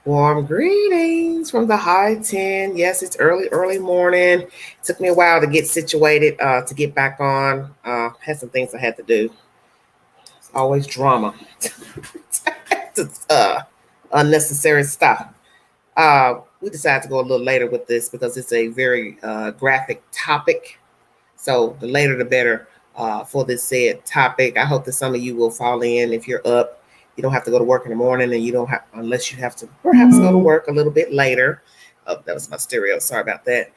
Warm greetings from the high 10. Yes, it's early morning. It took me a while to get situated, to get back on. Had some things I had to do. It's always drama. It's, unnecessary stuff. We decided to go a little later with this because it's a very graphic topic. So the later the better for this said topic. I hope that some of you will fall in if you're up. You don't have to go to work in the morning, and you don't have, unless you have to perhaps go to work a little bit later. Oh, that was my stereo. Sorry about that.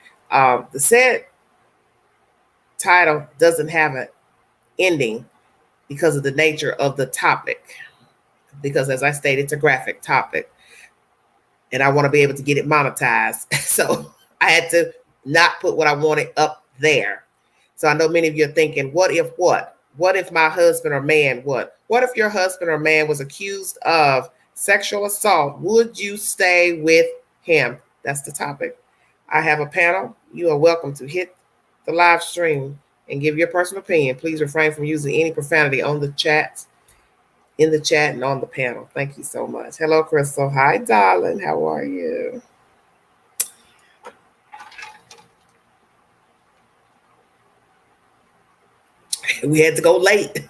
The said title doesn't have an ending because of the nature of the topic. Because as I stated, it's a graphic topic, and I want to be able to get it monetized. So I had to not put what I wanted up there. So I know many of you are thinking, what if what? What if my husband or man what? What if your husband or man was accused of sexual assault? Would you stay with him? That's the topic. I have a panel. You are welcome to hit the live stream and give your personal opinion. Please refrain from using any profanity on the chat, in the chat and on the panel. Thank you so much. Hello, Crystal. Hi, darling. How are you? We had to go late.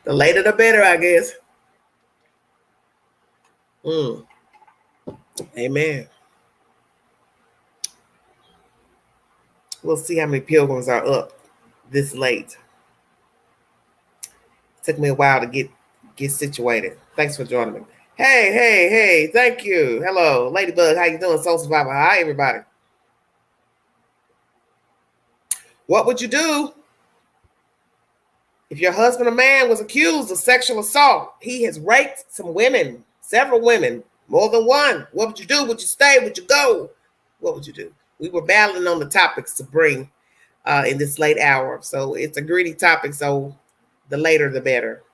The later the better, I guess. Amen. We'll see how many pilgrims are up this late. It took me a while to get situated. Thanks for joining me. Hey. Thank you. Hello, Ladybug. How you doing? Soul Survivor. Hi, everybody. What would you do if your husband or man was accused of sexual assault? He has raped some women, several women, more than one. What would you do? Would you stay? Would you go? What would you do? We were battling on the topics to bring in this late hour. So it's a greedy topic. So the later, the better.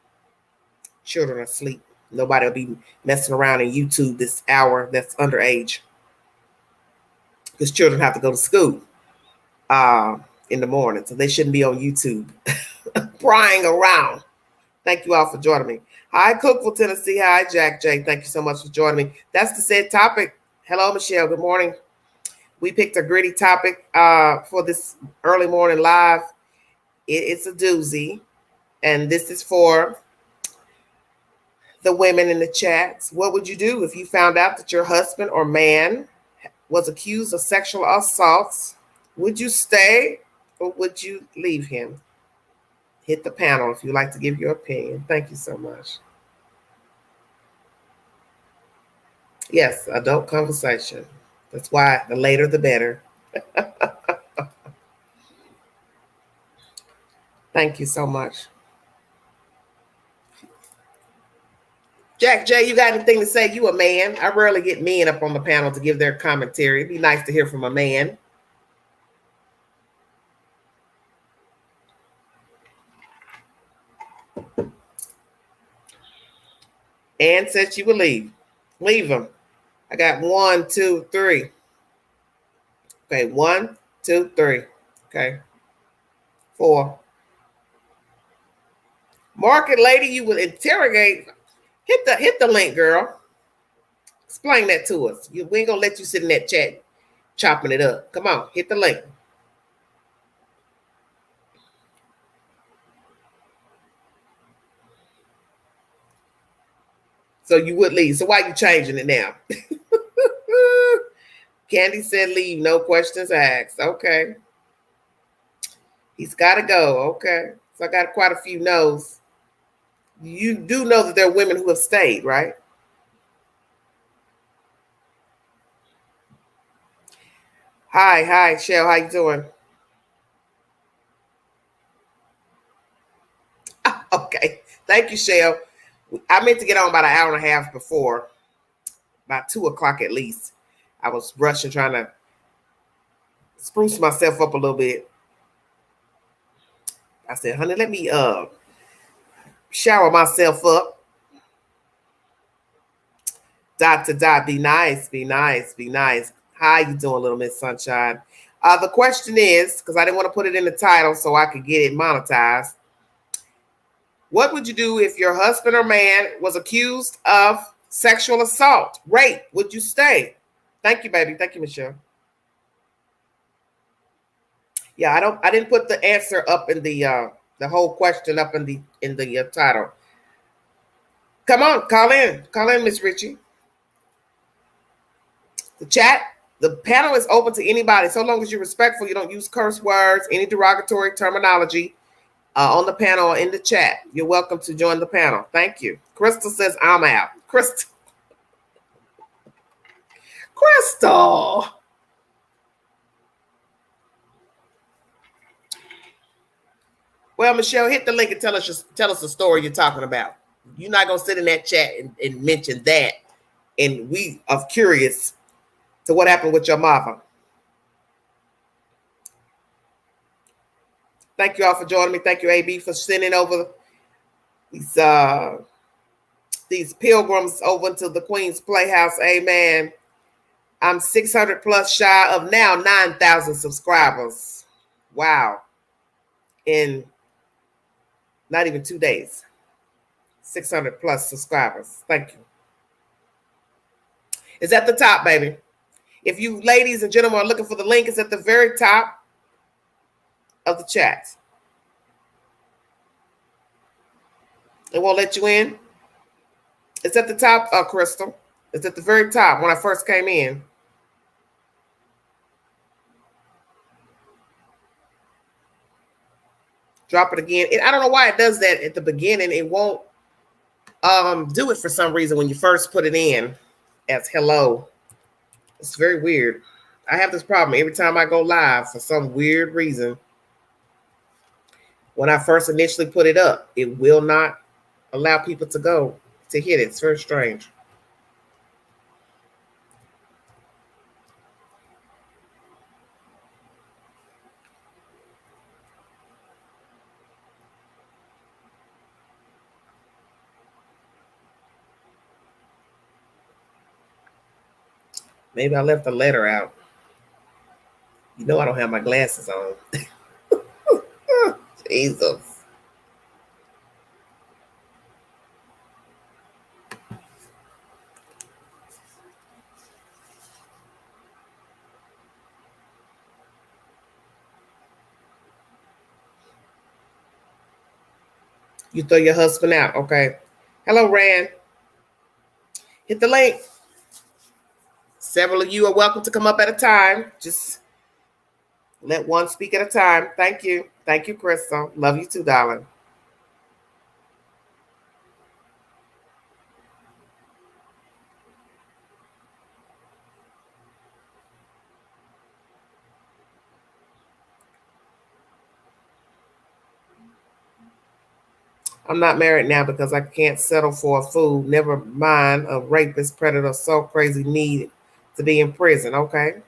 Children are asleep. Nobody will be messing around in YouTube this hour that's underage. Because children have to go to school in the morning. So they shouldn't be on YouTube prying around. Thank you all for joining me. Hi, Cookville, Tennessee. Hi, Jack J. Thank you so much for joining me. That's the said topic. Hello, Michelle. Good morning. We picked a gritty topic for this early morning live. It's a doozy. And this is for the women in the chats. What would you do if you found out that your husband or man was accused of sexual assaults? Would you stay or would you leave him? Hit the panel if you'd like to give your opinion. Thank you so much. Yes, adult conversation. That's why the later the better. Thank you so much. Jack J, you got anything to say? You a man. I rarely get men up on the panel to give their commentary. It'd be nice to hear from a man. Ann said she would leave. Leave him. I got 1, 2, 3. Okay, 1, 2, 3. Okay. 4. Market lady, you will interrogate. Hit the link, girl. Explain that to us. We ain't gonna let you sit in that chat chopping it up. Come on, hit the link. So you would leave. So why are you changing it now? Candy said leave, no questions asked. Okay. He's got to go. Okay. So I got quite a few no's. You do know that there are women who have stayed, right? Hi, Shell. How you doing? Okay. Thank you, Shell. I meant to get on about an hour and a half before, about 2 o'clock at least. I was rushing, trying to spruce myself up a little bit. I said, honey, let me shower myself up. Dot to dot, be nice. How you doing, little Miss Sunshine? The question is, because I didn't want to put it in the title so I could get it monetized. What would you do if your husband or man was accused of Sexual assault, rape, would you stay? Thank you, baby. Thank you, Michelle. Yeah, I didn't put the answer up in the whole question up in the title. Come on, call in, Miss Richie. The panel is open to anybody, so long as you're respectful. You don't use curse words, any derogatory terminology on the panel or in the chat. You're welcome to join the panel. Thank you. Crystal says I'm out. Crystal. Well, Michelle, hit the link and tell us the story you're talking about. You're not gonna sit in that chat and mention that, and we are curious to what happened with your mother. Thank you all for joining me. Thank you, AB, for sending over these pilgrims over to the Queen's Playhouse. Amen. I'm 600 plus shy of now 9,000 subscribers. Wow. In not even 2 days. 600 plus subscribers. Thank you. It's at the top, baby. If you ladies and gentlemen are looking for the link, it's at the very top of the chat. It won't let you in. It's at the top, Crystal. It's at the very top when I first came in. Drop it again. I don't know why it does that at the beginning. It won't do it for some reason when you first put it in as hello. It's very weird. I have this problem every time I go live for some weird reason. When I first initially put it up, it will not allow people to hit it. It's very strange. Maybe I left a letter out. You know I don't have my glasses on. Jesus. You throw your husband out. Okay. Hello, Rand. Hit the link. Several of you are welcome to come up at a time. Just let one speak at a time. Thank you. Thank you, Crystal. Love you too, darling. I'm not married now because I can't settle for a fool. Never mind a rapist, predator, so crazy need to be in prison. Okay.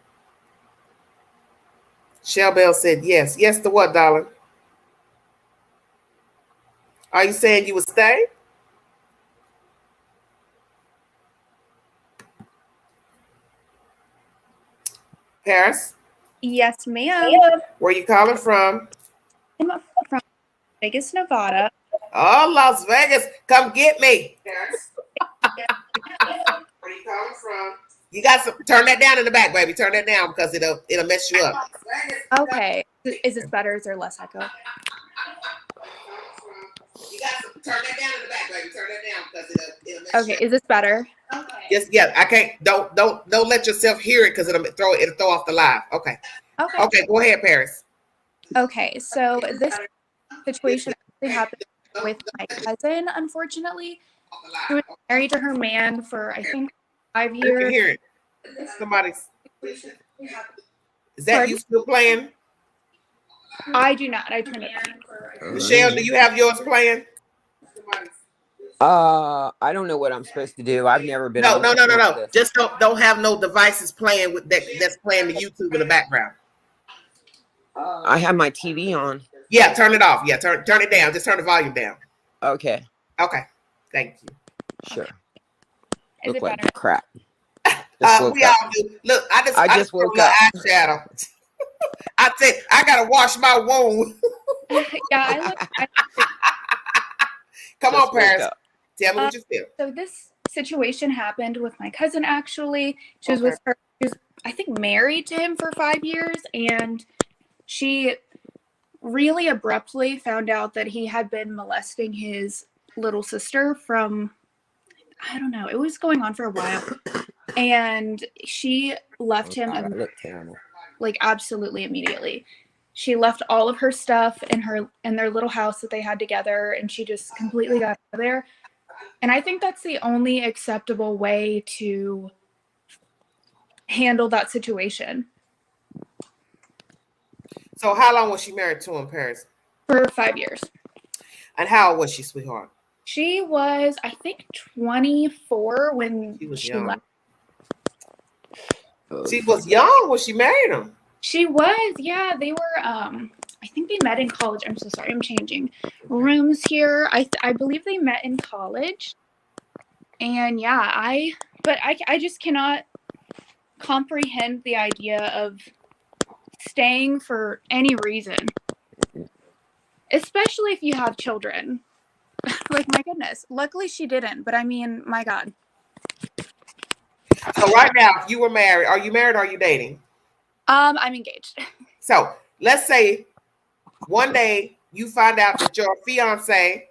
Shell Bell said yes. Yes to what, darling? Are you saying you would stay? Paris? Yes, ma'am. Where you calling from? I'm from Vegas, Nevada. Oh, Las Vegas. Come get me. Paris? Where you calling from? You got to turn that down in the back, baby. Turn that down because it'll mess you up. Okay. Is this better? Is there less echo? You got to turn that down in the back, baby. Turn that down because it'll mess you up. Okay. Is this better? Okay. Yes, yeah. I can't. Don't let yourself hear it because it'll throw off the live. Okay. Okay. Go ahead, Paris. Okay. So this situation actually happened with my cousin. Unfortunately, she was married to her man for I think 5 years. You can hear it. Somebody's. Is that you still playing? I do not. I turned it on. Michelle, do you have yours playing? I don't know what I'm supposed to do. I've never been. No. Just don't have no devices playing with that's playing the YouTube in the background. I have my TV on. Yeah, turn it off. Yeah, turn it down. Just turn the volume down. Okay. Okay. Thank you. Sure. Is look it like better? Crap. We all do. Look, I just woke up. Eyeshadow. I said I gotta wash my wound. Yeah, Come on, Paris. Tell me what you feel. So this situation happened with my cousin, actually. She was with her, she was, I think, married to him for 5 years, and she really abruptly found out that he had been molesting his little sister from, I don't know, it was going on for a while. And she left him I look terrible. like absolutely immediately. She left all of her stuff in their little house that they had together, and she just completely got out of there. And I think that's the only acceptable way to handle that situation. So how long was she married to him, Paris? For 5 years. And how old was she, sweetheart? She was, I think, 24 when She was she young. left. She was young when she married him. She was, yeah. They were, I think they met in college. I'm so sorry, I'm changing rooms here. I believe they met in college. And yeah, I just cannot comprehend the idea of staying for any reason, especially if you have children. Like, my goodness. Luckily she didn't, but I mean, my God. So right now, if you were married, are you married or are you dating? I'm engaged. So let's say one day you find out that your fiance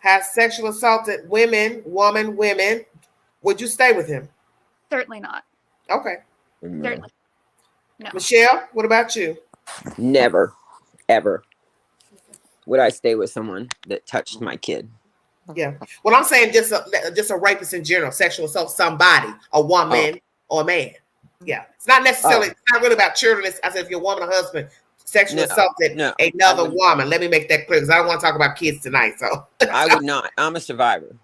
has sexually assaulted women. Would you stay with him? Certainly not. Okay. Certainly. No. Michelle, what about you? Never, ever would I stay with someone that touched my kid. Yeah. Well, I'm saying just a rapist in general, sexual assault, somebody, a woman or a man. Yeah. It's not necessarily, it's not really about children. I said if you're a woman or husband, sexually assaulted another woman. Let me make that clear because I don't want to talk about kids tonight. So I would not. I'm a survivor.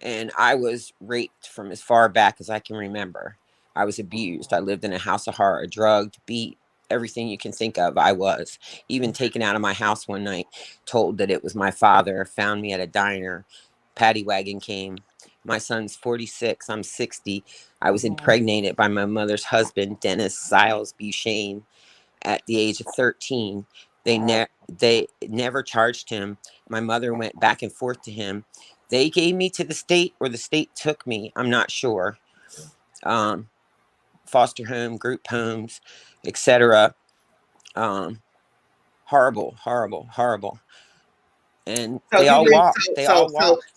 And I was raped from as far back as I can remember. I was abused. I lived in a house of horror, drugged, beat, everything you can think of. I was even taken out of my house one night, told that it was my father, found me at a diner. Paddy wagon came. My son's 46. I'm 60. I was impregnated by my mother's husband, Dennis Siles Buchain, at the age of 13. They never charged him. My mother went back and forth to him. They gave me to the state or the state took me. I'm not sure. Foster home, group homes, etc. Horrible. And so they all walk.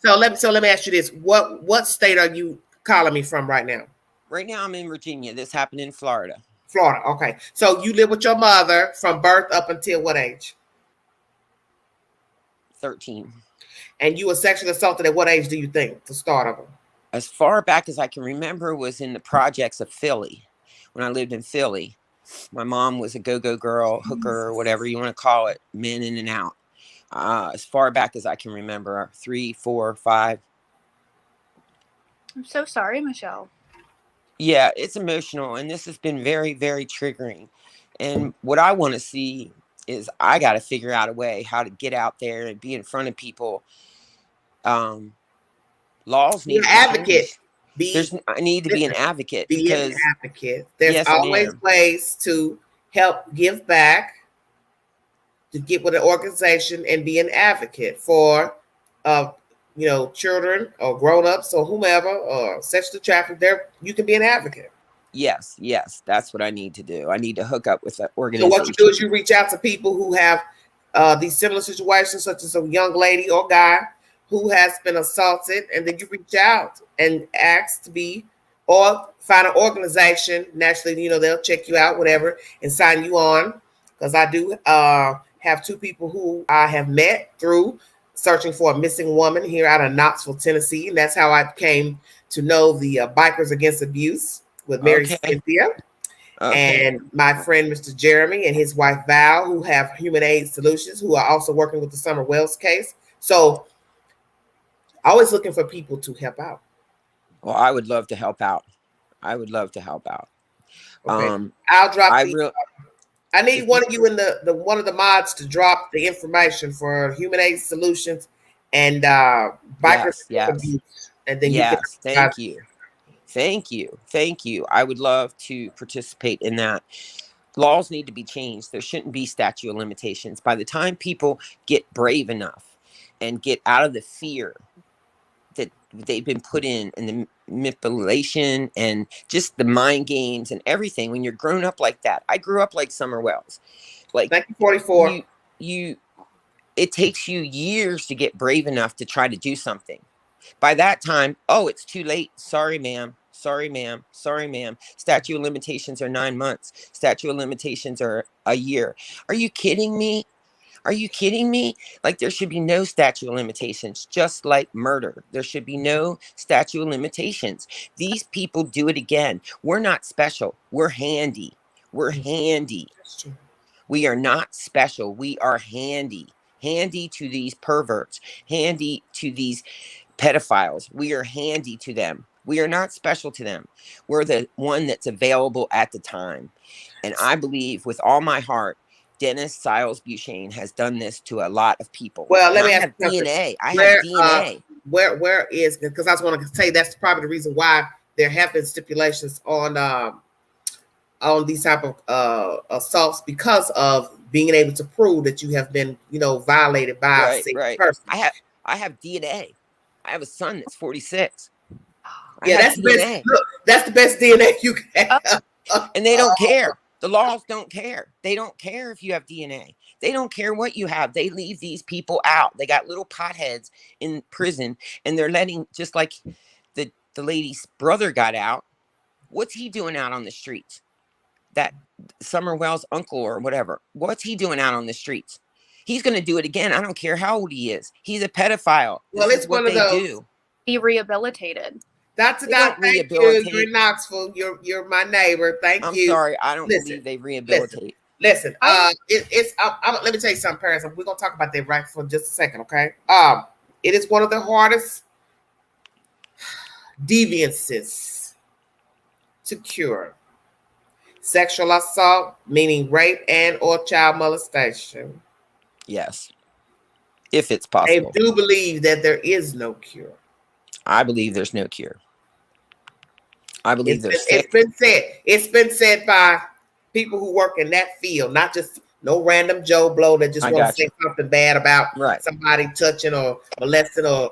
So let me ask you this: what state are you calling me from right now? Right now, I'm in Virginia. This happened in Florida. Florida. Okay. So you live with your mother from birth up until what age? 13. And you were sexually assaulted at what age do you think, to start of them? As far back as I can remember was in the projects of Philly. When I lived in Philly, my mom was a go-go girl, hooker, whatever you want to call it, men in and out. As far back as I can remember, 3, 4, 5. I'm so sorry, Michelle. Yeah, it's emotional, and this has been very, very triggering. And what I want to see is I got to figure out a way how to get out there and be in front of people. Laws need to be advocate. I need to be an advocate. Be an advocate. There's always ways to help give back, to get with an organization and be an advocate for children or grown-ups or whomever or sexual trafficked. There you can be an advocate. Yes, that's what I need to do. I need to hook up with that organization. So what you do is you reach out to people who have these similar situations, such as a young lady or guy who has been assaulted, and then you reach out and ask to be, or find an organization. Naturally, they'll check you out, whatever, and sign you on. Because I do have 2 people who I have met through searching for a missing woman here out of Knoxville, Tennessee. And that's how I came to know the Bikers Against Abuse with Mary Cynthia. And my friend, Mr. Jeremy, and his wife, Val, who have Human Aid Solutions, who are also working with the Summer Wells case. So always looking for people to help out. Well, I would love to help out. Okay. I'll drop I need one of you in the one of the mods to drop the information for Human Aid Solutions and Bikers Abuse. And then Thank you. I would love to participate in that. Laws need to be changed. There shouldn't be statute of limitations. By the time people get brave enough and get out of the fear that they've been put in, and the manipulation and just the mind games and everything. When you're grown up like that, I grew up like Summer Wells. Like 1944. you, it takes you years to get brave enough to try to do something. By that time, oh, it's too late. Sorry, ma'am. Sorry, ma'am. Sorry, ma'am. Statute of limitations are 9 months. Statute of limitations are a year. Are you kidding me? Are you kidding me? Like, there should be no statute of limitations, just like murder. There should be no statute of limitations. These people do it again. We're not special. We're handy. We're handy. That's true. We are not special. We are handy. Handy to these perverts. Handy to these pedophiles. We are handy to them. We are not special to them. We're the one that's available at the time. And I believe with all my heart, Dennis Siles Buchanan has done this to a lot of people. Well, let And me I ask have you something. DNA. I Where, have DNA. Where is, because I was going to say that's probably the reason why there have been stipulations on these type of assaults, because of being able to prove that you have been, violated by a safe person. I have DNA. I have a son that's 46. Yeah, that's the best. Look, that's the best DNA you can have. And they don't care. The laws don't care. They don't care if you have DNA. They don't care what you have. They leave these people out. They got little potheads in prison, and they're letting, just like the lady's brother got out. What's he doing out on the streets? That Summer Wells' uncle or whatever. What's he doing out on the streets? He's going to do it again. I don't care how old he is. He's a pedophile. Well, This it's is what one of they those. do. Be rehabilitated. Dr. They Doc, don't thank you. rehabilitate. You're in Knoxville. You're my neighbor. Thank I'm you. sorry. I don't Listen, believe they rehabilitate. Listen, let me tell you something, parents. We're gonna talk about that right for just a second, okay? It is one of the hardest deviances to cure. Sexual assault, meaning rape and or child molestation. Yes. If it's They possible. do believe that there is no cure. I believe there's no cure. I believe they're sick. It's been said by people who work in that field, not just no random Joe Blow that just want to say something bad about somebody touching or molesting or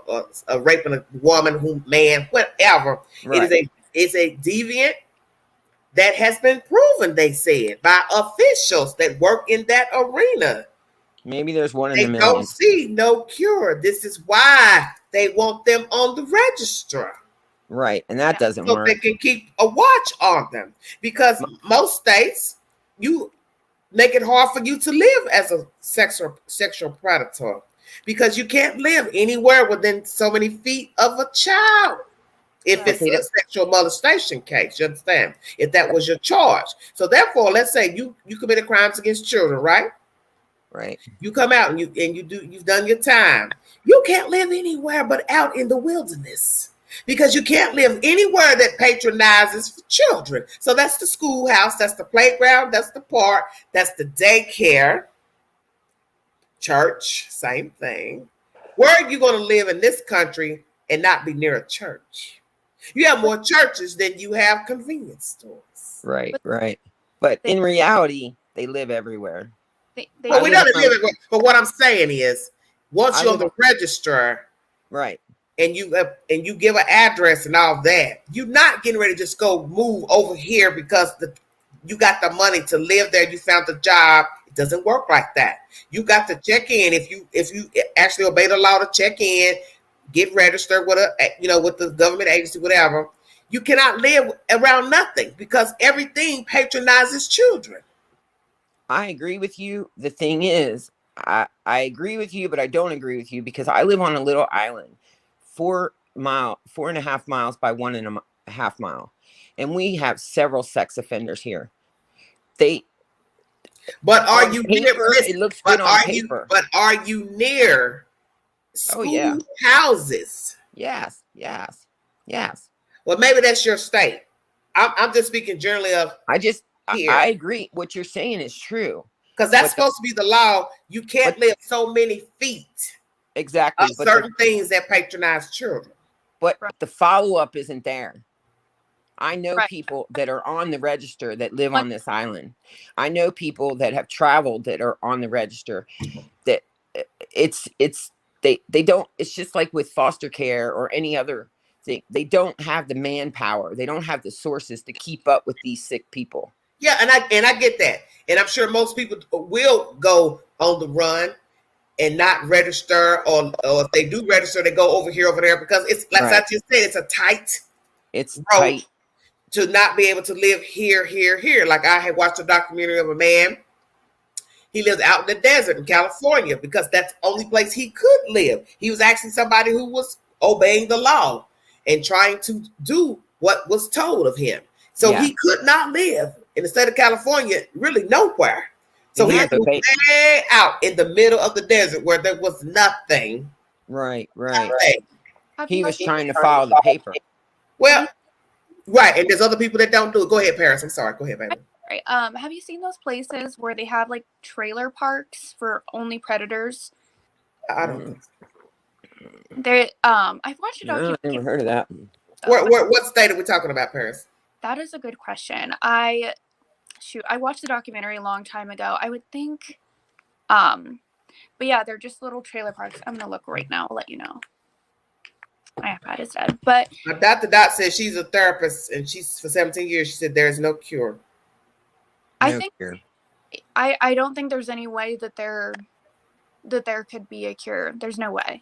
raping a woman, man, whatever. Right. It's a deviant that has been proven, they said, by officials that work in that arena. Maybe there's one in They a million. don't see no cure. This is why they want them on the register. Right. And that doesn't so work. They can keep a watch on them, because most states, you make it hard for you to live as a sexual predator, because you can't live anywhere within so many feet of a child. If it's a sexual molestation case, you understand? If that was your charge. So therefore, let's say you committed crimes against children, right? Right. You come out and you've done your time. You can't live anywhere but out in the wilderness, because you can't live anywhere that patronizes for children. So that's the schoolhouse, that's the playground, that's the park, that's the daycare, church, same thing. Where are you going to live in this country and not be near a church? You have more churches than you have convenience stores. Right, right. But in reality, they live everywhere. We don't live everywhere. But what I'm saying is, once you're on the register, right, and you give an address and all that, you're not getting ready to just go move over here because you got the money to live there. You found the job. It doesn't work like that. You got to check in. If you actually obey the law to check in, get registered with with the government agency, whatever. You cannot live around nothing, because everything patronizes children. I agree with you. The thing is, I agree with you, but I don't agree with you, because I live on a little island, 4.5 miles by 1.5 mile. And we have several sex offenders here. But are you near? It looks good on paper. But are you near school houses? Yes. Well, maybe that's your state. I'm just speaking generally of. I agree. What you're saying is true. Because that's supposed to be the law. You can't live so many feet. Exactly. Of certain things that patronize children. But the follow-up isn't there. I know people that are on the register that live on this island. I know people that have traveled that are on the register. That they don't, it's just like with foster care or any other thing. They don't have the manpower. They don't have the sources to keep up with these sick people. Yeah, and I get that. And I'm sure most people will go on the run and not register, or if they do register, they go over here, over there, because it's like I just said, it's a tight road to not be able to live here. Like I had watched a documentary of a man. He lived out in the desert in California because that's the only place he could live. He was actually somebody who was obeying the law and trying to do what was told of him. So he could not live in the state of California, really nowhere. So he had to be way out in the middle of the desert where there was nothing. Right. Nothing. He was trying to follow the paper. Well, right. And there's other people that don't do it. Go ahead, Paris. I'm sorry. Go ahead, baby. Right. Have you seen those places where they have like trailer parks for only predators? I don't think so. They I've watched a documentary. I've never heard of that. What state are we talking about, Paris? That is a good question. I watched the documentary a long time ago. I would think but yeah, they're just little trailer parks. I'm gonna look right now. I'll let you know. My iPad is dead. But Dr. Dot says she's a therapist and she's for 17 years. She said there is no cure. I don't think there's any way that there could be a cure. There's no way.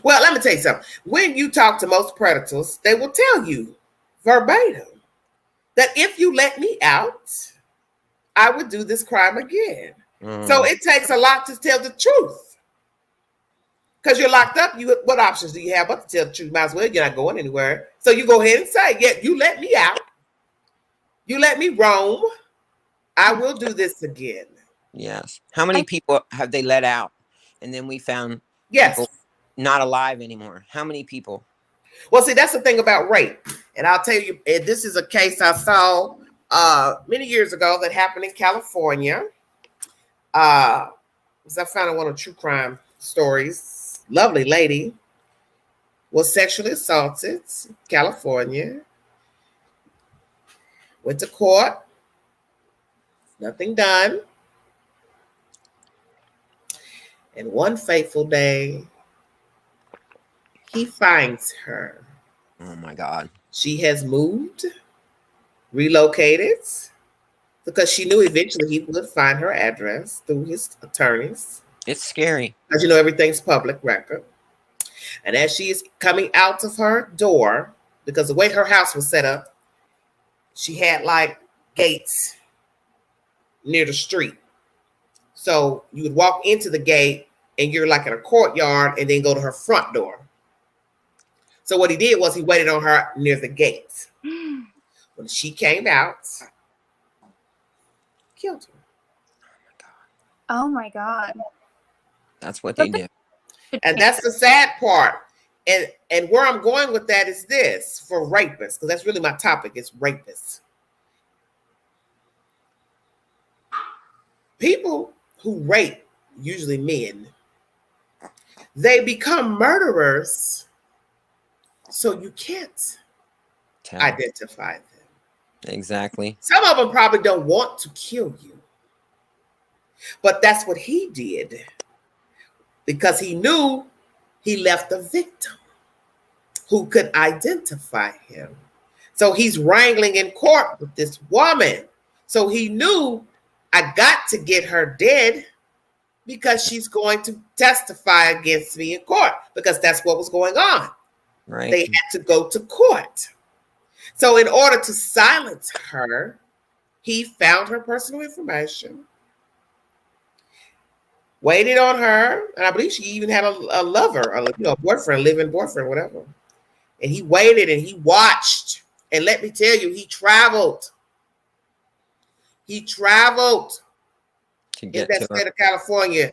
Well, let me tell you something. When you talk to most predators, they will tell you verbatim that if you let me out, I would do this crime again. So it takes a lot to tell the truth. Because you're locked up, what options do you have but to tell the truth? Might as well, you're not going anywhere. So you go ahead and say, yeah, you let me out. You let me roam. I will do this again. Yes. How many people have they let out? And then we found people not alive anymore. How many people? Well, see, that's the thing about rape. And I'll tell you, this is a case I saw many years ago that happened in California. I found in one of True Crime Stories. Lovely lady was sexually assaulted in California. Went to court. Nothing done. And one fateful day, he finds her. Oh my God. She has moved, relocated, because she knew eventually he would find her address through his attorneys. It's scary. As you know, everything's public record. And as she is coming out of her door, because the way her house was set up, she had like gates near the street. So you would walk into the gate and you're like in a courtyard and then go to her front door. So what he did was he waited on her near the gate. When she came out, killed her. Oh my God. That's what they did. And that's the sad part. And where I'm going with that is this, for rapists, because that's really my topic, is rapists. People who rape, usually men, they become murderers so you can't identify them. Exactly. Some of them probably don't want to kill you. But that's what he did. Because he knew he left a victim who could identify him. So he's wrangling in court with this woman. So he knew, I got to get her dead because she's going to testify against me in court, because that's what was going on. Right. They had to go to court. So in order to silence her, he found her personal information, waited on her, and I believe she even had a lover, a boyfriend, living boyfriend, whatever. And he waited and he watched. And let me tell you, he traveled. He traveled to get in that state of California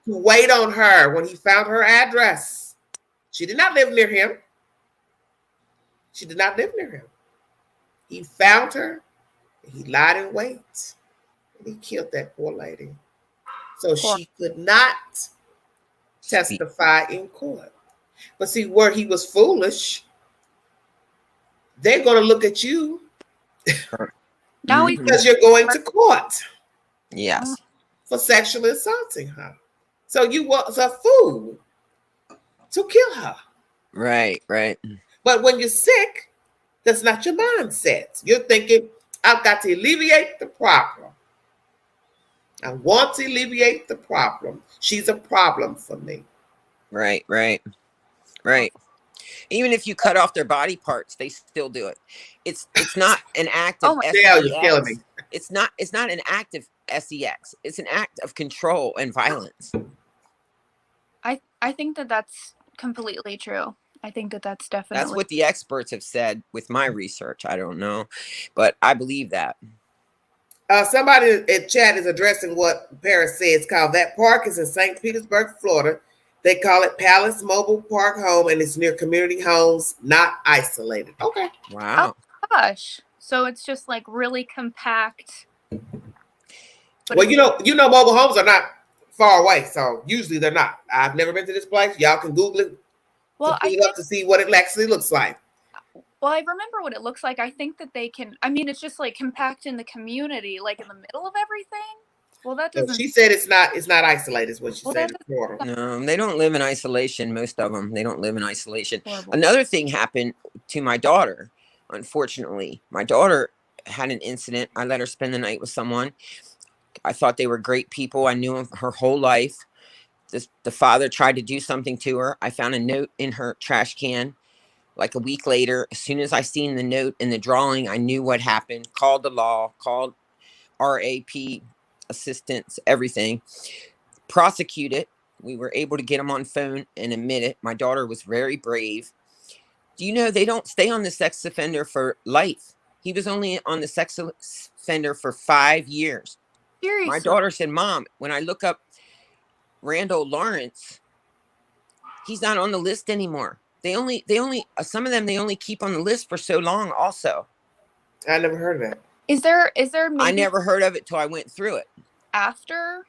to wait on her when he found her address. She did not live near him. She did not live near him. He found her. He lied in wait. And he killed that poor lady. So she could not testify in court. But see, where he was foolish, they're going to look at you Now because you're going to court. Yes. For sexually assaulting her. So you was a fool. to kill her. Right. But when you're sick, that's not your mindset. You're thinking, I've got to alleviate the problem. I want to alleviate the problem. She's a problem for me. Right. Even if you cut off their body parts, they still do it. It's not an act of Dale, you're killing me. sex. It's not an act of sex. It's an act of control and violence. I think that that's completely true. I think that that's definitely. That's what the experts have said with my research. I don't know, but I believe that. Somebody in chat is addressing what Paris said. It's called That Park is in St. Petersburg, Florida. They call it Palace Mobile Park Home, and it's near community homes, not isolated. Okay. Wow. Oh, gosh. So it's just like really compact. Well, you know, mobile homes are not far away, so usually they're not. I've never been to this place. Y'all can Google it. Well, to see what it actually looks like. Well, I remember what it looks like. I think that they can. I mean, it's just like compact in the community, like in the middle of everything. Well, that doesn't. She said it's not isolated. Is what she said. No, they don't live in isolation. Most of them, they don't live in isolation. Horrible. Another thing happened to my daughter. Unfortunately, my daughter had an incident. I let her spend the night with someone. I thought they were great people. I knew them her whole life. The father tried to do something to her. I found a note in her trash can. Like a week later, as soon as I seen the note and the drawing, I knew what happened. Called the law, called RAP assistance, everything. Prosecuted. We were able to get him on phone and admit it. My daughter was very brave. Do you know they don't stay on the sex offender for life? He was only on the sex offender for 5 years. Seriously? My daughter said, Mom, when I look up Randall Lawrence, he's not on the list anymore. They only some of them they only keep on the list for so long also. I never heard of that. Is there maybe I never heard of it till I went through it. After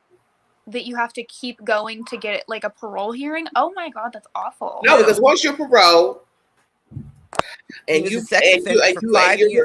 that you have to keep going to get like a parole hearing? Oh my God, that's awful. No, because once you're paroled and you're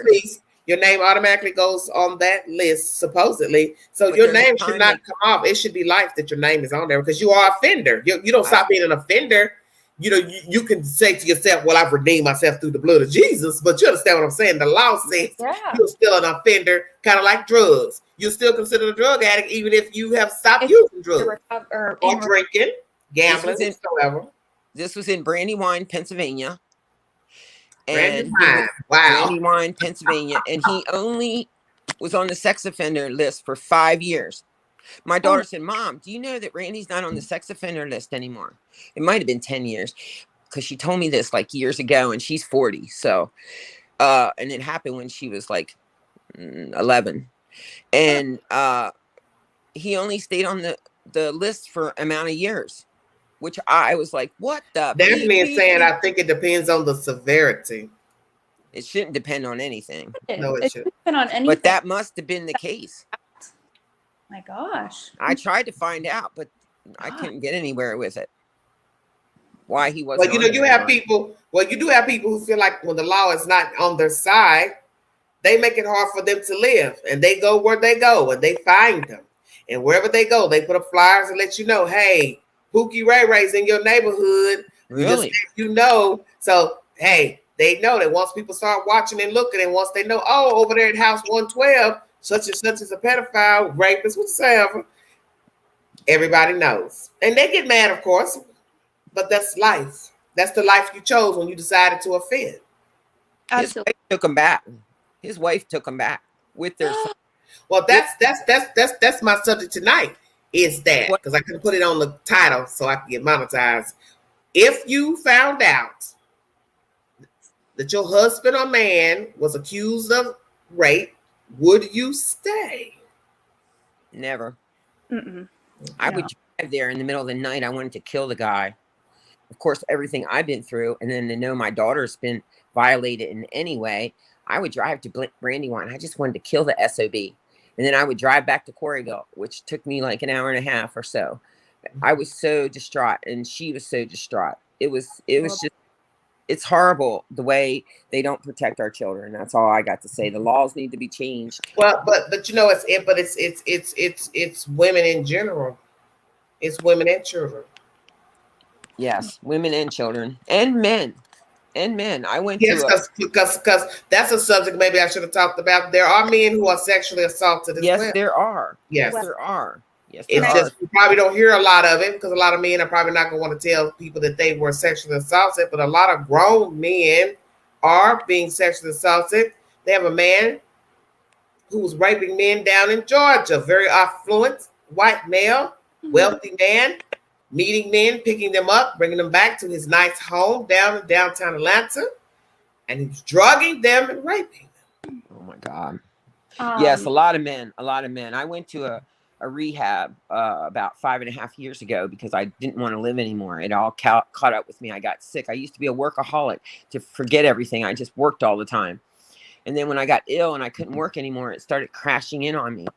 released, your name automatically goes on that list, supposedly. So but your name should not come off. It should be life that your name is on there because you are an offender. You don't stop being an offender. You know, you can say to yourself, well, I've redeemed myself through the blood of Jesus, but you understand what I'm saying? The law says you're still an offender, kind of like drugs. You're still considered a drug addict, even if you have stopped using drugs or drinking, gambling, whatsoever. This was in Brandywine, Pennsylvania. Brandywine, Pennsylvania. And he only was on the sex offender list for 5 years. My daughter said, Mom, do you know that Randy's not on the sex offender list anymore? It might have been 10 years because she told me this like years ago and she's 40. So, and it happened when she was like 11. And he only stayed on the list for amount of years, which I was like, what the? Daphne is saying, I think it depends on the severity. It shouldn't depend on anything. No, it shouldn't depend on anything. But that must have been the case. My gosh. I tried to find out, but I couldn't get anywhere with it. Why he wasn't. Well, you have people. Well, you do have people who feel like when the law is not on their side, they make it hard for them to live, and they go where they go, and they find them, and wherever they go, they put up flyers and let you know, hey, Pookie Ray Ray's in your neighborhood. Really? So hey, they know that once people start watching and looking, and once they know, oh, over there at House 112. Such and such is a pedophile, rapist, whatever. Everybody knows. And they get mad, of course, but that's life. That's the life you chose when you decided to offend. His wife took him back. His wife took him back with their son. Well, that's my subject tonight, is that, because I couldn't put it on the title so I can get monetized. If you found out that your husband or man was accused of rape, would you stay? Never. Mm-mm. I would drive there in the middle of the night. I wanted to kill the guy. Of course, everything I've been through, and then to know my daughter's been violated in any way, I would drive to Brandywine. I just wanted to kill the SOB. And then I would drive back to Quarryville, which took me like an hour and a half or so. I was so distraught, and she was so distraught. It was just, it's horrible the way they don't protect our children. That's all I got to say. The laws need to be changed. Well, but you know, it's women in general. It's women and children. Yes, women and children and men. And men. I went Yes, to a because that's a subject maybe I should have talked about. There are men who are sexually assaulted as yes, well. there are. Yes, Yes. Well, there are. Yes, there It's are. just you probably don't hear a lot of it because a lot of men are probably not going to want to tell people that they were sexually assaulted, but a lot of grown men are being sexually assaulted. They have a man who was raping men down in Georgia, very affluent, white male, wealthy man, meeting men, picking them up, bringing them back to his nice home down in downtown Atlanta, and he was drugging them and raping them. Oh my God. Yes, um, a lot of men. A lot of men. I went to a rehab about 5.5 years ago because I didn't want to live anymore. It all caught up with me. I got sick. I used to be a workaholic to forget everything. I just worked all the time. And then when I got ill and I couldn't work anymore, it started crashing in on me.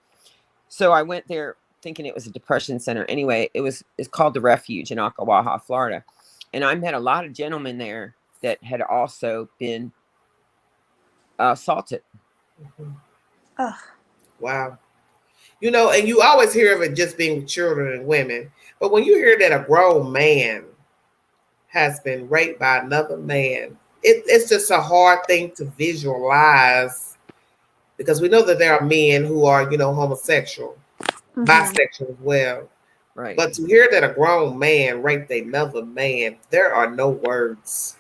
So I went there thinking it was a depression center. Anyway, it's called the Refuge in Ocklawaha, Florida. And I met a lot of gentlemen there that had also been assaulted. ugh. Wow. You know, and you always hear of it just being children and women. But when you hear that a grown man has been raped by another man, it's just a hard thing to visualize because we know that there are men who are, homosexual, bisexual as well. Right. But to hear that a grown man raped another man, there are no words.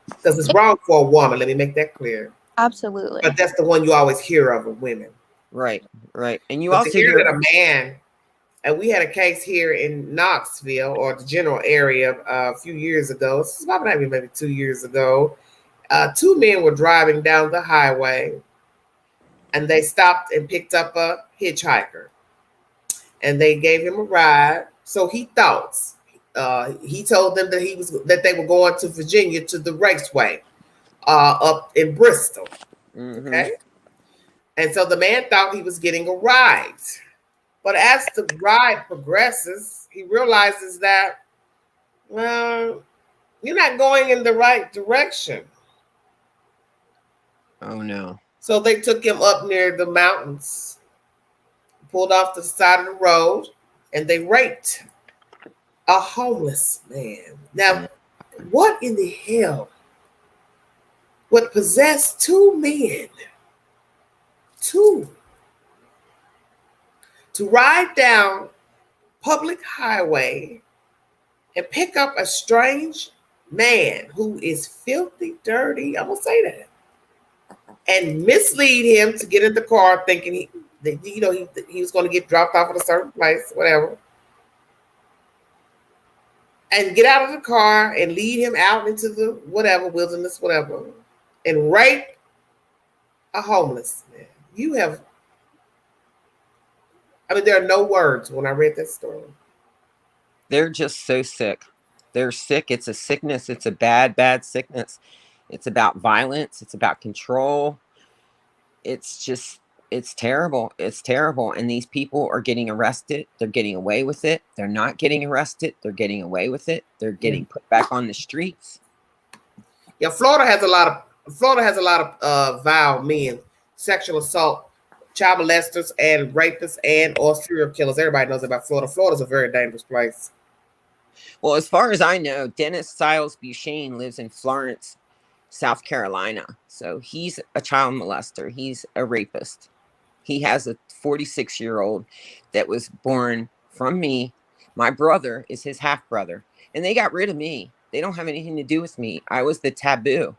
Because it's wrong for a woman, let me make that clear. Absolutely. But that's the one you always hear of women. Right. Right. And you But to also hear hear that a man, and we had a case here in Knoxville or the general area a few years ago. It's probably maybe 2 years ago. Two men were driving down the highway, and they stopped and picked up a hitchhiker, and they gave him a ride. So he thought he told them that they were going to Virginia to the raceway up in Bristol. mm-hmm. Okay, and so the man thought he was getting a ride. But as the ride progresses, he realizes that, well, you're not going in the right direction. Oh no. So they took him up near the mountains, pulled off to the side of the road, and they raped a homeless man. Now, what in the hell would possess two men, two, to ride down public highway and pick up a strange man who is filthy, dirty, I'm gonna say that, and mislead him to get in the car thinking he was going to get dropped off at a certain place, whatever, and get out of the car and lead him out into the whatever wilderness, whatever, and rape a homeless man. There are no words when I read that story. They're just so sick. They're sick. It's a sickness. It's a bad, bad sickness. It's about violence. It's about control. It's terrible. It's terrible. And these people are getting arrested. They're getting away with it. They're not getting arrested. They're getting away with it. They're getting put back on the streets. Yeah, Florida has a lot of vile men, sexual assault, child molesters, and rapists, and or serial killers. Everybody knows about Florida. Florida's a very dangerous place. Well, as far as I know, Dennis Siles Buchanan lives in Florence, South Carolina. So he's a child molester. He's a rapist. He has a 46-year-old that was born from me. My brother is his half brother. And they got rid of me. They don't have anything to do with me. I was the taboo.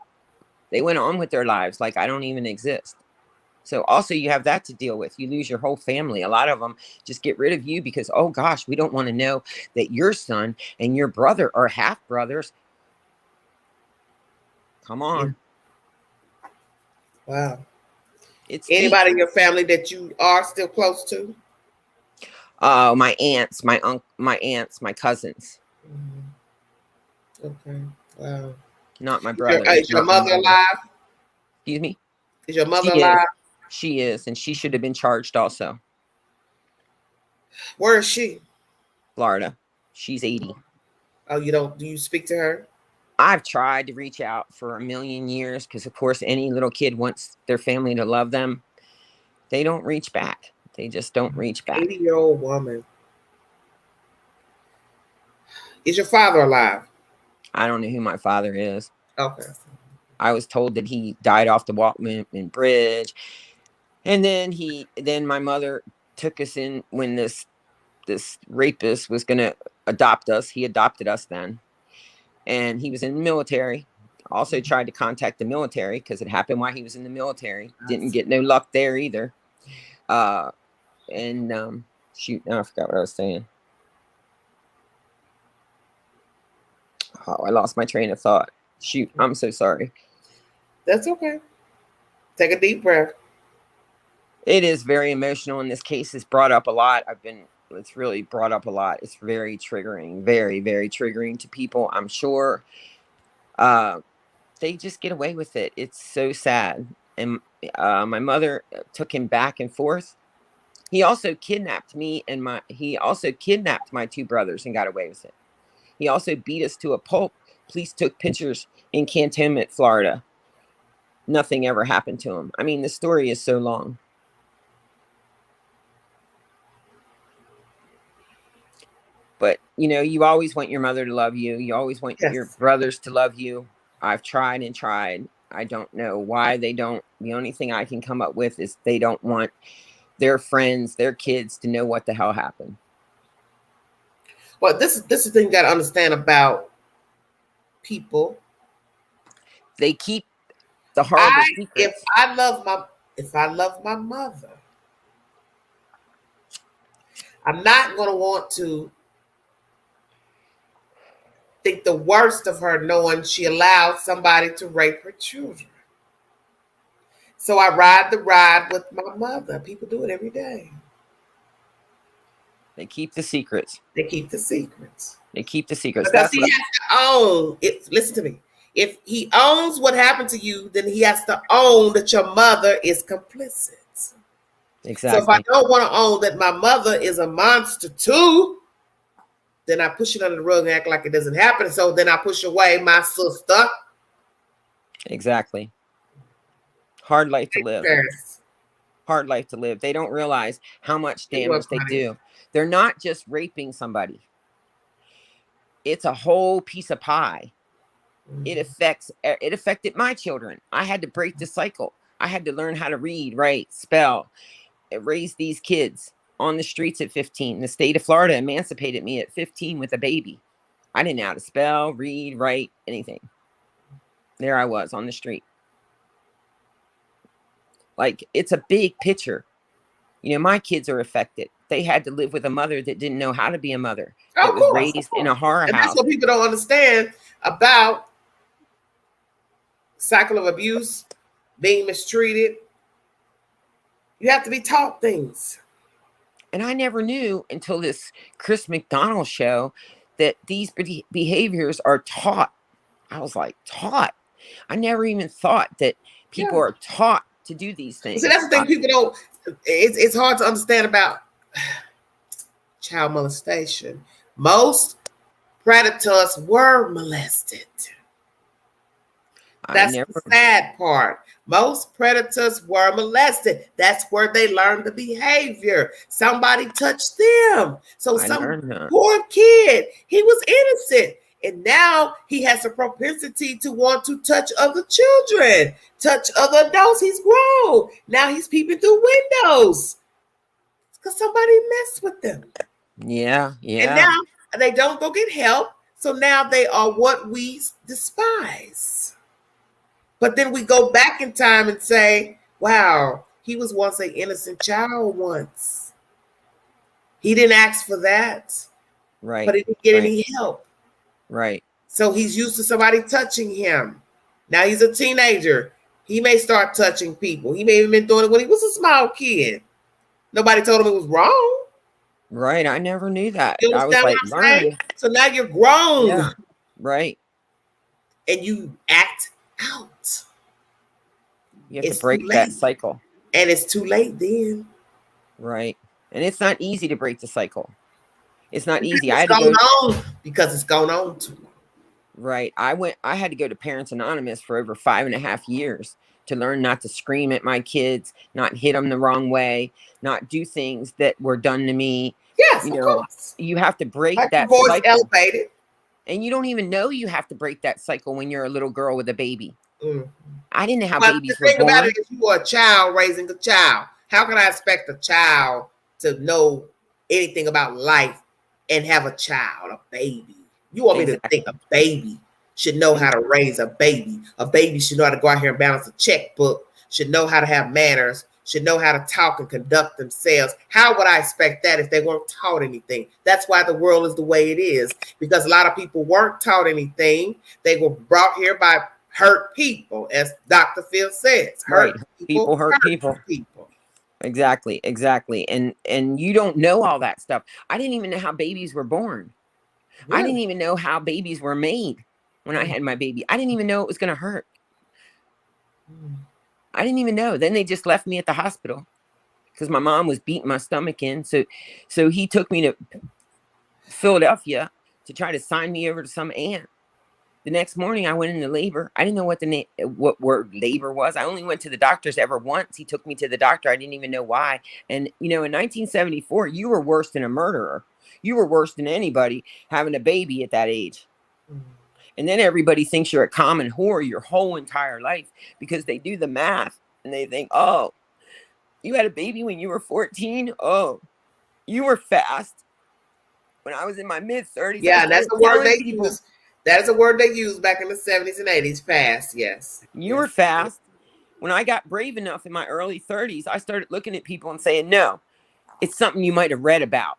They went on with their lives like I don't even exist. So also you have that to deal with. You lose your whole family. A lot of them just get rid of you because, oh gosh, we don't want to know that your son and your brother are half brothers. Come on. Wow. It's Anybody in your family that you are still close to? My aunts, my my cousins. Mm-hmm. Okay. Wow. Not my brother. Is your mother alive? Excuse me? Is your mother She alive? is. She is, and she should have been charged also. Where is she? Florida. She's 80. Oh, do you speak to her? I've tried to reach out for a million years because, of course, any little kid wants their family to love them. They don't reach back. They just don't reach back. 80-year-old woman. Is your father alive? I don't know who my father is. Okay. I was told that he died off the Walkman Bridge. And then my mother took us in when this rapist was going to adopt us. He adopted us then. And he was in the military. Also tried to contact the military because it happened while he was in the military. Didn't get no luck there either. Shoot, now I forgot what I was saying. Oh, I lost my train of thought. Shoot, I'm so sorry. That's okay. Take a deep breath. It is very emotional, and this case is brought up a lot. It's really brought up a lot. It's very triggering, very, very triggering to people, I'm sure. They just get away with it. It's so sad. And my mother took him back and forth. He also kidnapped he also kidnapped my two brothers and got away with it. He also beat us to a pulp. Police took pictures in Cantonment, Florida. Nothing ever happened to him. I mean, the story is so long. But, you always want your mother to love you. You always want your brothers to love you. I've tried and tried. I don't know why they don't. The only thing I can come up with is they don't want their friends, their kids to know what the hell happened. Well, this is the thing you got to understand about people. They keep the horrible secrets. If I love my mother, I'm not going to want to think the worst of her knowing she allowed somebody to rape her children. So I ride the ride with my mother. People do it every day. They keep the secrets. They keep the secrets. Because he has to own it. Listen to me. If he owns what happened to you, then he has to own that your mother is complicit. Exactly. So if I don't want to own that my mother is a monster too, then I push it under the rug and act like it doesn't happen. So then I push away my sister. Exactly. Hard life to live. Hard life to live. They don't realize how much damage they do. They're not just raping somebody. It's a whole piece of pie. It affected my children. I had to break the cycle. I had to learn how to read, write, spell, raise these kids on the streets at 15. The state of Florida emancipated me at 15 with a baby. I didn't know how to spell, read, write, anything. There I was on the street. Like, it's a big picture. My kids are affected. They had to live with a mother that didn't know how to be a mother. That was raised in a horror house. And that's what people don't understand about cycle of abuse, being mistreated. You have to be taught things. And I never knew until this Chris McDonald show that these behaviors are taught. I was like, taught? I never even thought that people are taught to do these things. So that's the thing people don't, it's hard to understand about child molestation. Most predators were molested. That's the sad part. Most predators were molested. That's where they learned the behavior. Somebody touched them. So some poor kid, he was innocent. And now he has a propensity to want to touch other children, touch other adults. He's grown. Now he's peeping through windows because somebody messed with them. Yeah. And now they don't go get help. So now they are what we despise. But then we go back in time and say, wow, he was once an innocent child once. He didn't ask for that. Right. But he didn't get any help. Right. So he's used to somebody touching him. Now he's a teenager. He may start touching people. He may have been doing it when he was a small kid. Nobody told him it was wrong. Right. I never knew that. I was like, learn. So now you're grown. Yeah. Right. And you act out. You have to break that cycle. And it's too late then. Right. And it's not easy to break the cycle. It's not easy. I had to go because it's gone on too long. Right. I had to go to Parents Anonymous for over 5.5 years to learn not to scream at my kids, not hit them the wrong way, not do things that were done to me. Yes, of course. You have to break that voice cycle. Elevated. And you don't even know you have to break that cycle when you're a little girl with a baby. Mm. I didn't know how But the babies were thing about born. it is, you are a child raising a child. How can I expect a child to know anything about life and have a child, a baby? You want me to think Exactly. a baby should know how to raise a baby? A baby should know how to go out here and balance a checkbook, should know how to have manners, should know how to talk and conduct themselves. How would I expect that if they weren't taught anything? That's why the world is the way it is, because a lot of people weren't taught anything. They were brought here by hurt people, as Dr. Phil says. Right. Hurt People people hurt people. people. Exactly. Exactly. And you don't know all that stuff. I didn't even know how babies were born. I Yeah. didn't even know how babies were made when I had my baby. I didn't even know it was going to hurt. I didn't even know. Then they just left me at the hospital because my mom was beating my stomach in. So he took me to Philadelphia to try to sign me over to some aunt. The next morning, I went into labor. I didn't know what word labor was. I only went to the doctors ever once. He took me to the doctor. I didn't even know why. And, in 1974, you were worse than a murderer. You were worse than anybody having a baby at that age. And then everybody thinks you're a common whore your whole entire life because they do the math and they think, oh, you had a baby when you were 14? Oh, you were fast. When I was in my mid-30s, I Yeah, and that's started a word telling they people, use. That is a word they used back in the 70s and 80s. Fast, yes. you Yes. were fast. When I got brave enough in my early 30s, I started looking at people and saying, no, it's something you might have read about.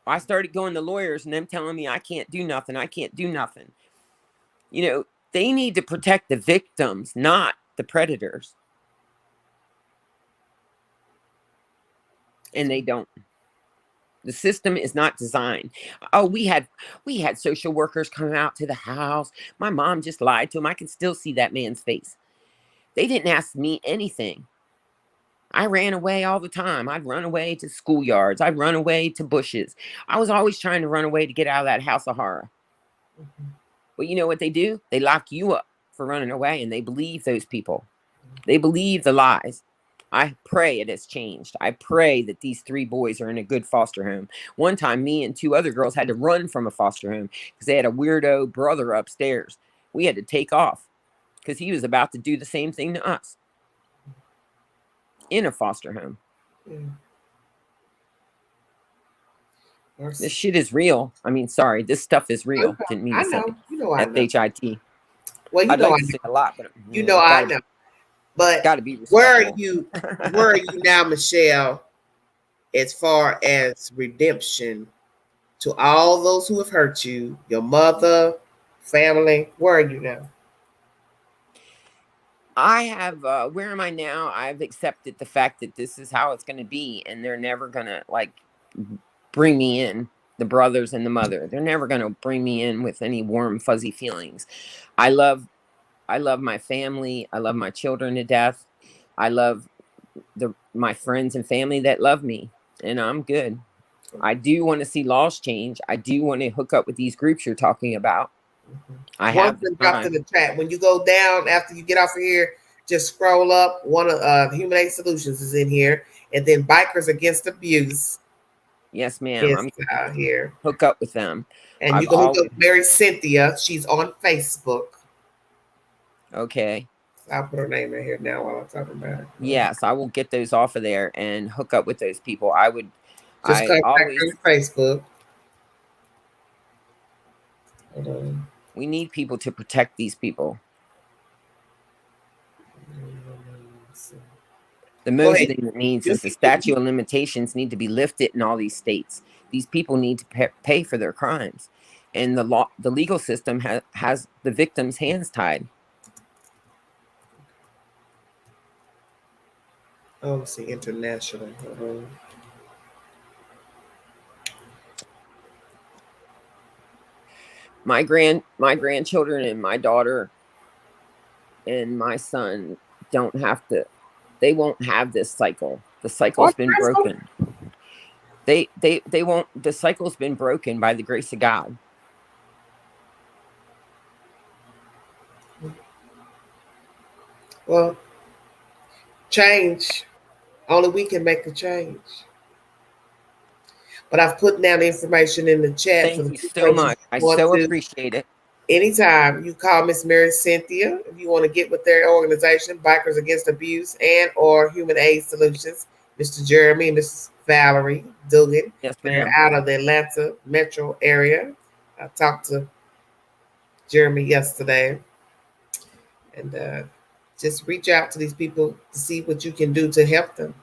I started going to lawyers and them telling me I can't do nothing. I can't do nothing. They need to protect the victims, not the predators. And they don't. The system is not designed. Oh, we had social workers come out to the house. My mom just lied to him. I can still see that man's face. They didn't ask me anything. I ran away all the time. I'd run away to schoolyards. I'd run away to bushes. I was always trying to run away to get out of that house of horror. But you know what they do? They lock you up for running away, and they believe those people. They believe the lies. I pray it has changed. I pray that these 3 boys are in a good foster home. One time, me and 2 other girls had to run from a foster home because they had a weirdo brother upstairs. We had to take off because he was about to do the same thing to us in a foster home. This shit is real. I mean, sorry, this stuff is real. Didn't mean I to say know. You know I know. SHIT. Well, I'd like to say a lot, but I know. But gotta be where are respectful. you? Where are you now, Michelle? As far as redemption to all those who have hurt you, your mother, family, where are you now? I have where am I now? I've accepted the fact that this is how it's going to be, and they're never going to bring me in, the brothers and the mother. They're never going to bring me in with any warm fuzzy feelings. I love my family. I love my children to death. I love my friends and family that love me, and I'm good. I do want to see laws change. I do want to hook up with these groups you're talking about. I One have the thing dropped in time. the chat. When you go down after you get off of here, just scroll up. One of Humane Solutions is in here, and then Bikers Against Abuse Yes, ma'am. is I'm here. hook up with them. And you I've can look always up Mary Cynthia. She's on Facebook. okay. I'll put her name in here now while I'm talking about it. Yes, I will get those off of there and hook up with those people. Just I contact her always, on Facebook. we need people to protect these people. The Go most ahead. thing that needs is the statute of limitations need to be lifted in all these states. These people need to pay for their crimes. And the legal system has the victim's hands tied. Oh, see, international. My grandchildren and my daughter and my son they won't have this cycle. The cycle's been broken. They won't, the cycle's been broken by the grace of God. Well, change. Only we can make a change. But I've put down the information in the chat for Thank the you so people much. I who want so to. appreciate it. Anytime you call Miss Mary Cynthia if you want to get with their organization, Bikers Against Abuse and or Human Aid Solutions. Mr. Jeremy and Miss Valerie Dugan. Yes, They're ma'am. out of the Atlanta metro area. I talked to Jeremy yesterday, and just reach out to these people to see what you can do to help them.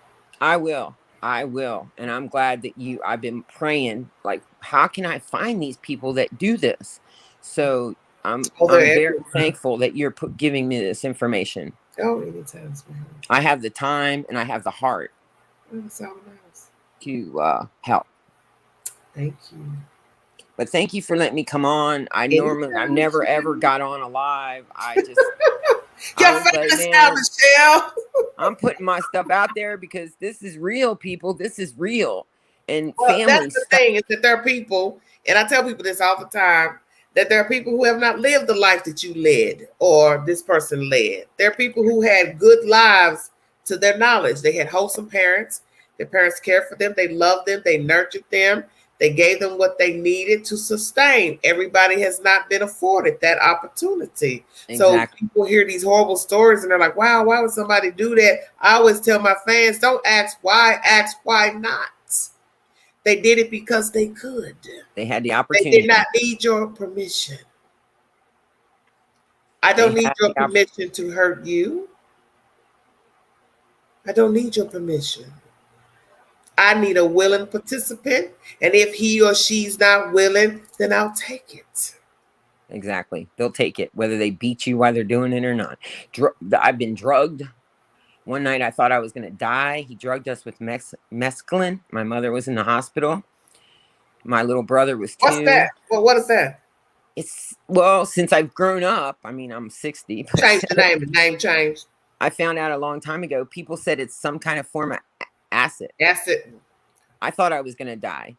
I will. I will. And I'm glad that I've been praying, like, how can I find these people that do this? So Oh, I'm they're very everywhere. thankful that you're giving me this information. Oh, anytime, man. I have the time and I have the heart That's all nice. to help. Thank you. But thank you for letting me come on. I've never ever got on alive. I You're was like, famous now, man, Michelle. I'm putting my stuff out there because this is real, people. This is real. And Well, that's the thing is that there are people, and I tell people this all the time, that there are people who have not lived the life that you led or this person led. There are people who had good lives to their knowledge. They had wholesome parents. Their parents cared for them. They loved them. They nurtured them. They gave them what they needed to sustain. Everybody has not been afforded that opportunity. Exactly. So people hear these horrible stories and they're like, wow, why would somebody do that? I always tell my fans, don't ask why not. They did it because they could. They had the opportunity. They did not need your permission. I don't need your permission to hurt you. I don't need your permission. I need a willing participant. And if he or she's not willing, then I'll take it. Exactly. They'll take it, whether they beat you while they're doing it or not. I've been drugged. One night I thought I was going to die. He drugged us with mescaline. My mother was in the hospital. My little brother was 2. What's that? Well, what is that? Since I've grown up, I mean, I'm 60. Change the name. The name changed. I found out a long time ago. People said it's some kind of form of acid. Acid. I thought I was going to die.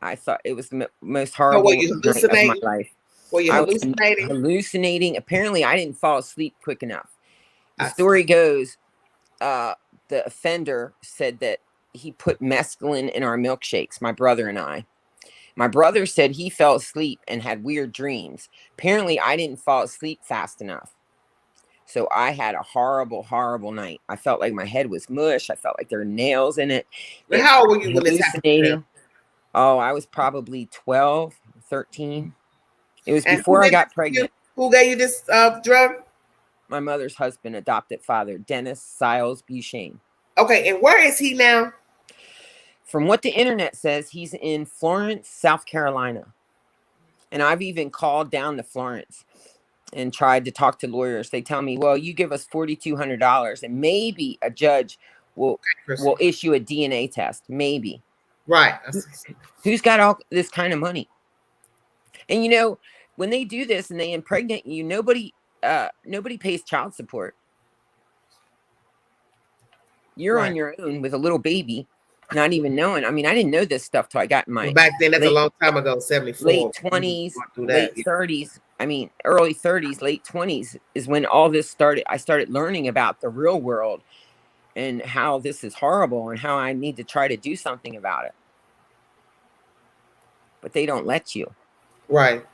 I thought it was the most horrible night of my life. Were you hallucinating? Hallucinating. Apparently, I didn't fall asleep quick enough. The story goes, the offender said that he put mescaline in our milkshakes, my brother and I. My brother said he fell asleep and had weird dreams. Apparently, I didn't fall asleep fast enough. So I had a horrible, horrible night. I felt like my head was mush. I felt like there were nails in it. How old were you when this happened? Oh, I was probably 12, 13. It was before I got pregnant. Who gave you this drug? My mother's husband, adopted father, Dennis Siles Buchain. Okay, and where is he now? From what the internet says, he's in Florence, South Carolina. And I've even called down to Florence and tried to talk to lawyers. They tell me, well, you give us $4,200 and maybe a judge will issue a DNA test. Maybe. Right. Who's got all this kind of money? And you know, when they do this and they impregnate you, nobody pays child support. You're on your own with a little baby, not even knowing. I mean, I didn't know this stuff till I got in my back then. That's a long time ago. 74. Late 20s, late 30s. I mean, early 30s, late 20s is when all this started. I started learning about the real world and how this is horrible and how I need to try to do something about it. But they don't let you. Right.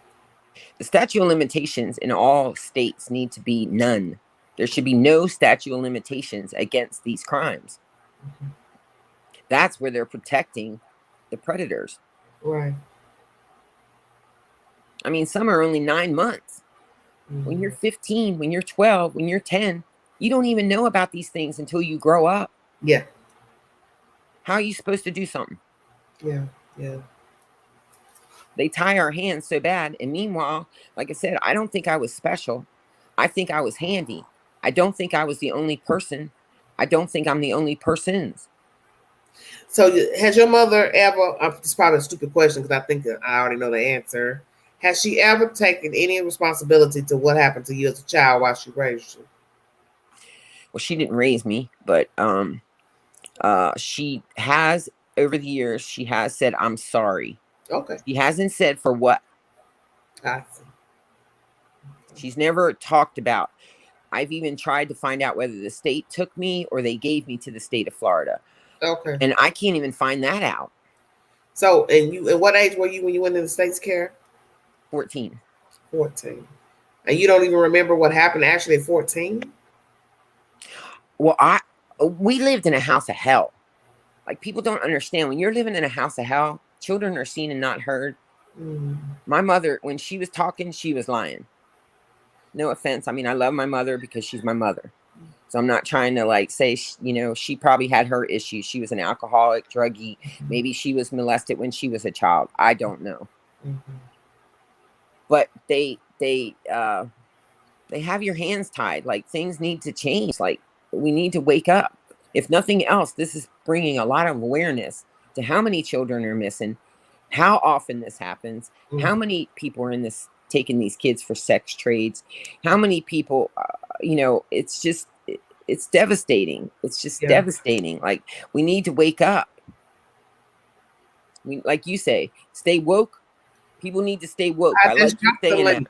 The statute of limitations in all states need to be none. There should be no statute of limitations against these crimes. Mm-hmm. That's where they're protecting the predators. Right. I mean, some are only 9 months. Mm-hmm. When you're 15, when you're 12, when you're 10, you don't even know about these things until you grow up. Yeah. How are you supposed to do something? Yeah. Yeah. They tie our hands so bad. And meanwhile, like I said, I don't think I was special. I think I was handy. I don't think I was the only person. I don't think I'm the only persons. So has your mother ever, it's probably a stupid question because I think I already know the answer. Has she ever taken any responsibility to what happened to you as a child while she raised you? Well, she didn't raise me, but she has, over the years, she has said, I'm sorry. Okay. She hasn't said for what. I see. She's never talked about. I've even tried to find out whether the state took me or they gave me to the state of Florida. Okay. And I can't even find that out. So, and what age were you when you went into State's care? 14. 14. And you don't even remember what happened actually at 14? Well, we lived in a house of hell. Like, people don't understand, when you're living in a house of hell, children are seen and not heard. Mm. My mother, when she was talking, she was lying. No offense. I mean, I love my mother because she's my mother. So I'm not trying to like say, she probably had her issues. She was an alcoholic, druggie. Maybe she was molested when she was a child. I don't know. Mm-hmm. But they have your hands tied. Like, things need to change. Like, we need to wake up. If nothing else, this is bringing a lot of awareness to how many children are missing, how often this happens, how many people are in this, taking these kids for sex trades, how many people, it's just, it's devastating. It's just devastating. Like, we need to wake up. Like you say, stay woke. People need to stay woke. I like you saying that.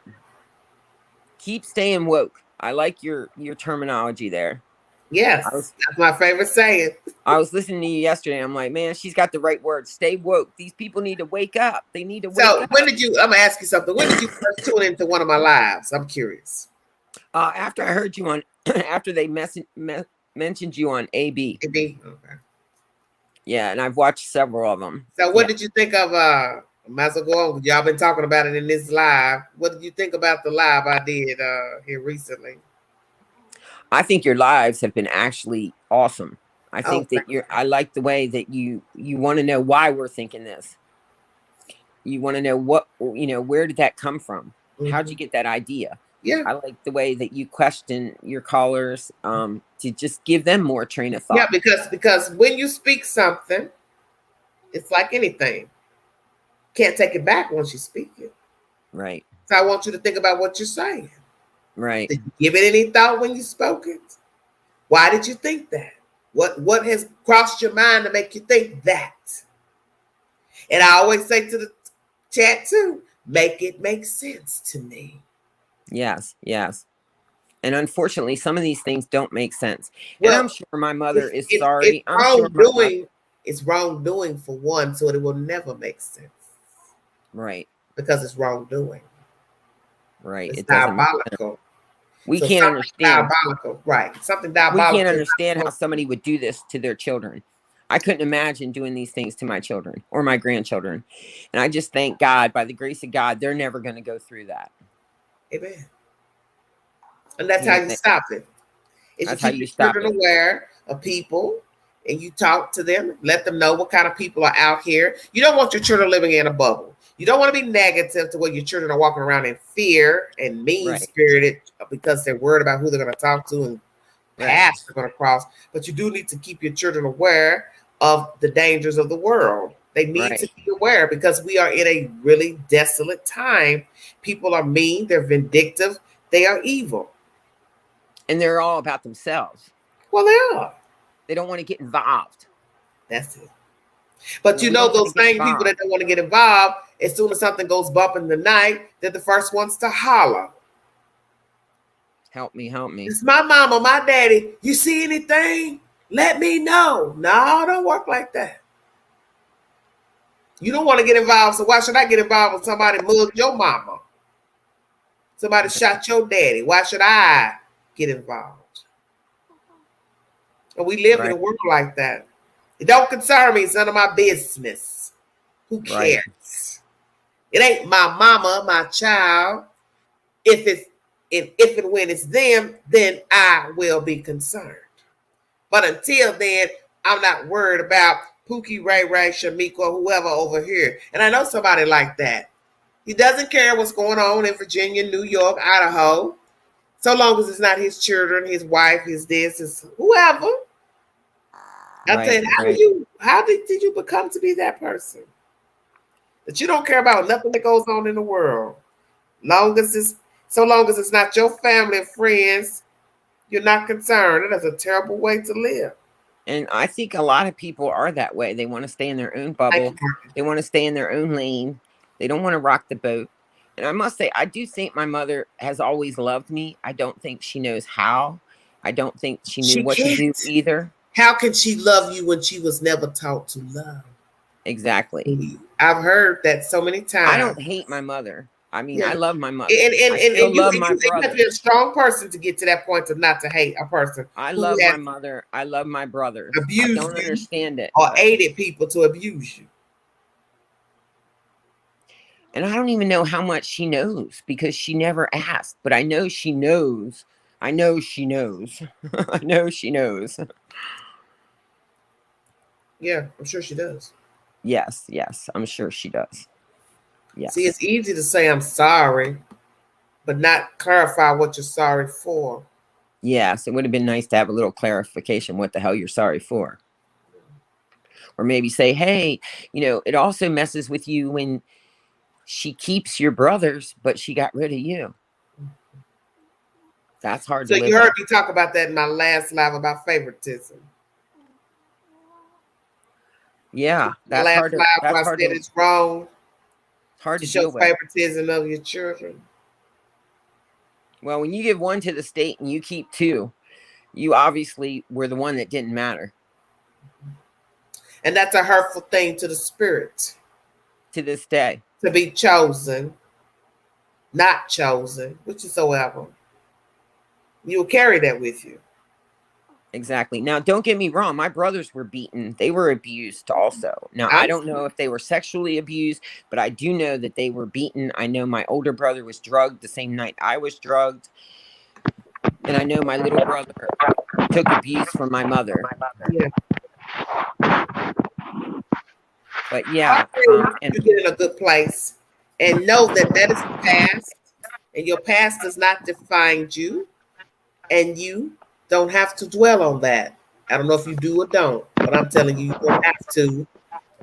Keep staying woke. I like your terminology there. Yes, that's my favorite saying. I was listening to you yesterday. I'm like, man, she's got the right words. Stay woke. These people need to wake up. They need to wake up. So I'm gonna ask you something. When did you first tune into one of my lives? I'm curious. After I heard you on, after they mentioned you on AB. AB, okay. Yeah, and I've watched several of them. So what did you think of, might as well go on, y'all been talking about it in this live. What did you think about the live I did here recently? I think your lives have been actually awesome. I think that I like the way that you want to know why we're thinking this. You want to know where did that come from? Mm-hmm. How'd you get that idea? Yeah. I like the way that you question your callers, to just give them more train of thought. Yeah, because when you speak something, it's like anything. Can't take it back once you speak it. Right. So I want you to think about what you're saying. Right. Did you give it any thought when you spoke it? Why did you think that? What has crossed your mind to make you think that? And I always say to the chat too, make it make sense to me. Yes, yes. And unfortunately, some of these things don't make sense. Well, and I'm sure my mother is sorry. It's wrongdoing for one, so it will never make sense. Right. Because it's wrongdoing. Right. It's diabolical. We can't understand. Diabolical. Right. Something diabolical. We can't understand how somebody would do this to their children. I couldn't imagine doing these things to my children or my grandchildren. And I just thank God, by the grace of God, they're never going to go through that. Amen. And that's how you stop it. That's how you stop it. Aware of people, and you talk to them, let them know what kind of people are out here. You don't want your children living in a bubble. You don't want to be negative to where your children are walking around in fear and mean-spirited because they're worried about who they're going to talk to and paths they're going to cross. But you do need to keep your children aware of the dangers of the world. They need to be aware because we are in a really desolate time. People are mean. They're vindictive. They are evil. And they're all about themselves. Well, they are. They don't want to get involved. That's it. But those same people that don't want to get involved, as soon as something goes bump in the night, they're the first ones to holler. Help me, help me. It's my mama, my daddy. You see anything? Let me know. No, don't work like that. You don't want to get involved, so why should I get involved when somebody mugged your mama? Somebody shot your daddy. Why should I get involved? And we live in a world like that. It don't concern me. It's none of my business. Who cares? It ain't my mama, my child. If and when it's them, then I will be concerned. But until then, I'm not worried about Pookie, Ray Ray, Shamika, or whoever over here. And I know somebody like that. He doesn't care what's going on in Virginia, New York, Idaho. So long as it's not his children, his wife, his this, his whoever. I said, how did you become to be that person? That you don't care about nothing that goes on in the world. So long as it's not your family and friends, you're not concerned. That's a terrible way to live. And I think a lot of people are that way. They want to stay in their own bubble. They want to stay in their own lane. They don't want to rock the boat. And I must say, I do think my mother has always loved me. I don't think she knows how. I don't think she knew what to do either. How can she love you when she was never taught to love? Exactly. I've heard that so many I times. don't hate my mother. I mean, Yeah. I love my mother. And I still you love and my you have to be a brothers. strong person to get to that point of not to hate a person I who love my has mother. I love my brothers. I abused don't you understand it, or but aided people to abuse you. and I don't even know how much she knows because she never asked, but I know she knows. I know she knows. I know she knows. Yeah, I'm sure she does. Yes, yes, I'm sure she does. See, Yes. it's easy to say I'm sorry, but not clarify what you're sorry for. Yes, it would have been nice to have a little clarification what the hell you're sorry for. Or maybe say, hey, it also messes with you when she keeps your brothers, but she got rid of you. That's hard So to you live heard with. me talk about that in my last live about favoritism. Yeah, My last live where I said to it's wrong hard to to show deal with. favoritism of your children. Well, when you give one to the state and you keep two, you obviously were the one that didn't matter. And that's a hurtful thing to the spirit. To this day. To be chosen, not chosen, whichsoever. You'll carry that with you. Exactly. Now, don't get me wrong. My brothers were beaten. They were abused also. Now, I I'm don't know if they were sexually abused, but I do know that they were beaten. I know my older brother was drugged the same night I was drugged. And I know my little brother took abuse from my mother. yeah. But I yeah, pray and you get in a good place and know that that is the past, and your past does not define you, and you don't have to dwell on that. I don't know if you do or don't, but I'm telling you, you don't have to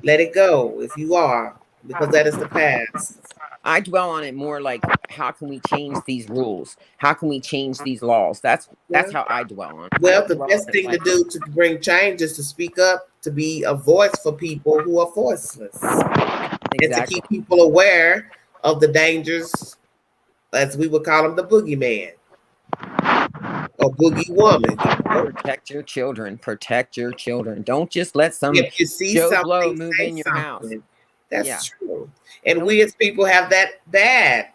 let it go if you are, because that is the past. I dwell on it more like how can we change these rules? How can we change these laws? That's Yeah. how I dwell on it. I Well, don't the dwell on best it thing to like do to bring change is to speak up, to be a voice for people who are voiceless, and to exactly. keep people aware of the dangers, as we would call them, the boogeyman or boogie woman. Protect your children. Protect your children. Don't just let some If you see Joe Blow something, move say in your house. something. That's Yeah. true. And Don't we as people have that bad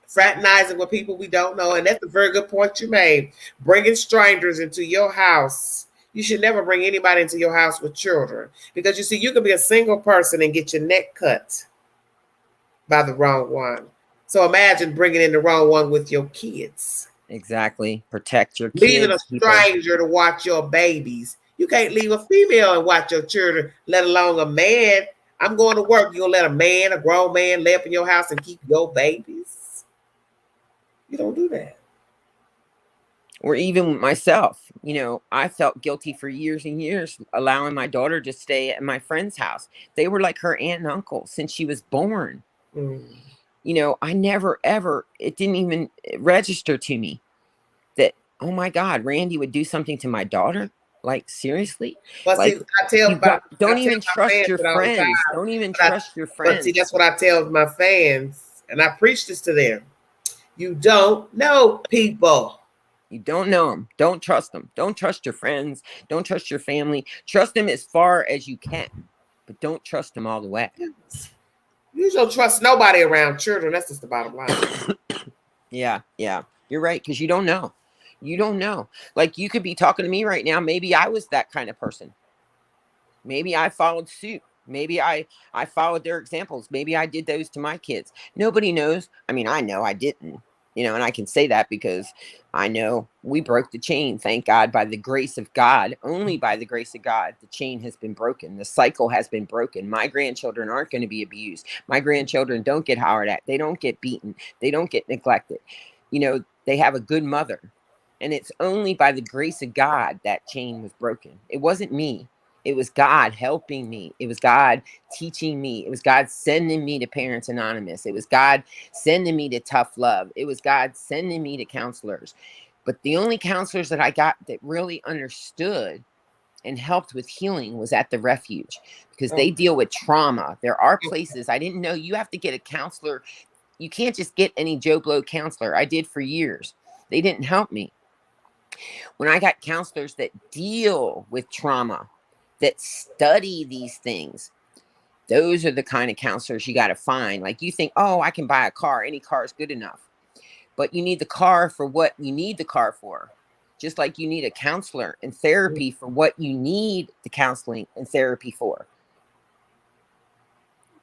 fraternizing with people we don't know. And that's a very good point you made. Bringing strangers into your house. You should never bring anybody into your house with children, because you see, you can be a single person and get your neck cut by the wrong one. So imagine bringing in the wrong one with your kids. exactly. Protect your Leaving a kids, people. stranger to watch your babies. You can't leave a female and watch your children, let alone a man. I'm going to work. You gonna let a man, a grown man, lay up in your house and keep your babies? You don't do that. Or even myself. I felt guilty for years and years allowing my daughter to stay at my friend's house. They were like her aunt and uncle since she was born. Mm. I never ever, it didn't even register to me that, oh my God, Randy would do something to my daughter. Like, seriously? But see, Like, you I don't tell even my trust fans your it all the friends. time. Don't even But, trust your but see, friends. that's what I tell my fans, and I preach this to them. You don't know people. You don't know them. Don't trust them. Don't trust your friends. Don't trust your family. Trust them as far as you can, but don't trust them all the way. You don't trust nobody around children. That's just the bottom line. Yeah, yeah. You're right, because you don't know. You don't know. Like, you could be talking to me right now. Maybe I was that kind of person. Maybe I followed suit. Maybe I followed their examples. Maybe I did those to my kids. Nobody knows. I mean, I know I didn't. And I can say that because I know we broke the chain. Thank God, by the grace of God, only by the grace of God, the chain has been broken. The cycle has been broken. My grandchildren aren't going to be abused. My grandchildren don't get hollered at. They don't get beaten. They don't get neglected. They have a good mother. And it's only by the grace of God that chain was broken. It wasn't me. It was God helping me. It was God teaching me. It was God sending me to Parents Anonymous. It was God sending me to Tough Love. It was God sending me to counselors. But the only counselors that I got that really understood and helped with healing was at the refuge, because they deal with trauma. There are places I didn't know you have to get a counselor. You can't just get any Joe Blow counselor. I did for years. They didn't help me. When I got counselors that deal with trauma, that study these things, Those are the kind of counselors you got to find. Like, you think, oh, I can buy a car. Any car is good enough. But you need the car for what you need the car for. Just like you need a counselor and therapy for what you need the counseling and therapy for.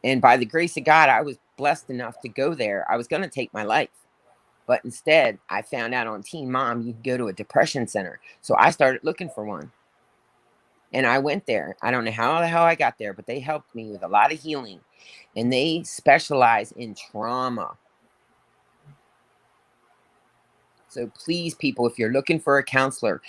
And by the grace of God, I was blessed enough to go there. I was going to take my life. But instead, I found out on Teen Mom, you can go to a depression center. So I started looking for one. And I went there. I don't know how the hell I got there, but they helped me with a lot of healing. And they specialize in trauma. So please, people, if you're looking for a counselor,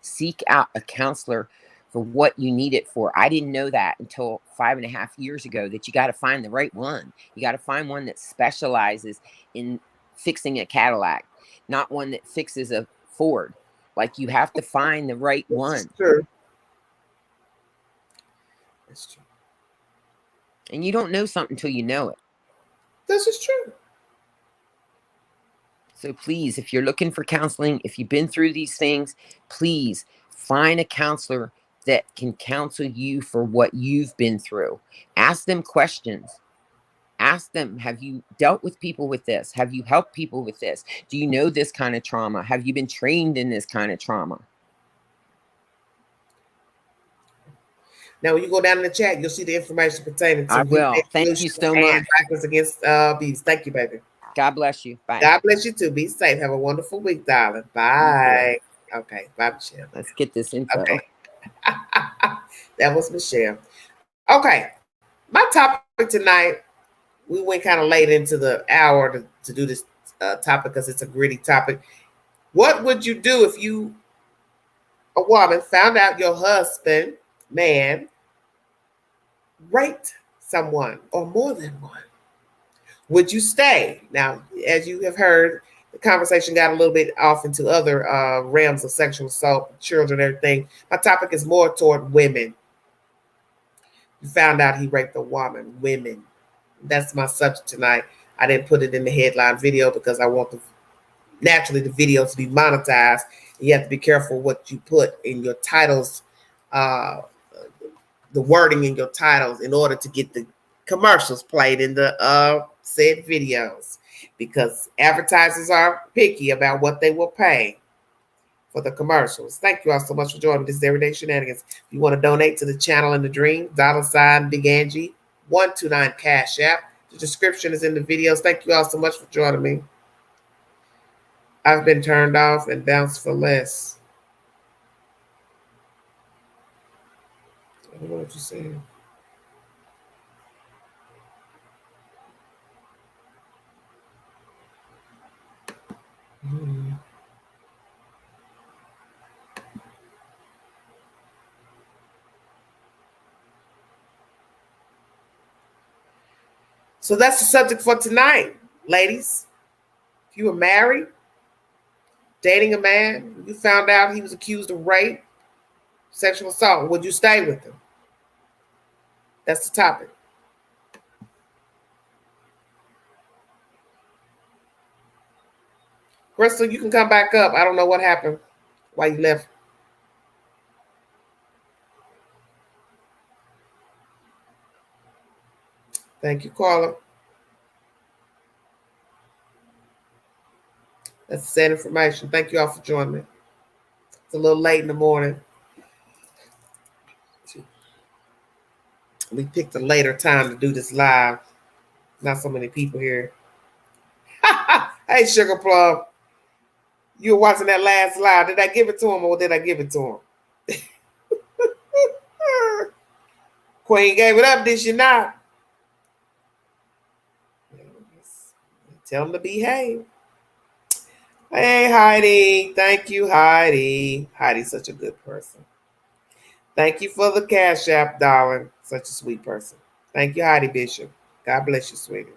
seek out a counselor for what you need it for. I didn't know that until 5.5 years ago, that you got to find the right one. You got to find one that specializes in fixing a Cadillac, not one that fixes a Ford. Like, you have to find the right one. True. That's true. And you don't know something until you know it. This is true. So please, if you're looking for counseling, if you've been through these things, please find a counselor that can counsel you for what you've been through. Ask them questions. Ask them, have you dealt with people with this? Have you helped people with this? Do you know this kind of trauma? Have you been trained in this kind of trauma? Now, when you go down in the chat, you'll see the information pertaining to I will. Thank you so much. Practice against bees. Thank you, baby. God bless you. Bye. God bless you too. Be safe. Have a wonderful week, darling. Bye. Okay. Bye, Michelle. Let's get this info. Okay. That was Michelle. Okay. My topic tonight, we went kind of late into the hour to do this topic because it's a gritty topic. What would you do if you, a woman, found out your husband, man, raped someone or more than one? Would you stay? Now, as you have heard, the conversation got a little bit off into other realms of sexual assault, children, everything. My topic is more toward women. You found out he raped a woman, women. That's my subject tonight. I didn't put it in the headline video because I want naturally the video to be monetized. You have to be careful what you put in your titles, the wording in your titles, in order to get the commercials played in the said videos, because advertisers are picky about what they will pay for the commercials. Thank you all so much for joining me. This is Everyday Shenanigans. If you want to donate to the channel and the dream, $ Big Angie 129 Cash App. The description is in the videos. Thank you all so much for joining me. I've been turned off and bounced for less. I don't know what you're saying. So that's the subject for tonight, ladies. If you were married, dating a man, you found out he was accused of rape, sexual assault, would you stay with him? That's the topic. Crystal, you can come back up. I don't know what happened, why you left. Thank you, Carla. That's the sad information. Thank you all for joining me. It's a little late in the morning. We picked a later time to do this live. Not so many people here. Hey, Sugar Plum. You were watching that last live. Did I give it to him or did I give it to him? Queen gave it up, did she not? Tell him to behave. Hey, Heidi. Thank you, Heidi. Heidi's such a good person. Thank you for the Cash App, darling. Such a sweet person. Thank you, Heidi Bishop. God bless you, sweetie.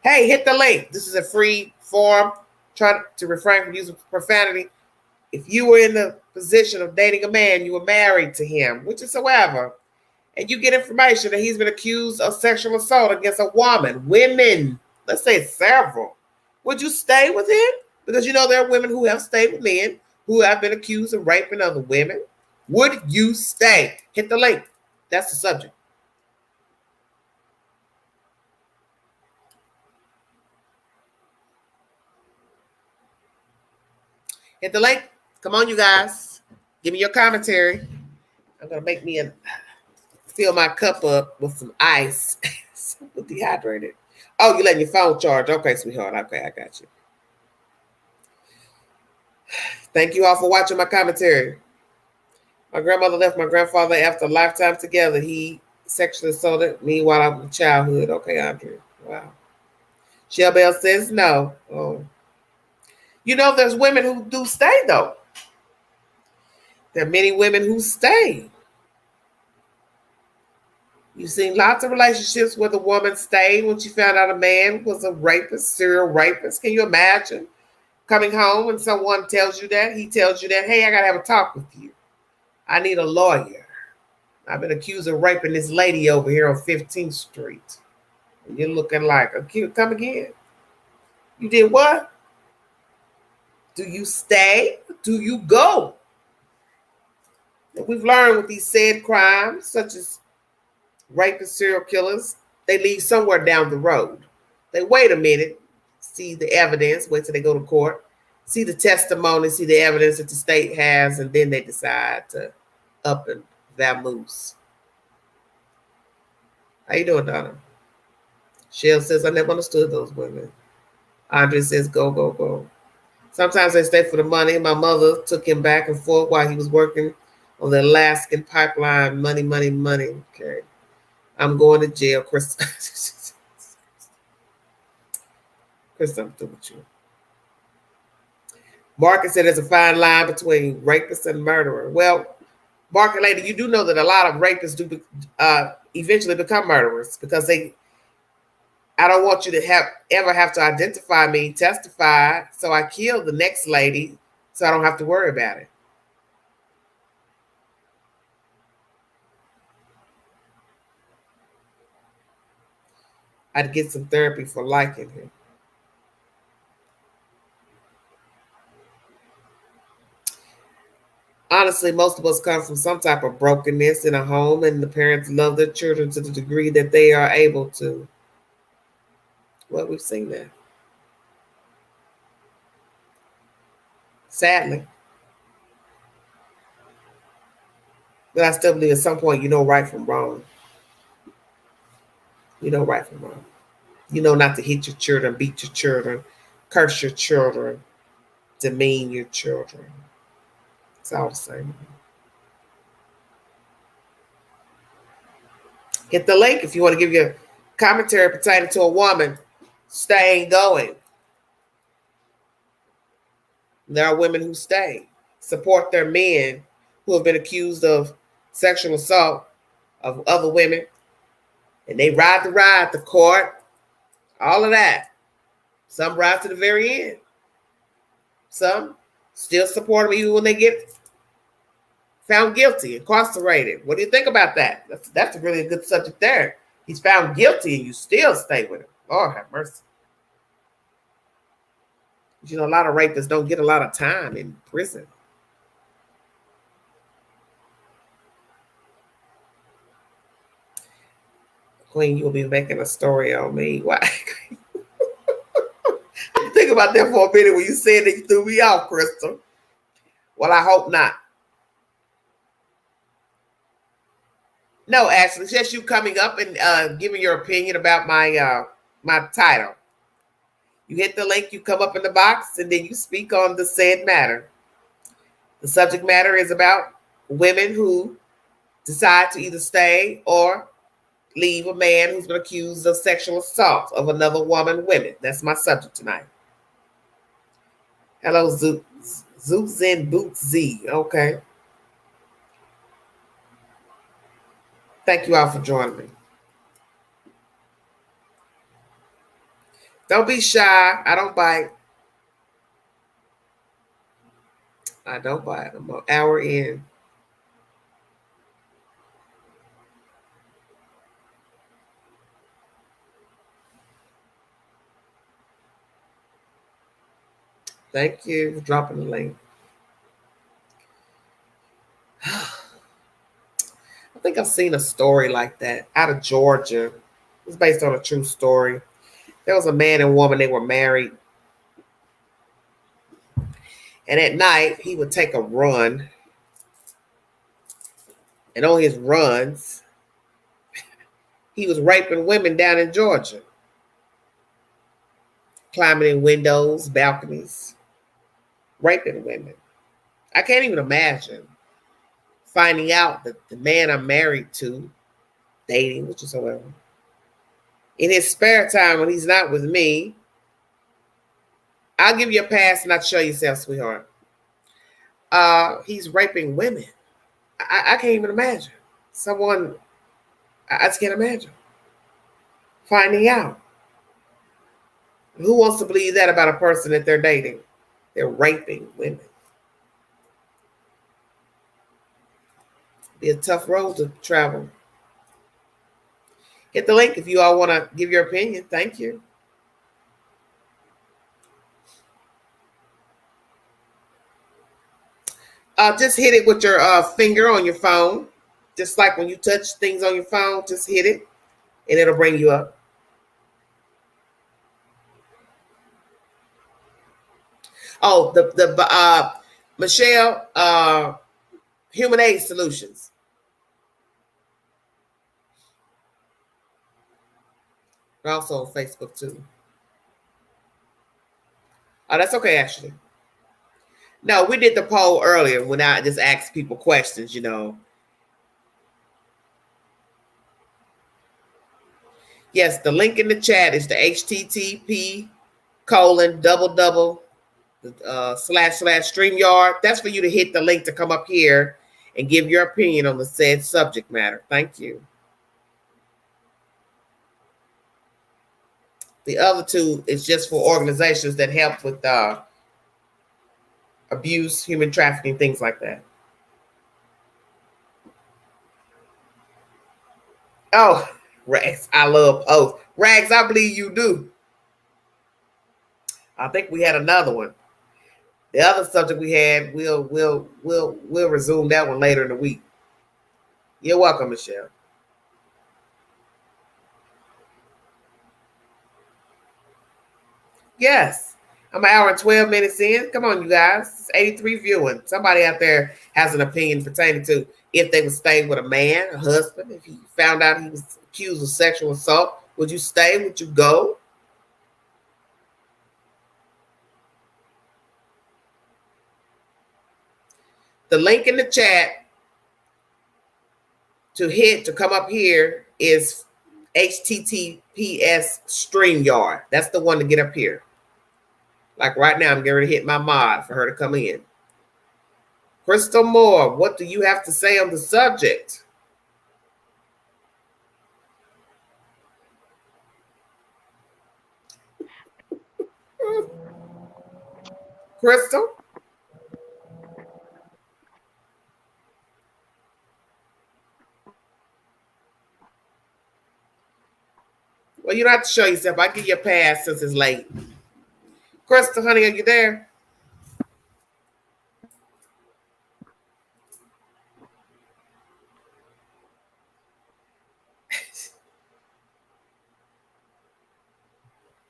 Hey, hit the link. This is a free forum. Try to refrain from using profanity. If you were in the position of dating a man, you were married to him, which is however, and you get information that he's been accused of sexual assault against a woman, women, let's say several, would you stay with him? Because you know there are women who have stayed with men who have been accused of raping other women. Would you stay? Hit the link. That's the subject. Hit the link. Come on, you guys. Give me your commentary. I'm gonna make me fill my cup up with some ice. So dehydrated. Oh, you letting your phone charge? Okay, sweetheart. Okay, I got you. Thank you all for watching my commentary. My grandmother left my grandfather after a lifetime together. He sexually assaulted me while I was in childhood. Okay, Andre. Wow. Shell Bell says no. Oh. You know, there's women who do stay, though. There are many women who stay. You've seen lots of relationships where the woman stayed when she found out a man was a rapist, serial rapist. Can you imagine coming home and someone tells you that? He tells you that, hey, I got to have a talk with you. I need a lawyer. I've been accused of raping this lady over here on 15th Street. And you're looking like, come again? You did what? Do you stay? Do you go? And we've learned with these said crimes, such as rape and serial killers, they leave somewhere down the road. They wait a minute, see the evidence, wait till they go to court, see the testimony, see the evidence that the state has, and then they decide to up and vamoose. How you doing, Donna? Shell says, I never understood those women. Andre says, go, go, go. Sometimes they stay for the money. My mother took him back and forth while he was working on the Alaskan pipeline. Money, money, money. Okay. I'm going to jail, Chris. Chris, I'm through with you. Market said there's a fine line between rapist and murderer. Well, Market lady, you do know that a lot of rapists do eventually become murderers because I don't want you to ever have to identify me, testify, so I kill the next lady so I don't have to worry about it. I'd get some therapy for liking him. Honestly, most of us come from some type of brokenness in a home, and the parents love their children to the degree that they are able to. Well, we've seen that. Sadly. But I still believe at some point you know right from wrong. You know right from wrong. You know not to hit your children, beat your children, curse your children, demean your children. It's all the same. Hit the link if you want to give your commentary pertaining to a woman staying going. There are women who stay, support their men who have been accused of sexual assault of other women, and they ride the ride, the court, all of that. Some ride to the very end. Some still support them even when they get found guilty, incarcerated. What do you think about that? That's really a good subject there. He's found guilty and you still stay with him. Lord have mercy. You know, a lot of rapists don't get a lot of time in prison. Queen, you'll be making a story on me. Why? Think about that for a minute when you said that you threw me off, Crystal. Well, I hope not. No, actually, just you coming up and giving your opinion about my my title. You hit the link, you come up in the box, and then you speak on the said matter. The subject matter is about women who decide to either stay or leave a man who's been accused of sexual assault of another women. That's my subject tonight. Hello, Zoots in Boots Z. Okay. Thank you all for joining me. Don't be shy. I don't bite. I don't bite. I'm an hour in. Thank you for dropping the link. I think I've seen a story like that out of Georgia. It's based on a true story. There was a man and woman, they were married. And at night, he would take a run. And on his runs, he was raping women down in Georgia, climbing in windows, balconies, raping women. I can't even imagine finding out that the man I'm married to, dating, which is however, in his spare time when he's not with me, I'll give you a pass and not show yourself, sweetheart. He's raping women. I can't even imagine. I just can't imagine finding out. Who wants to believe that about a person that they're dating? They're raping women. Be a tough road to travel. Hit the link if you all want to give your opinion. Thank you. Just hit it with your finger on your phone. Just like when you touch things on your phone, just hit it and it'll bring you up. Oh, the Michelle, Human Aid Solutions. They're also on Facebook too. Oh, that's okay, Ashley. No, we did the poll earlier when I just asked people questions, Yes, the link in the chat is the http://StreamYard. That's for you to hit the link to come up here and give your opinion on the said subject matter. Thank you. The other two is just for organizations that help with abuse, human trafficking, things like that. Oh, Rags, I love posts. Rags, I believe you do. I think we had another one. The other subject we had, we'll resume that one later in the week. You're welcome, Michelle. Yes. I'm an hour and 12 minutes in. Come on, you guys. It's 83 viewing. Somebody out there has an opinion pertaining to if they would stay with a man, a husband, if you found out he was accused of sexual assault. Would you stay? Would you go? The link in the chat to come up here is https StreamYard. That's the one to get up here. Like right now, I'm getting ready to hit my mod for her to come in. Crystal Moore, what do you have to say on the subject? Crystal? Well, you don't have to show yourself. I'll give you a pass since it's late. Crystal, honey, are you there?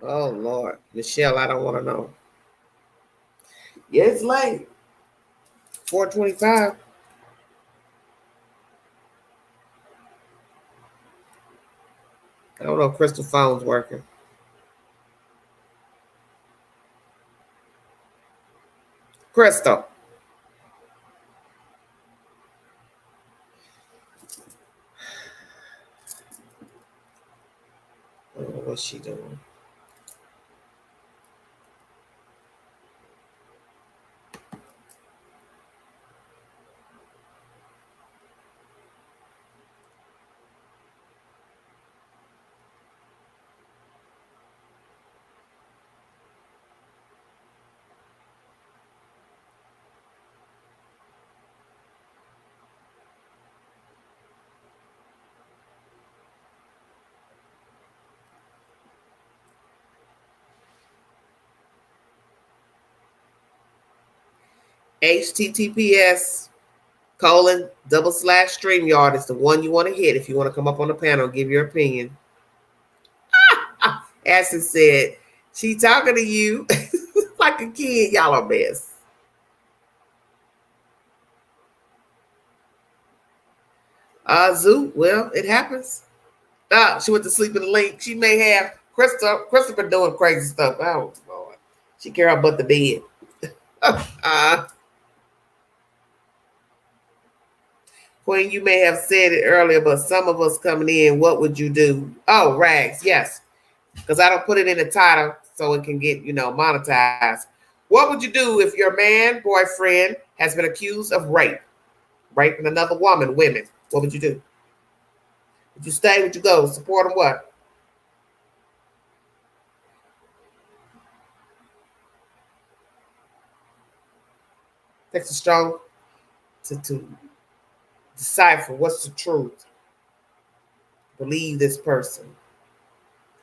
Oh, Lord. Michelle, I don't want to know. Yeah, it's late. 4:25. I don't know if Crystal's phone's working. Crystal. I don't know what she doing. https://StreamYard is the one you want to hit if you want to come up on the panel and give your opinion. Ashton said, she talking to you like a kid. Y'all are mess. Zoo. Well, it happens. She went to sleep in the link. She may have Christopher doing crazy stuff. Oh Lord, she care about the bed. Queen, you may have said it earlier, but some of us coming in, what would you do? Oh, rags, yes, because I don't put it in the title so it can get monetized. What would you do if your man boyfriend has been accused of raping another women? What would you do? Would you stay? Would you go? Support him? What? Takes a strong to decipher what's the truth. Believe this person.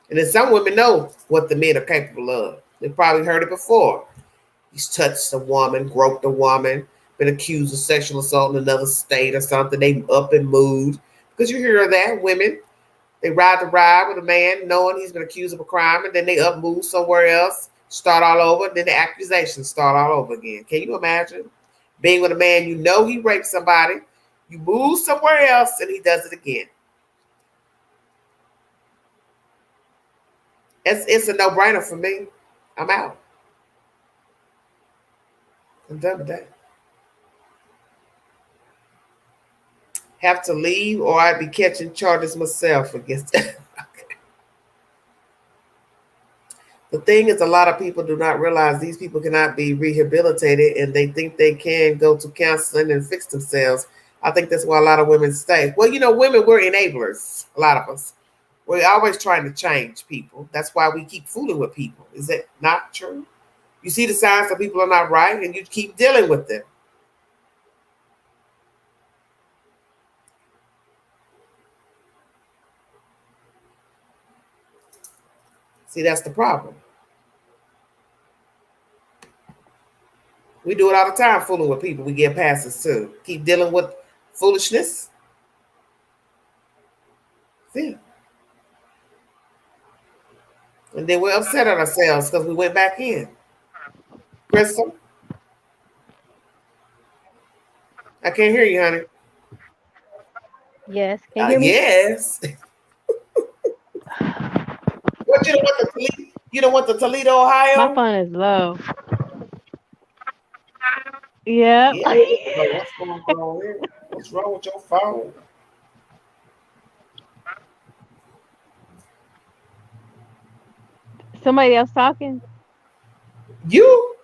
And then some women know what the men are capable of. They've probably heard it before. He's touched a woman, groped a woman, been accused of sexual assault in another state or something. They up and moved. Because you hear of that, women, they ride the ride with a man knowing he's been accused of a crime, and then they up move somewhere else, start all over, and then the accusations start all over again. Can you imagine being with a man you know he raped somebody, you move somewhere else, and he does it again? It's a no-brainer for me. I'm out. I'm done with that. Have to leave, or I'd be catching charges myself against that. The thing is, a lot of people do not realize these people cannot be rehabilitated, and they think they can go to counseling and fix themselves. I think that's why a lot of women stay. Well, women, we're enablers, a lot of us. We're always trying to change people. That's why we keep fooling with people. Is it not true? You see the signs that people are not right, and you keep dealing with them. See, that's the problem. We do it all the time, fooling with people. We get passes too. Keep dealing with foolishness. See? And then we're upset at ourselves because we went back in. Crystal, I can't hear you, honey. Yes, can you hear me? Yes. What, you don't want the Toledo? You don't want the Toledo, My Ohio? phone is low. Yep. Yeah. But what's going on here? What's wrong with your phone? Somebody else talking? You?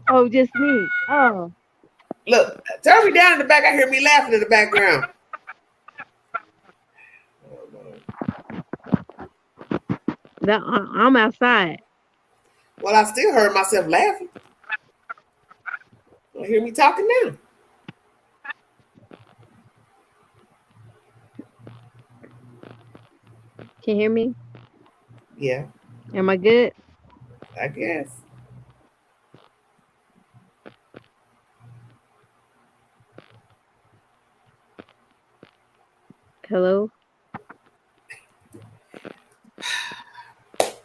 Oh, just me. Oh, Look, turn me down in the back. I hear me laughing in the background. no, I'm outside. Well, I still heard myself laughing. You hear me talking now? Can you hear me? Yeah, Am I good? I guess. Hello?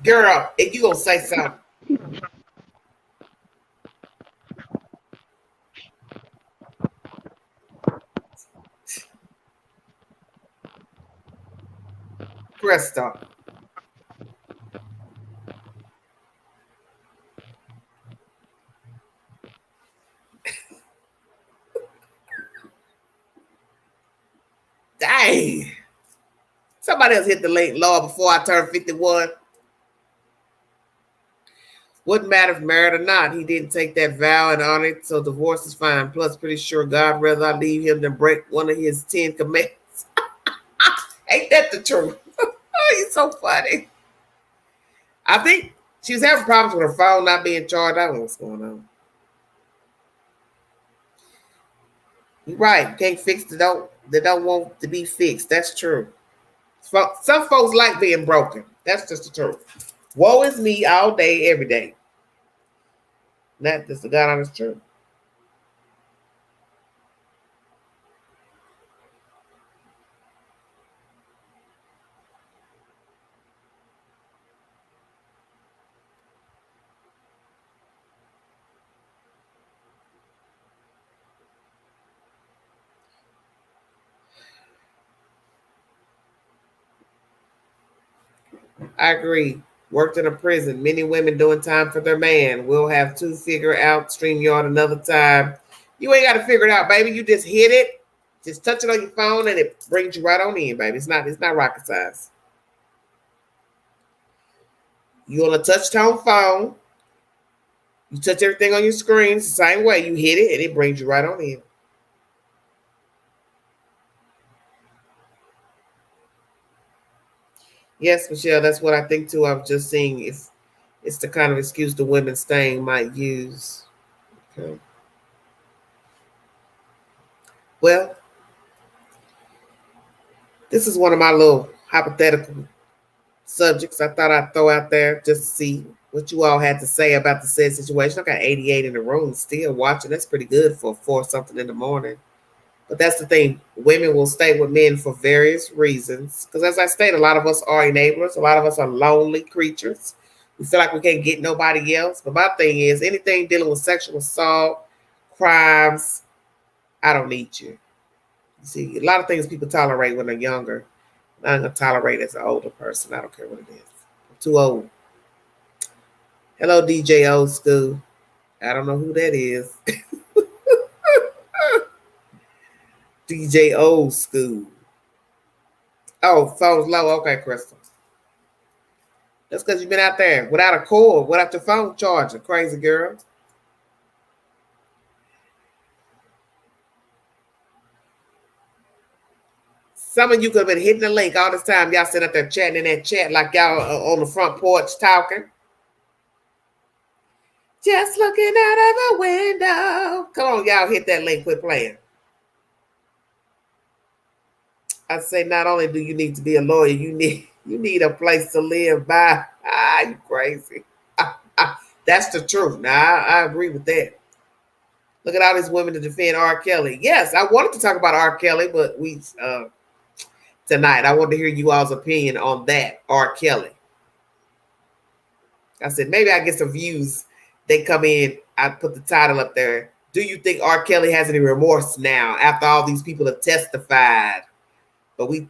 Girl, if you gonna say something. Crystal. Dang. Somebody else hit the late law before I turned 51. Wouldn't matter if married or not. He didn't take that vow and honor it, so divorce is fine. Plus, pretty sure God rather I leave him than break one of his 10 commandments. Ain't that the truth? Oh, he's so funny. I think she was having problems with her phone not being charged. I don't know what's going on. You're right. You can't fix they don't want to be fixed. That's true. Some folks like being broken. That's just the truth. Woe is me all day, every day. That's the God honest truth. I agree. Worked in a prison. Many women doing time for their man. We'll have to figure out StreamYard another time. You ain't got to figure it out, baby. You just hit it. Just touch it on your phone and it brings you right on in, baby. It's not rocket science. You on a touch tone phone. You touch everything on your screen. It's the same way. You hit it and it brings you right on in. Yes, Michelle, that's what I think too. I was just seeing if it's the kind of excuse the women staying might use. Okay. Well, this is one of my little hypothetical subjects I thought I'd throw out there just to see what you all had to say about the said situation. I got 88 in the room still watching. That's pretty good for 4 something in the morning. But that's the thing. Women will stay with men for various reasons. Because as I stated, a lot of us are enablers. A lot of us are lonely creatures. We feel like we can't get nobody else. But my thing is, anything dealing with sexual assault, crimes, I don't need you. You see, a lot of things people tolerate when they're younger. I'm going to tolerate as an older person. I don't care what it is. I'm too old. Hello, DJ Old School. I don't know who that is. DJ Old School. Oh, phone's low. Okay, Crystal. That's because you've been out there without a cord, without your phone charger, crazy girl. Some of you could have been hitting the link all this time. Y'all sitting up there chatting in that chat like y'all on the front porch talking. Just looking out of a window. Come on, y'all, hit that link. Quit playing. I say not only do you need to be a lawyer, you need a place to live by. You crazy. That's the truth. Now, I agree with that. Look at all these women to defend R. Kelly. Yes, I wanted to talk about R. Kelly, but tonight I wanted to hear you all's opinion on that, R. Kelly. I said, maybe I get some views. They come in, I put the title up there. Do you think R. Kelly has any remorse now after all these people have testified? But we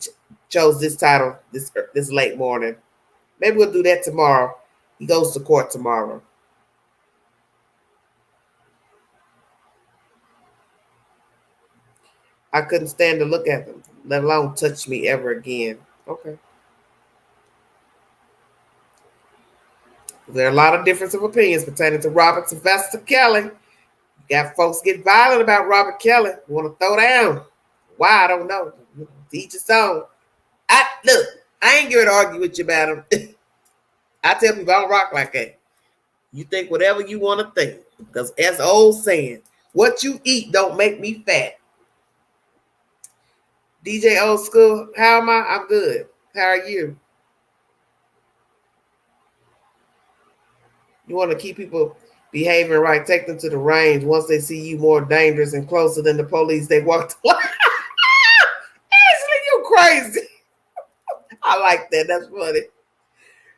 chose this title this late morning. Maybe we'll do that tomorrow. He goes to court tomorrow. I couldn't stand to look at them, let alone touch me ever again. Okay. There are a lot of difference of opinions pertaining to Robert Sylvester Kelly. You got folks get violent about Robert Kelly. Want to throw down. Why? I don't know. Each his own. Look, I ain't going to argue with you about him. I tell people I don't rock like that. You think whatever you want to think. Because as the old saying, what you eat don't make me fat. DJ Old School, how am I? I'm good. How are you? You want to keep people behaving right, take them to the range. Once they see you more dangerous and closer than the police, they walk the line. Ashley, you crazy. I like that. That's funny.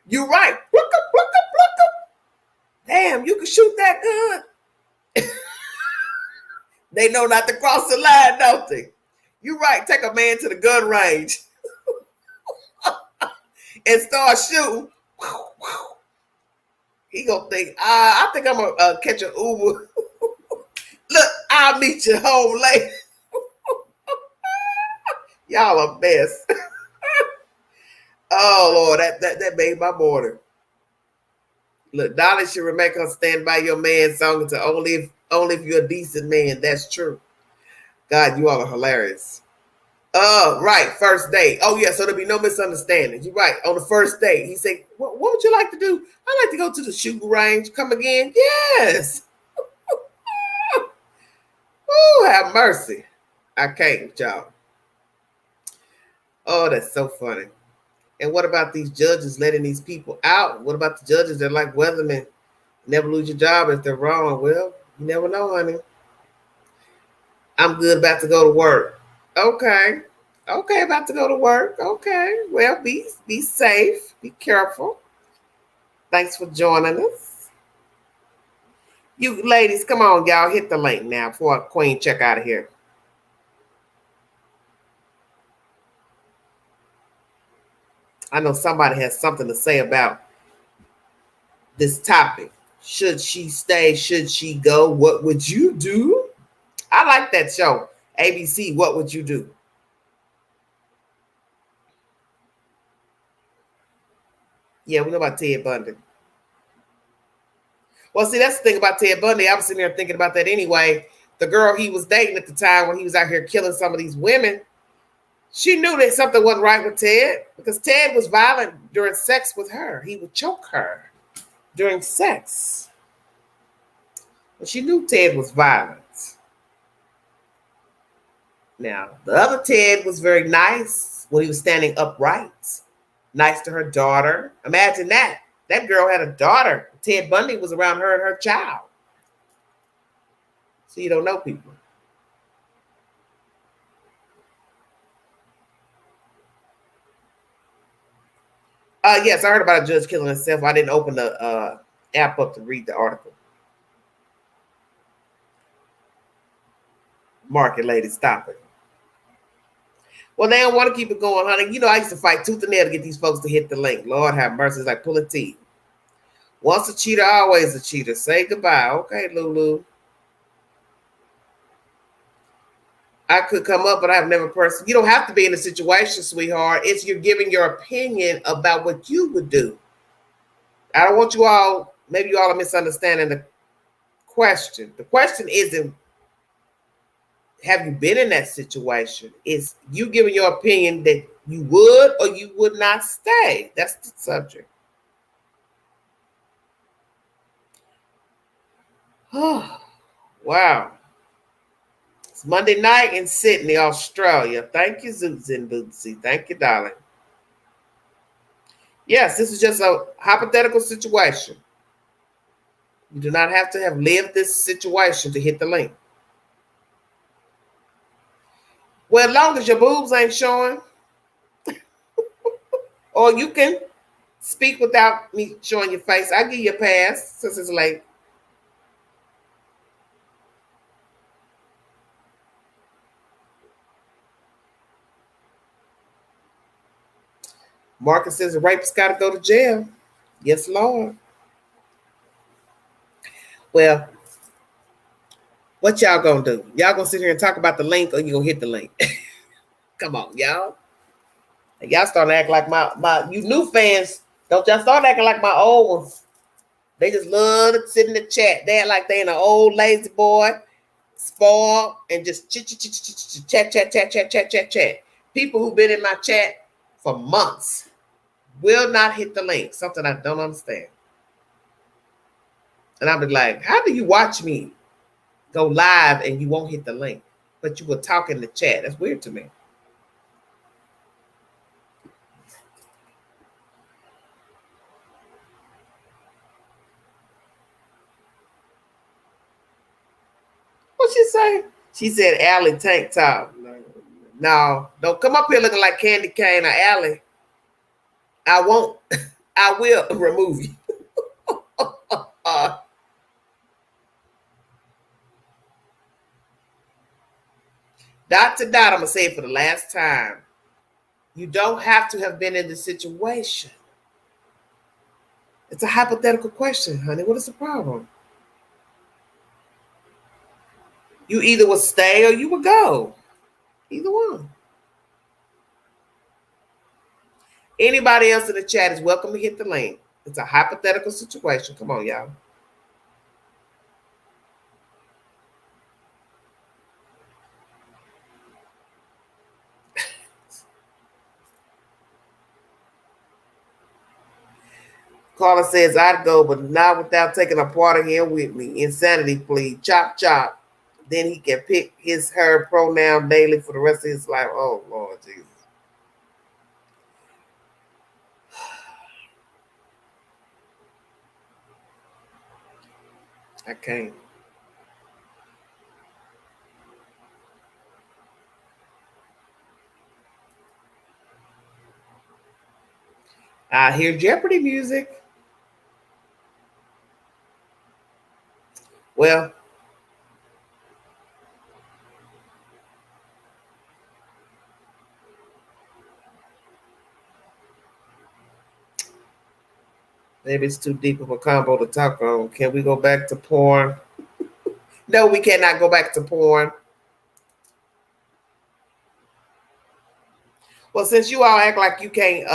You're right. Damn, you can shoot that gun. They know not to cross the line, don't they? You're right. Take a man to the gun range and start shooting. He gonna think, I think I'm gonna catch an Uber. Look, I'll meet you home later. Y'all are best. Oh Lord, that made my morning. Look, Dolly should remake her "Stand By Your Man" song to only if you're a decent man. That's true. God, you all are hilarious. Right, first date. Oh yeah, so there'll be no misunderstandings. You're right. On the first date, he said, what would you like to do? I'd like to go to the shooting range. Come again? Yes. Oh, have mercy. I can't with y'all. Oh, that's so funny. And what about these judges letting these people out? What about the judges that are like weathermen? Never lose your job if they're wrong. Well, you never know, honey. I'm good about to go to work. Okay, about to go to work. Okay, well, be safe. Be careful. Thanks for joining us. You ladies, come on, y'all. Hit the link now before Queen check out of here. I know somebody has something to say about this topic. Should she stay? Should she go? What would you do? I like that show. ABC, What Would You Do? Yeah, we know about Ted Bundy. Well, see, that's the thing about Ted Bundy. I was sitting there thinking about that anyway. The girl he was dating at the time when he was out here killing some of these women, she knew that something wasn't right with Ted because Ted was violent during sex with her. He would choke her during sex. But she knew Ted was violent. Now, the other Ted was very nice when he was standing upright, nice to her daughter. Imagine that. That girl had a daughter. Ted Bundy was around her and her child. So you don't know people. Yes, I heard about a judge killing himself. I didn't open the app up to read the article. Market lady, stop it. Well, they don't want to keep it going, honey. You know, I used to fight tooth and nail to get these folks to hit the link. Lord have mercy. It's like pulling teeth. Once a cheater, always a cheater. Say goodbye. Okay, Lulu. I could come up, but I've never personally. You don't have to be in a situation, sweetheart. It's you're giving your opinion about what you would do. I don't want you all, maybe you all are misunderstanding the question. The question isn't, have you been in that situation? It's you giving your opinion that you would or you would not stay. That's the subject. Oh, wow. It's Monday night in Sydney, Australia. Thank you, Zoots and Bootsy. Thank you, darling. Yes, this is just a hypothetical situation. You do not have to have lived this situation to hit the link. Well, as long as your boobs ain't showing, or you can speak without me showing your face, I'll give you a pass since it's late. Marcus says the rapist got to go to jail. Yes, Lord. Well, what y'all gonna do? Y'all gonna sit here and talk about the link, or you gonna hit the link? Come on, y'all. Y'all starting to act like my you new fans. Don't y'all start acting like my old ones. They just love to sit in the chat. They act like they in an old lazy boy, spoiled, and just chat. People who've been in my chat for months will not hit the link. Something I don't understand. And I'll be like, how do you watch me go live and you won't hit the link, but you will talk in the chat? That's weird to me. What she say? She said, Allie tank top. No, don't come up here looking like Candy Cane or Allie. I won't. I will remove you. Dot to dot, I'm going to say it for the last time. You don't have to have been in the situation. It's a hypothetical question, honey. What is the problem? You either would stay or you would go. Either one. Anybody else in the chat is welcome to hit the link. It's a hypothetical situation. Come on, y'all. Carla says, I'd go, but not without taking a part of him with me. Insanity plea. Chop, chop. Then he can pick his, her pronoun daily for the rest of his life. Oh, Lord Jesus. I can't. I hear Jeopardy music. Well, Maybe it's too deep of a combo to talk on. Can we go back to porn? No, we cannot go back to porn. Well, since you all act like you can't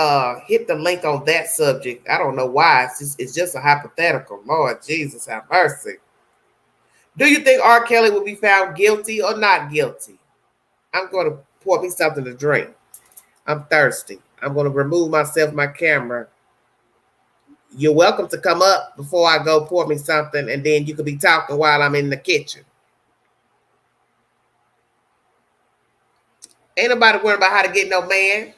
hit the link on that subject, I don't know why. It's just a hypothetical. Lord Jesus, have mercy. Do you think R. Kelly will be found guilty or not guilty? I'm going to pour me something to drink. I'm thirsty. I'm going to remove myself my camera. You're welcome to come up before I go pour me something, and then you could be talking while I'm in the kitchen. Ain't nobody worried about how to get no man.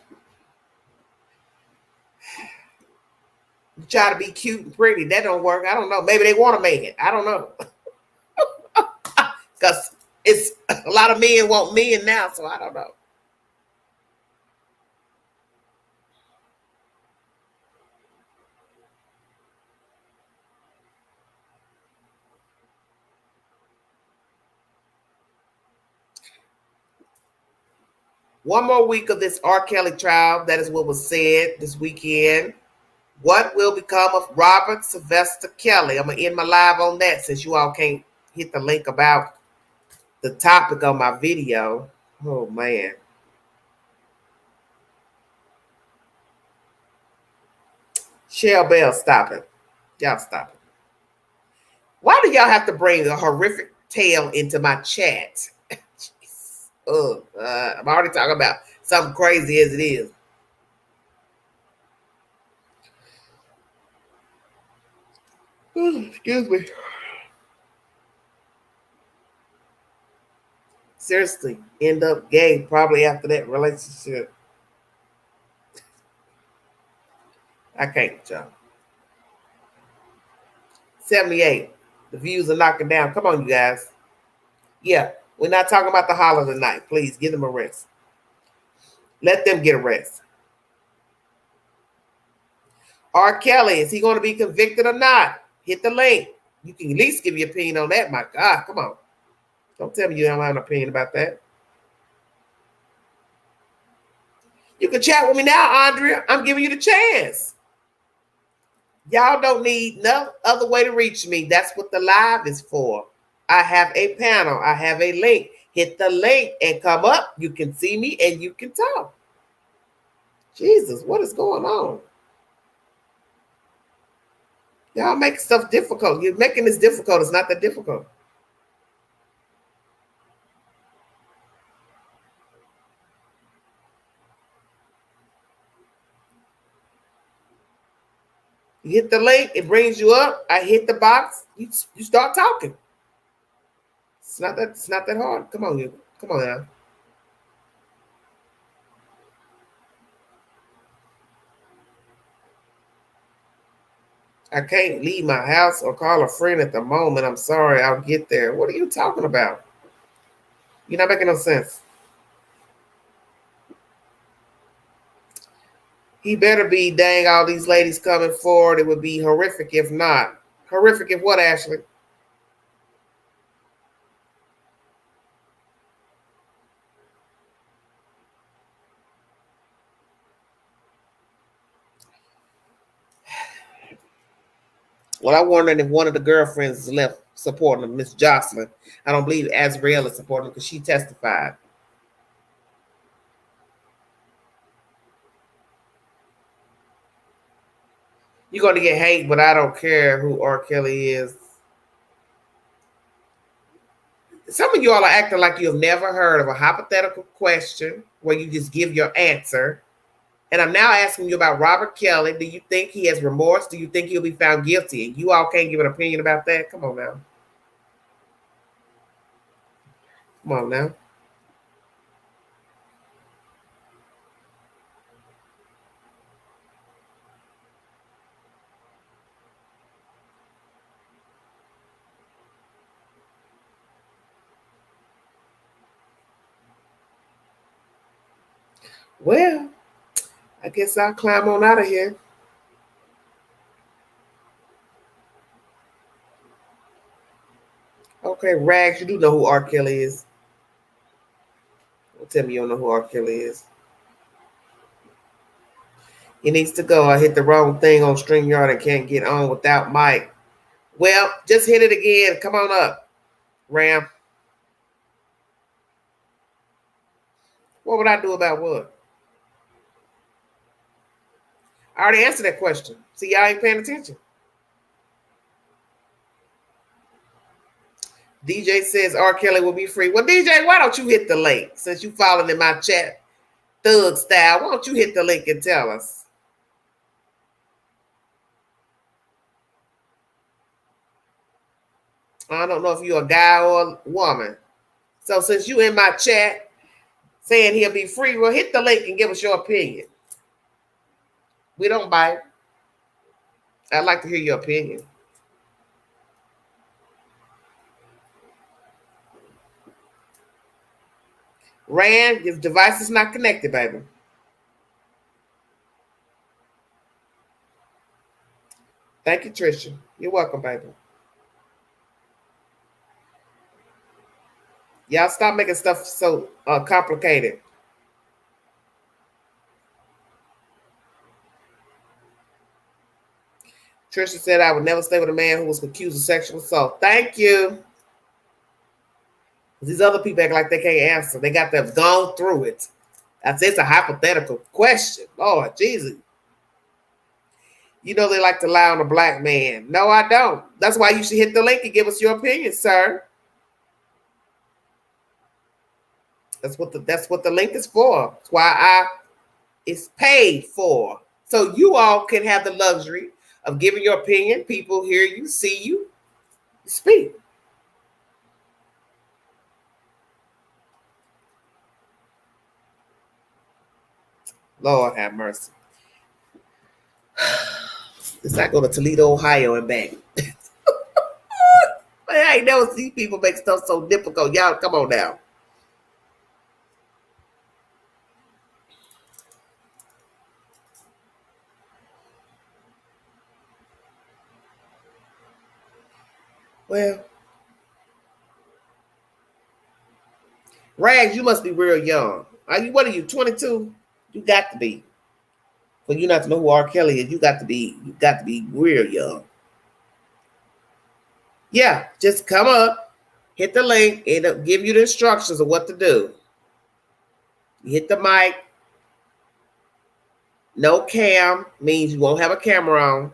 You try to be cute and pretty. That don't work. I don't know. Maybe they want to make it. I don't know. Because it's a lot of men want men now, so I don't know. One more week of this R. Kelly trial. That is what was said this weekend. What will become of Robert Sylvester Kelly? I'm going to end my live on that since you all can't hit the link about the topic on my video. Oh, man. Shell Bell, stop it. Y'all stop it. Why do y'all have to bring a horrific tale into my chat? I'm already talking about something crazy as it is. Excuse me. Seriously, end up gay probably after that relationship. I can't, y'all. 78. The views are knocking down. Come on, you guys. Yeah, we're not talking about the holler tonight. Please give them a rest. Let them get a rest. R. Kelly, is he going to be convicted or not? Hit the link. You can at least give your opinion on that. My God, come on. Don't tell me you don't have an opinion about that. You can chat with me now, Andrea. I'm giving you the chance. Y'all don't need no other way to reach me. That's what the live is for. I have a panel. I have a link. Hit the link and come up. You can see me and you can talk. Jesus, what is going on? Y'all make stuff difficult. You're making this difficult. It's not that difficult. You hit the link, it brings you up. I hit the box, you start talking. It's not that hard. Come on, you. Come on now. I can't leave my house or call a friend at the moment. I'm sorry. I'll get there. What are you talking about? You're not making no sense. He better be, dang, all these ladies coming forward. It would be horrific if not. Horrific if what, Ashley? Well, I'm wondering if one of the girlfriends is left supporting him, Miss Jocelyn. I don't believe Azrael is supporting him because she testified. You're going to get hate, but I don't care who R. Kelly is. Some of you all are acting like you have never heard of a hypothetical question where you just give your answer. And I'm now asking you about Robert Kelly. Do you think he has remorse? Do you think he'll be found guilty? And you all can't give an opinion about that? Come on now. Come on now. Well, I guess I'll climb on out of here. Okay, Rags, you do know who R. Kelly is. Don't tell me you don't know who R. Kelly is. He needs to go. I hit the wrong thing on StreamYard and can't get on without mic. Well, just hit it again. Come on up, Ram. What would I do about what? I already answered that question. See, y'all ain't paying attention. DJ says R. Kelly will be free. Well, DJ, why don't you hit the link? Since you followed in my chat, thug style, why don't you hit the link and tell us? I don't know if you're a guy or a woman. So since you in my chat saying he'll be free, well, hit the link and give us your opinion. We don't bite. I'd like to hear your opinion. Rand, your device is not connected, baby. Thank you, Trisha. You're welcome, baby. Y'all stop making stuff so complicated. Trisha said I would never stay with a man who was accused of sexual assault. Thank you. These other people act like they can't answer. They got to have gone through it. It's a hypothetical question. Lord Jesus. You know they like to lie on a black man. No, I don't. That's why you should hit the link and give us your opinion, sir. That's what the link is for. That's why it's paid for. So you all can have the luxury of giving your opinion. People hear you, see you, speak. Lord have mercy. This I go to Toledo, Ohio and back. I ain't never see people make stuff so difficult. Y'all come on now. Well, Rags, you must be real young. What are you, 22? You got to be. For you not to know who R. Kelly is, you got to be real young. Yeah, just come up, hit the link, it'll give you the instructions of what to do. You hit the mic. No cam means you won't have a camera on.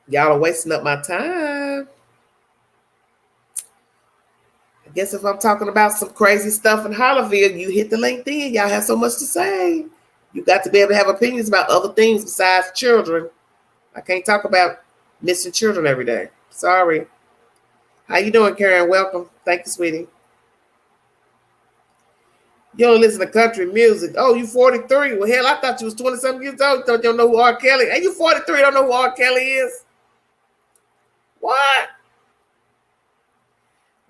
Y'all are wasting up my time. I guess if I'm talking about some crazy stuff in Hollywood, you hit the link then. Y'all have so much to say. You got to be able to have opinions about other things besides children. I can't talk about missing children every day. Sorry. How you doing, Karen? Welcome. Thank you, sweetie. You don't listen to country music. Oh, you 43. Well, hell, I thought you was 20-something years old. Thought you don't know who R. Kelly is. Hey, you 43, don't know who R. Kelly is? What?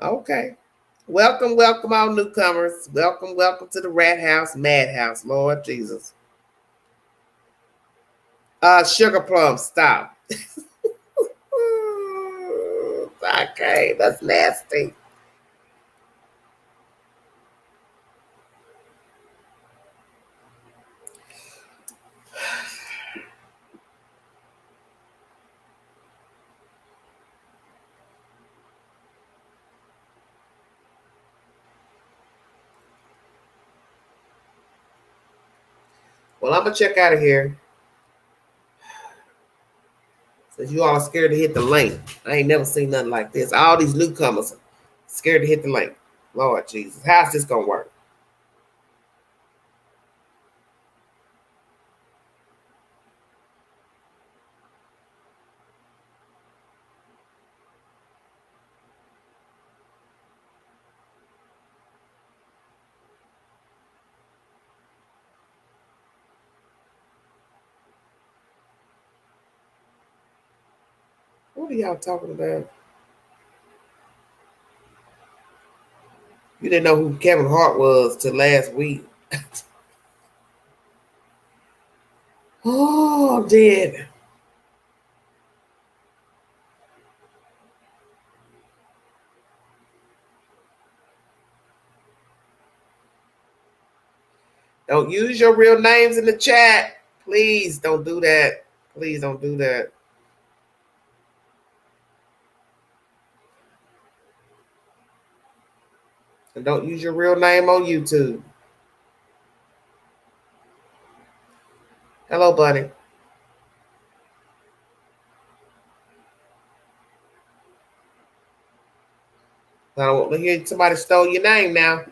Okay. Welcome, all newcomers. Welcome to the Rat House, Madhouse. Lord Jesus. Sugar Plum, stop. Okay, that's nasty. Well, I'm going to check out of here. Since you all are scared to hit the link. I ain't never seen nothing like this. All these newcomers are scared to hit the link. Lord Jesus. How's this going to work? What are y'all talking about? You didn't know who Kevin Hart was till last week. Oh, I'm dead. Don't use your real names in the chat. Please don't do that. Please don't do that. And don't use your real name on YouTube. Hello, buddy. I don't want to hear somebody stole your name now.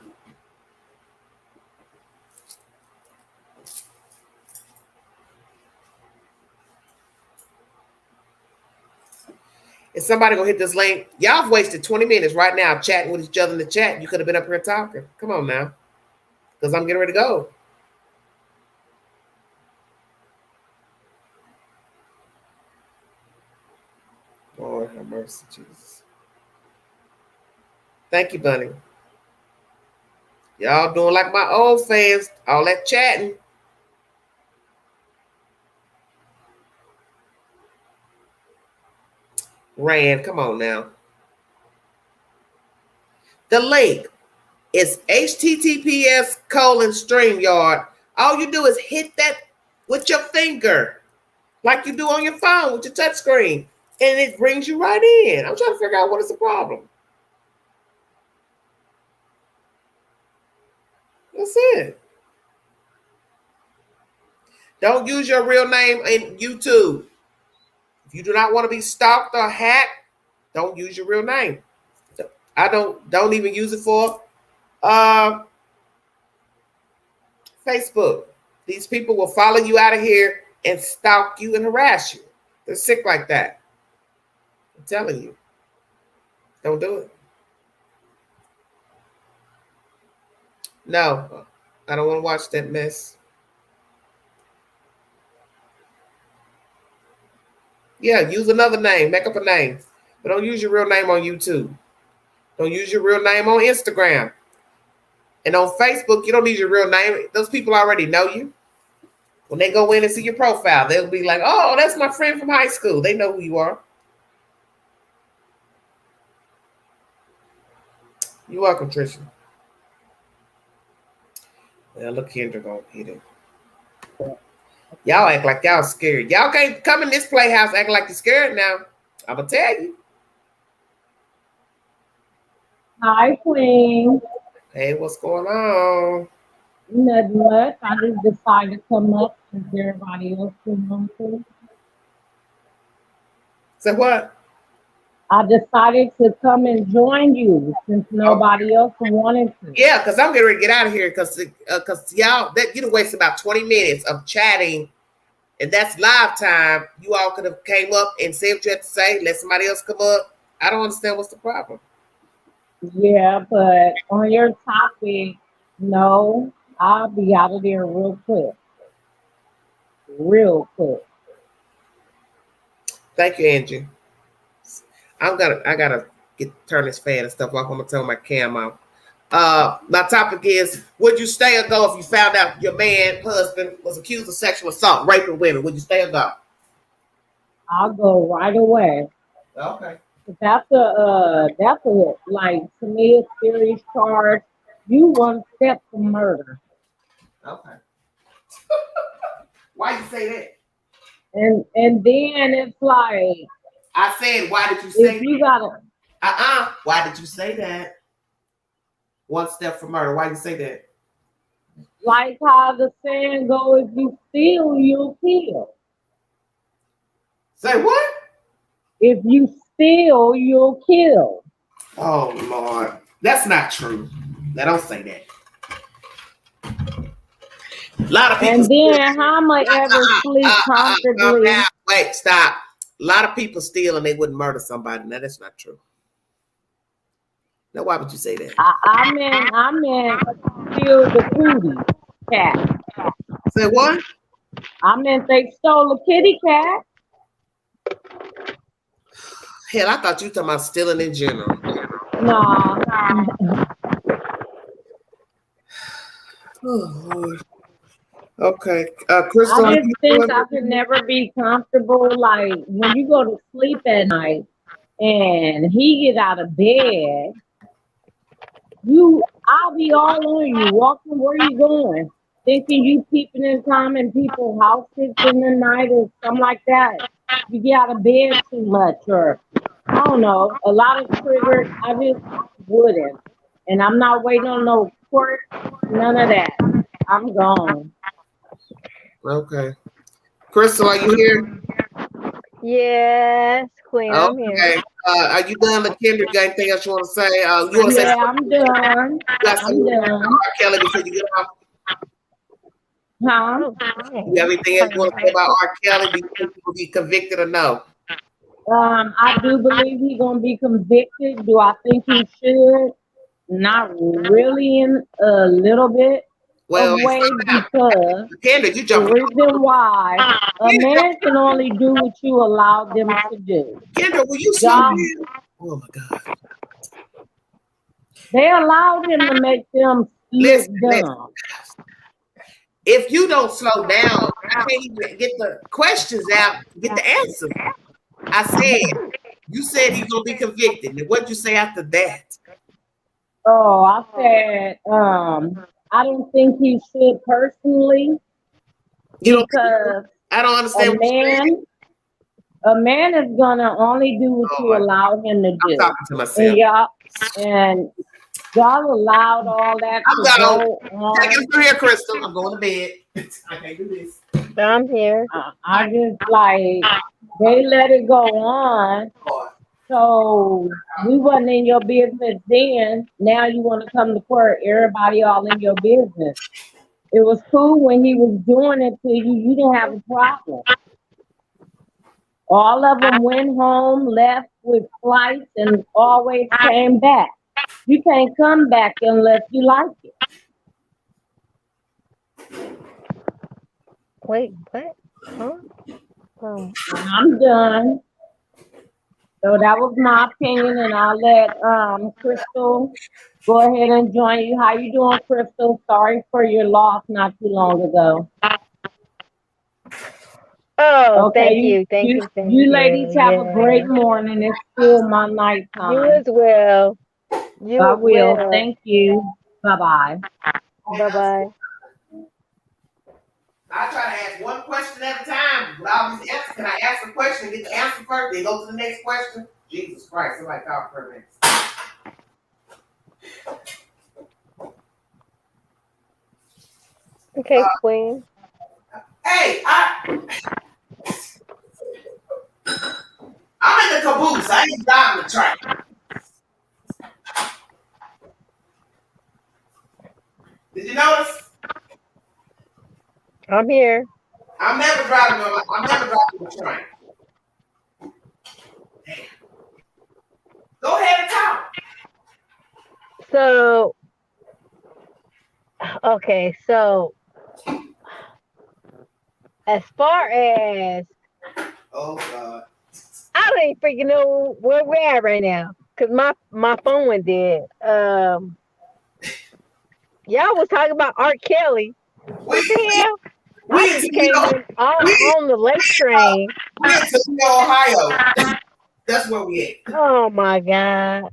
Is somebody gonna hit this link? Y'all have wasted 20 minutes right now chatting with each other in the chat. You could have been up here talking. Come on now. Because I'm getting ready to go. Lord have mercy, Jesus. Thank you, Bunny. Y'all doing like my old fans, all that chatting. Rand, come on now. The link is https://StreamYard. All you do is hit that with your finger, like you do on your phone with your touch screen, and it brings you right in. I'm trying to figure out what is the problem. That's it. Don't use your real name in YouTube. If you do not want to be stalked or hacked, don't use your real name. I don't even use it for Facebook. These people will follow you out of here and stalk you and harass you. They're sick like that. I'm telling you. Don't do it. No, I don't want to watch that mess. Yeah, use another name. Make up a name. But don't use your real name on YouTube. Don't use your real name on Instagram. And on Facebook, you don't need your real name. Those people already know you. When they go in and see your profile, they'll be like, oh, that's my friend from high school. They know who you are. You're welcome, Trisha. Well, look, Kendra gonna hit it. Y'all act like y'all scared. Y'all can't come in this playhouse acting like you're scared now. I'm gonna tell you. Hi, Queen. Hey, what's going on? Nothing much. I just decided to come up since everybody else didn't want to. So what? I decided to come and join you since nobody else wanted to. Yeah, because I'm getting ready to get out of here because y'all, that you'd have wasted about 20 minutes of chatting, and that's live time. You all could have came up and said what you had to say, let somebody else come up. I don't understand what's the problem. Yeah, but on your topic, no, I'll be out of there real quick. Real quick. Thank you, Angie. I gotta turn this fan and stuff off. I'm gonna turn my cam off. My topic is: would you stay or go if you found out your husband was accused of sexual assault, raping women? Would you stay or go? I'll go right away. Okay. That's a like, to me, a serious charge. You one step from murder. Okay. Why you say that? And then it's like, I said, why did you say if you that? gotta Why did you say that? One step from murder. Why you say that? like how the saying go, if you steal, you'll kill. Say what? If you steal, you'll kill. Oh Lord, that's not true. Now don't say that. A lot of people. And then how am I ever sleep comfortably? Wait, stop. A lot of people steal and they wouldn't murder somebody. Now that's not true. Now why would you say that? I meant steal the cootie cat. Say what? I meant they stole a kitty cat. Hell, I thought you were talking about stealing in general. Nah. Oh Lord. Okay, Crystal. I just think I could never be comfortable. Like when you go to sleep at night and he get out of bed, I'll be all on you, walking, where you going? thinking you peeping in Tom in people's houses in the night or something like that. You get out of bed too much, or I don't know, a lot of triggers. I just wouldn't. And I'm not waiting on no court, none of that. I'm gone. Okay. Crystal, are you here? Yes, Queen, I'm here. Okay. Are you done, LaKendra? Got anything else you want to say? You want to say Yeah, something? I'm done. You got I'm something done. about R. Kelly before you get off? Huh? Okay. You have anything else you want to say about R. Kelly? Do you think he will be convicted or no? I do believe he's gonna be convicted. Do I think he should? Not really, in a little bit of Well, way, slow down. because LaKendra, you the jumping. reason why a man can only do what you allow them to do. Kendra, will you slow God, down? Oh my God. they allowed him to make them look Listen. dumb. If you don't slow down, I can't even get the questions out, get the answers. I said, you said he's gonna be convicted. And what'd you say after that? Oh, I said, I don't think he should personally, You don't because I don't a understand what you're saying. man is gonna only do what you allow him to I'm do. talking to myself. And y'all allowed all that I'm to gone. go on. Take it through here, Crystal. I'm going to bed. I can't do this. I'm here. I just like, they let it go on. So we wasn't in your business then. Now you want to come to court, everybody all in your business. It was cool when he was doing it to you. You didn't have a problem. All of them went home, left with flights, and always came back. You can't come back unless you like it. Wait, what? Huh? And I'm done. So that was my opinion, and I'll let Crystal go ahead and join you. How you doing, Crystal? Sorry for your loss not too long ago. Oh, Okay, thank you. Thank you. Thank you ladies have a great Yeah. morning. It's still my You nighttime. as well. You I as will. well. Thank you. Bye-bye. Bye-bye. I try to ask one question at a time. With all these answers, can I ask a question and get the answer first, then go to the next question? Jesus Christ, somebody call for next. Okay, Queen. Hey, I'm in the caboose. I ain't driving the train. Did you notice? I'm here. I'm never driving the train. Go ahead and talk. So, okay, so as far as Oh God. I don't even freaking know where we're at right now, cause my phone went dead. Y'all was talking about R. Kelly. What the hell? I just came in on the late train. We in Toledo, Ohio. That's where we at. Oh my God.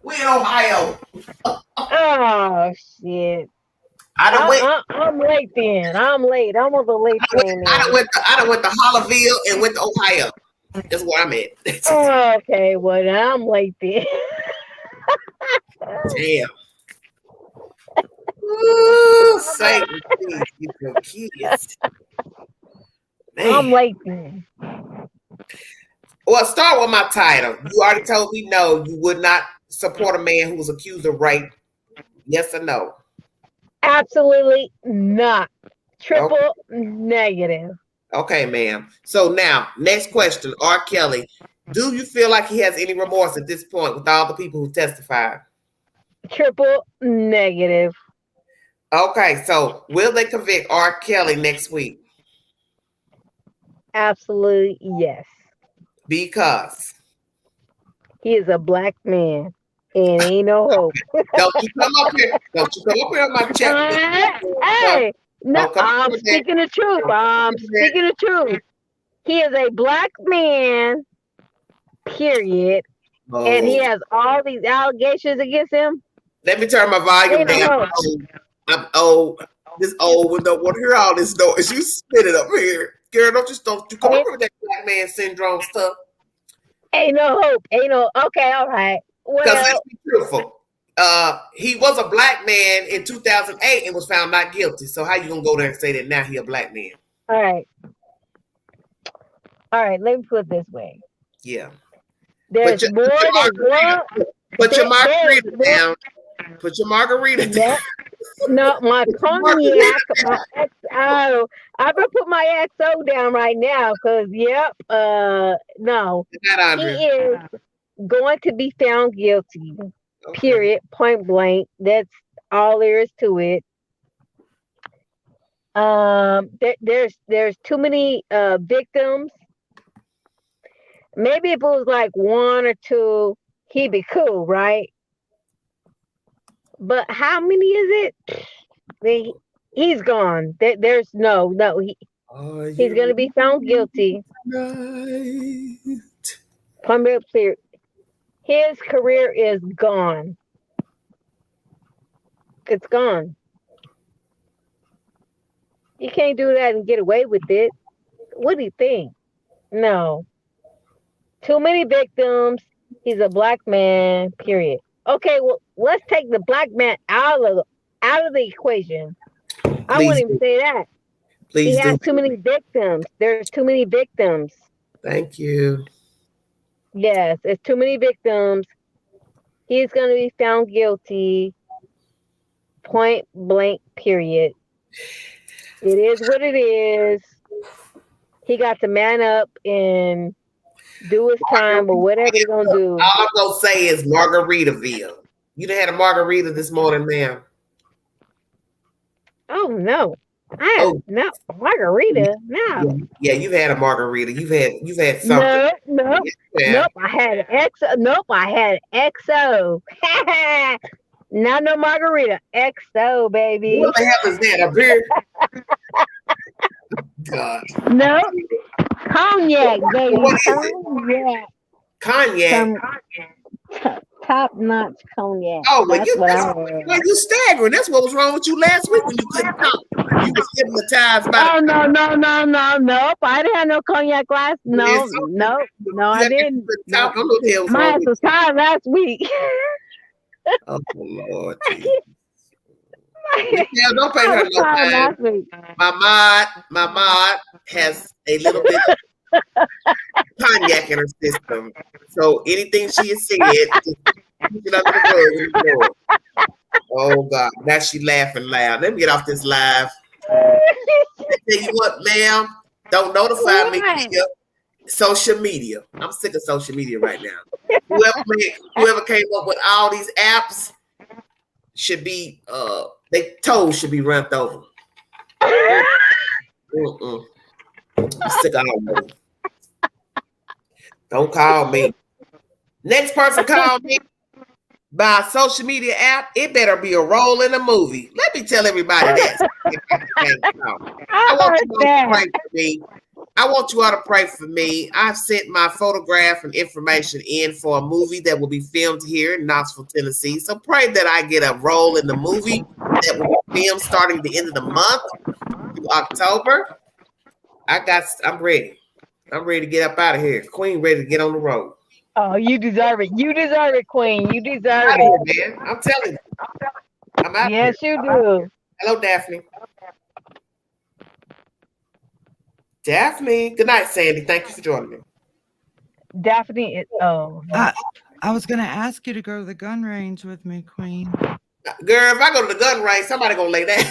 We in Ohio. Oh shit. I'm late then. I'm late. I'm on the late train I then. done went to Hollerville and went to Ohio. That's where I'm at. Oh, okay, well I'm late then. Damn. Ooh, Satan, please get your kids. Man. I'm late then. Well, start with my title. You already told me no, you would not support a man who was accused of rape. Yes or no? Absolutely not. Triple negative. Okay, ma'am. So now, next question. R. Kelly, do you feel like he has any remorse at this point with all the people who testified? Triple negative. Okay, so will they convict R. Kelly next week? Absolutely yes. Because he is a black man and ain't no hope. Don't you come up here. Don't you come up here on my chat. Hey, no, I'm speaking the truth. I'm speaking the truth. He is a black man, period. And he has all these allegations against him. Let me turn my volume down. I'm old. This old one don't want to hear all this noise. You spit it up here. Girl, don't you come up with that black man syndrome stuff. Ain't no hope. Ain't no okay, all right. Because Well, let's be truthful. He was a black man in 2008 and was found not guilty. So how you gonna go there and say that now he a black man? all right. All right, let me put it this way. Yeah. There's more than one. Put your margarita down. Put your margarita down. No, my cognac, my XO. I'm gonna put my XO down right now because, no, he is going to be found guilty. Okay. Period. Point blank. That's all there is to it. There's too many victims. Maybe if it was like one or two, he'd be cool, right? But how many is it? He's gone. There's no. He's going to be found guilty. Right. Point clear. His career is gone. It's gone. You can't do that and get away with it. What do you think? No. Too many victims. He's a black man, period. Okay, well, let's take the black man out of the equation. I wouldn't even say that. He has too many victims. There's too many victims. Thank you. Yes, it's too many victims. He's going to be found guilty. Point blank, period. It is what it is. He got to man up and do his time or whatever he's going to do. All I'm going to say is Margaritaville. You done had a margarita this morning, ma'am? Oh, no. No, margarita, no. Yeah, you've had a margarita. You've had something. No. Nope, I had XO. Nope, I had XO. Not no margarita. XO, baby. What the hell is that? A beer? God. No. Cognac, baby. What is Cognac. Top notch cognac. Oh, well, you staggering. That's what was wrong with you last week when you couldn't talk. You was hypnotized by. Oh, no. Nope. I didn't have no cognac last. No, I didn't. My ass was tired last week. Oh, Lord. Yeah, don't pay her no mind. My mod has a little bit of cognac in her system. So anything she has said, just keep it under the rug. Oh, God. Now she laughing loud. Let me get off this live. Tell you what, ma'am. Don't notify me via social media. I'm sick of social media right now. Whoever came up with all these apps should be, their toes should be rubbed over. I'm sick of all of them. Don't call me. Next person call me by a social media app, it better be a role in a movie. Let me tell everybody that. I want you all to pray for me. I want you all to pray for me. I've sent my photograph and information in for a movie that will be filmed here in Knoxville, Tennessee. So pray that I get a role in the movie that will be filmed starting the end of the month through October. I'm ready. I'm ready to get up out of here. Queen ready to get on the road. Oh, you deserve it. You deserve it, Queen. You deserve it. Here, man. I'm telling you. I'm out Yes, here. You do. Hello, Daphne. Daphne. Good night, Sandy. Thank you for joining me. Daphne is I was gonna ask you to go to the gun range with me, Queen. Girl, if I go to the gun range, somebody gonna lay down.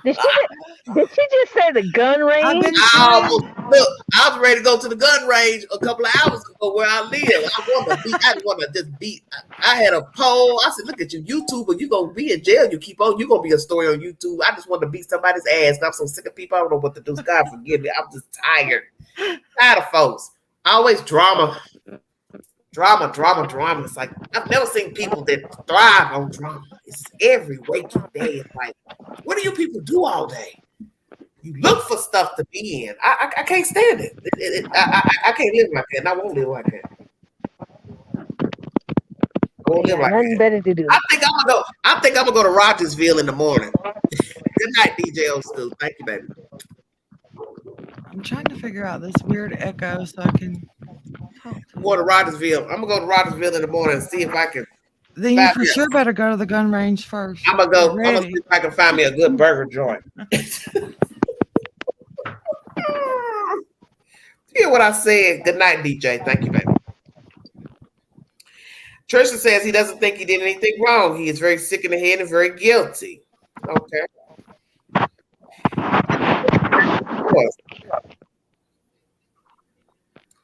Did she just say the gun range? Look, I was ready to go to the gun range a couple of hours ago where I live. I want to just beat. I had a poll. I said, look at you, YouTuber. You going to be in jail. You're going to be a story on YouTube. I just want to beat somebody's ass. I'm so sick of people. I don't know what to do. God forgive me. I'm just tired. Tired of folks. Always drama. Drama. It's like, I've never seen people that thrive on drama. It's every waking day. It's like, what do you people do all day? You look for stuff to be in. I can't stand it. I can't live like that, and I won't live like that. Go live like Nothing that. better to do. I think I'm gonna go to Rogersville in the morning. Good night, DJ Old School. Thank you, baby. I'm trying to figure out this weird echo so I can talk. I'm going to Rogersville. I'm gonna go to Rogersville in the morning and see if I can. Then you for sure better go to the gun range first. I'm gonna see if I can find me a good burger joint. Hear what I said. Good night, DJ. Thank you, baby. Trisha says he doesn't think he did anything wrong. He is very sick in the head and very guilty. Okay.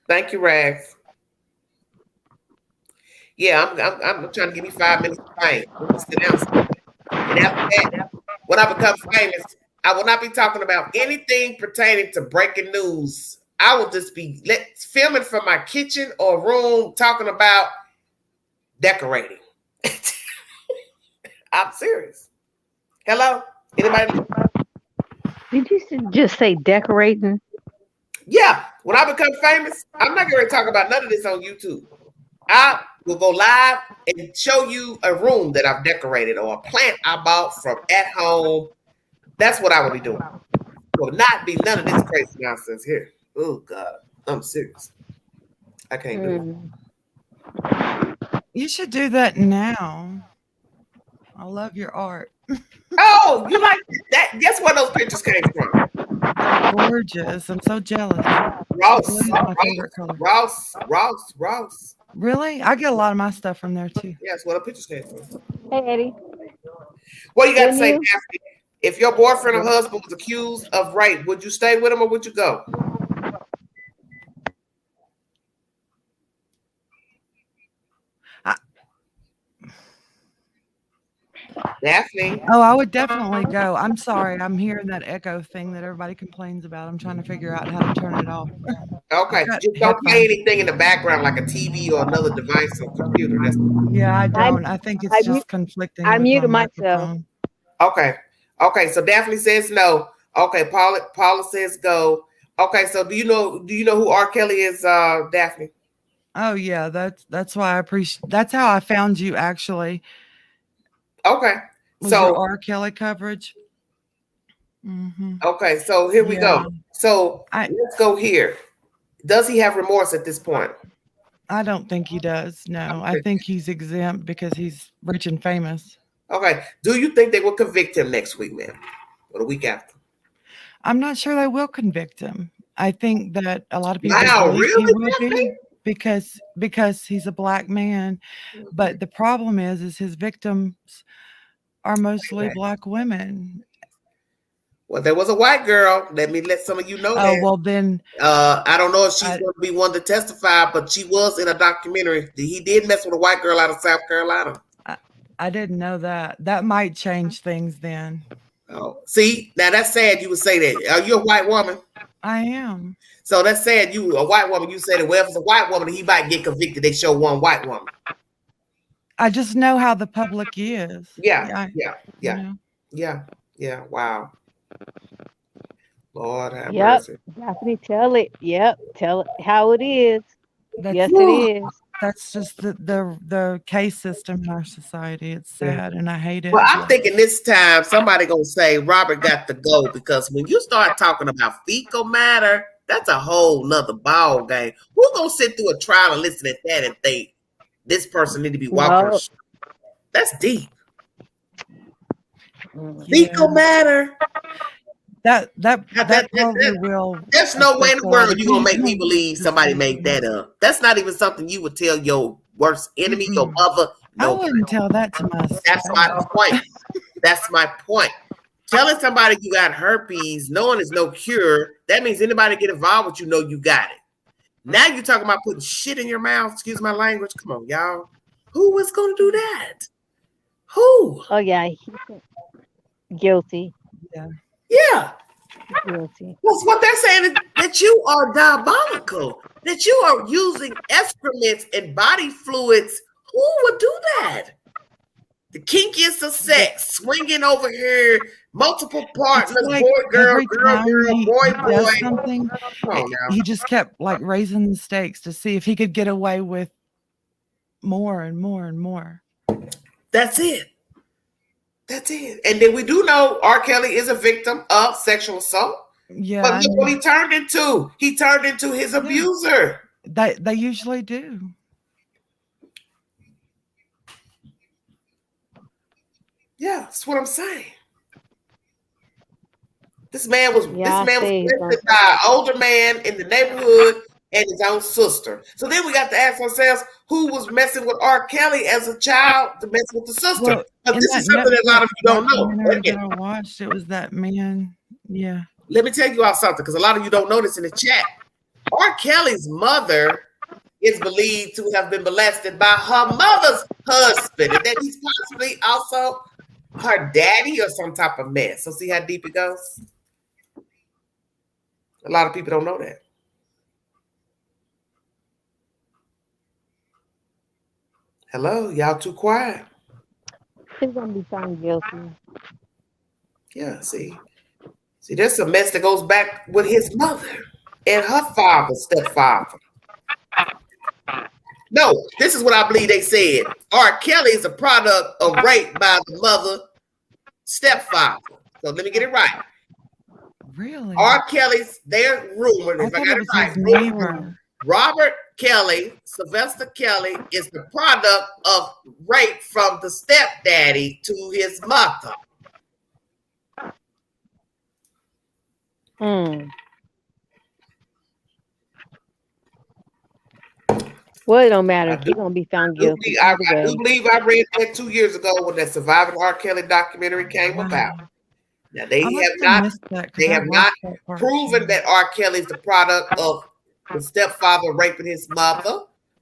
Thank you, Rags. Yeah, I'm trying to give me 5 minutes of fame. Sit down. And after that, when I become famous, I will not be talking about anything pertaining to breaking news. I will just be filming from my kitchen or room talking about decorating. I'm serious. Hello? Anybody? Did you just say decorating? Yeah. When I become famous, I'm not going to talk about none of this on YouTube. I will go live and show you a room that I've decorated or a plant I bought from at home. That's what I will be doing. Will not be none of this crazy nonsense here. Oh God, I'm serious. I can't do it. You should do that now. I love your art. Oh, you like that? Guess where those pictures came from? Gorgeous. I'm so jealous. Ross. Really? I get a lot of my stuff from there too. Yeah, that's where the pictures came from. Hey, Eddie. What you got to say, Daphne? If your boyfriend or husband was accused of rape, would you stay with him or would you go? Daphne. Oh, I would definitely go. I'm sorry. I'm hearing that echo thing that everybody complains about. I'm trying to figure out how to turn it off. Okay. Just don't play anything in the background like a TV or another device or computer. Yeah, I don't. I think it's just conflicting. I muted myself. Okay. Okay. So Daphne says no. Okay. Paula says go. Okay. So do you know who R. Kelly is, Daphne? Oh yeah, that's why I appreciate. That's how I found you actually. Okay. So your R. Kelly coverage. Mm-hmm. Okay, so here we go. So let's go here. Does he have remorse at this point? I don't think he does. No, I think he's exempt because he's rich and famous. Okay. Do you think they will convict him next week, ma'am, or the week after? I'm not sure they will convict him. I think that a lot of people really? He will be because he's a black man. But the problem is his victims are mostly black women. Well, there was a white girl. Let some of you know that. Well, then I don't know if she's going to be one to testify, but she was in a documentary. He did mess with a white girl out of South Carolina. I didn't know that. That might change things then. Oh, see, now that's sad. You would say that. Are you a white woman? I am. So that's sad. You a white woman. You say that. Well, if it's a white woman, he might get convicted. They show one white woman. I just know how the public is. Yeah. Wow. Lord have mercy. Daphne, tell it. Yep, tell it how it is. Yes, it is. That's just the case system in our society. It's sad and I hate it. Well, I'm thinking this time somebody gonna say Robert got to go, because when you start talking about fecal matter, that's a whole nother ball game. Who's gonna sit through a trial and listen at that and think this person need to be walking? That's deep. Fecal matter. That probably will. There's no way in the world you're gonna make me believe somebody made that up. That's not even something you would tell your worst enemy, your mother. No, I wouldn't tell that to my spouse. That's my point. That's my point. Telling somebody you got herpes, knowing there's no cure, that means anybody get involved with you know you got it. Now you're talking about putting shit in your mouth. Excuse my language. Come on, y'all. Who was gonna do that? Who? Oh yeah, guilty. Yeah. Guilty. Well, what they're saying is that you are diabolical, that you are using excrements and body fluids. Who would do that? The kinkiest of sex, swinging over here, multiple partners, like boy, girl, boy. Something. He just kept like raising the stakes to see if he could get away with more and more and more. That's it. That's it. And then we do know R. Kelly is a victim of sexual assault. Yeah, But look what he turned into. He turned into his abuser. they usually do. Yeah, that's what I'm saying. This man was molested by an older man in the neighborhood and his own sister. So then we got to ask ourselves, who was messing with R. Kelly as a child to mess with the sister? Well, but this is something that a lot of you don't know. That I watched, it was that man. Yeah. Let me tell you all something, because a lot of you don't know this in the chat. R. Kelly's mother is believed to have been molested by her mother's husband, and that he's possibly also her daddy or some type of mess. So see how deep it goes? A lot of people don't know that. Hello, y'all too quiet. He's gonna be found guilty. Yeah, see, there's a mess that goes back with his mother and her father, stepfather. No, this is what I believe they said. R. Kelly is a product of rape by the mother, stepfather. So let me get it right. Really? R. Kelly's, they're rumored, if I got it right, Robert Kelly, Sylvester Kelly, is the product of rape from the stepdaddy to his mother. Well, it don't matter. He's gonna be found guilty. I do believe I read that 2 years ago when that Surviving R. Kelly documentary came about. Now they have not proven that R. Kelly is the product of the stepfather raping his mother,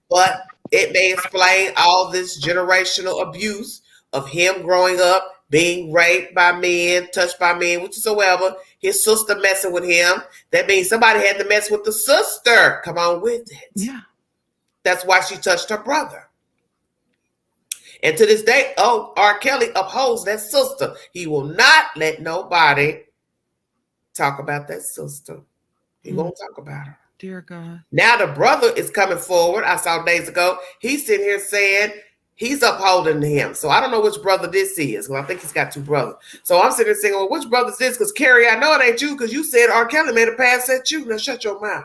but it may explain all this generational abuse of him growing up, being raped by men, touched by men, whatsoever. His sister messing with him. That means somebody had to mess with the sister. Come on with it. Yeah. That's why she touched her brother. And to this day, R. Kelly upholds that sister. He will not let nobody talk about that sister. He won't talk about her. Dear God. Now the brother is coming forward. I saw days ago. He's sitting here saying he's upholding him. So I don't know which brother this is. Well, I think he's got two brothers. So I'm sitting here saying, well, which brother is this? Because Carrie, I know it ain't you because you said R. Kelly made a pass at you. Now shut your mouth.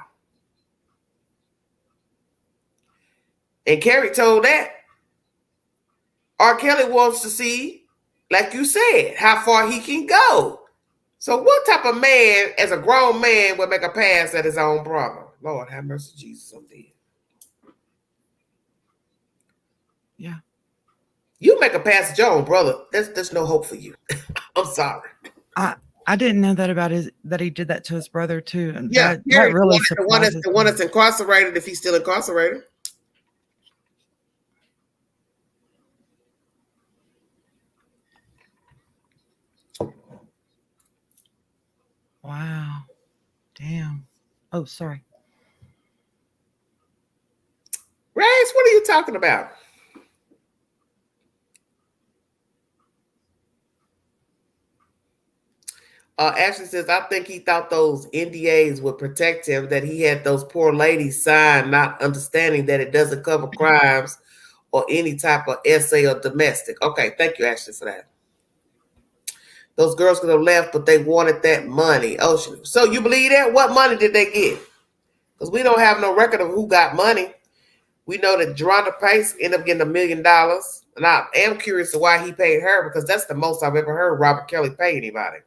And Carrie told that R. Kelly wants to see, like you said, how far he can go. So what type of man, as a grown man, would make a pass at his own brother? Lord have mercy, Jesus, I'm dead. Yeah. You make a pass at your own brother, there's no hope for you. I'm sorry. I didn't know that that he did that to his brother too. And yeah, that really the one that's incarcerated, if he's still incarcerated. Wow. Damn. Oh, sorry. Race, what are you talking about? Ashley says, I think he thought those NDAs would protect him, that he had those poor ladies sign, not understanding that it doesn't cover crimes or any type of essay or domestic. Okay, thank you, Ashley, for that. Those girls could have left, but they wanted that money. Oh, so you believe that? What money did they get? Because we don't have no record of who got money. We know that Geronda Pace ended up getting $1 million. And I am curious to why he paid her, because that's the most I've ever heard Robert Kelly pay anybody.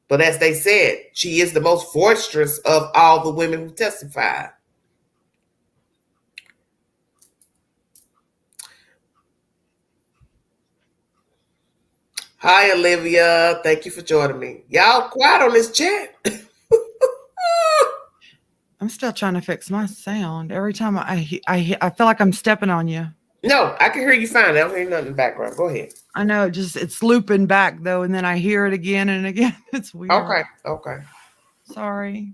But as they said, she is the most boisterous of all the women who testified. Hi, Olivia. Thank you for joining me. Y'all quiet on this chat. I'm still trying to fix my sound. Every time I feel like I'm stepping on you. No, I can hear you fine. I don't hear nothing in the background. Go ahead. I know, it's looping back though, and then I hear it again and again. It's weird. Okay. Sorry.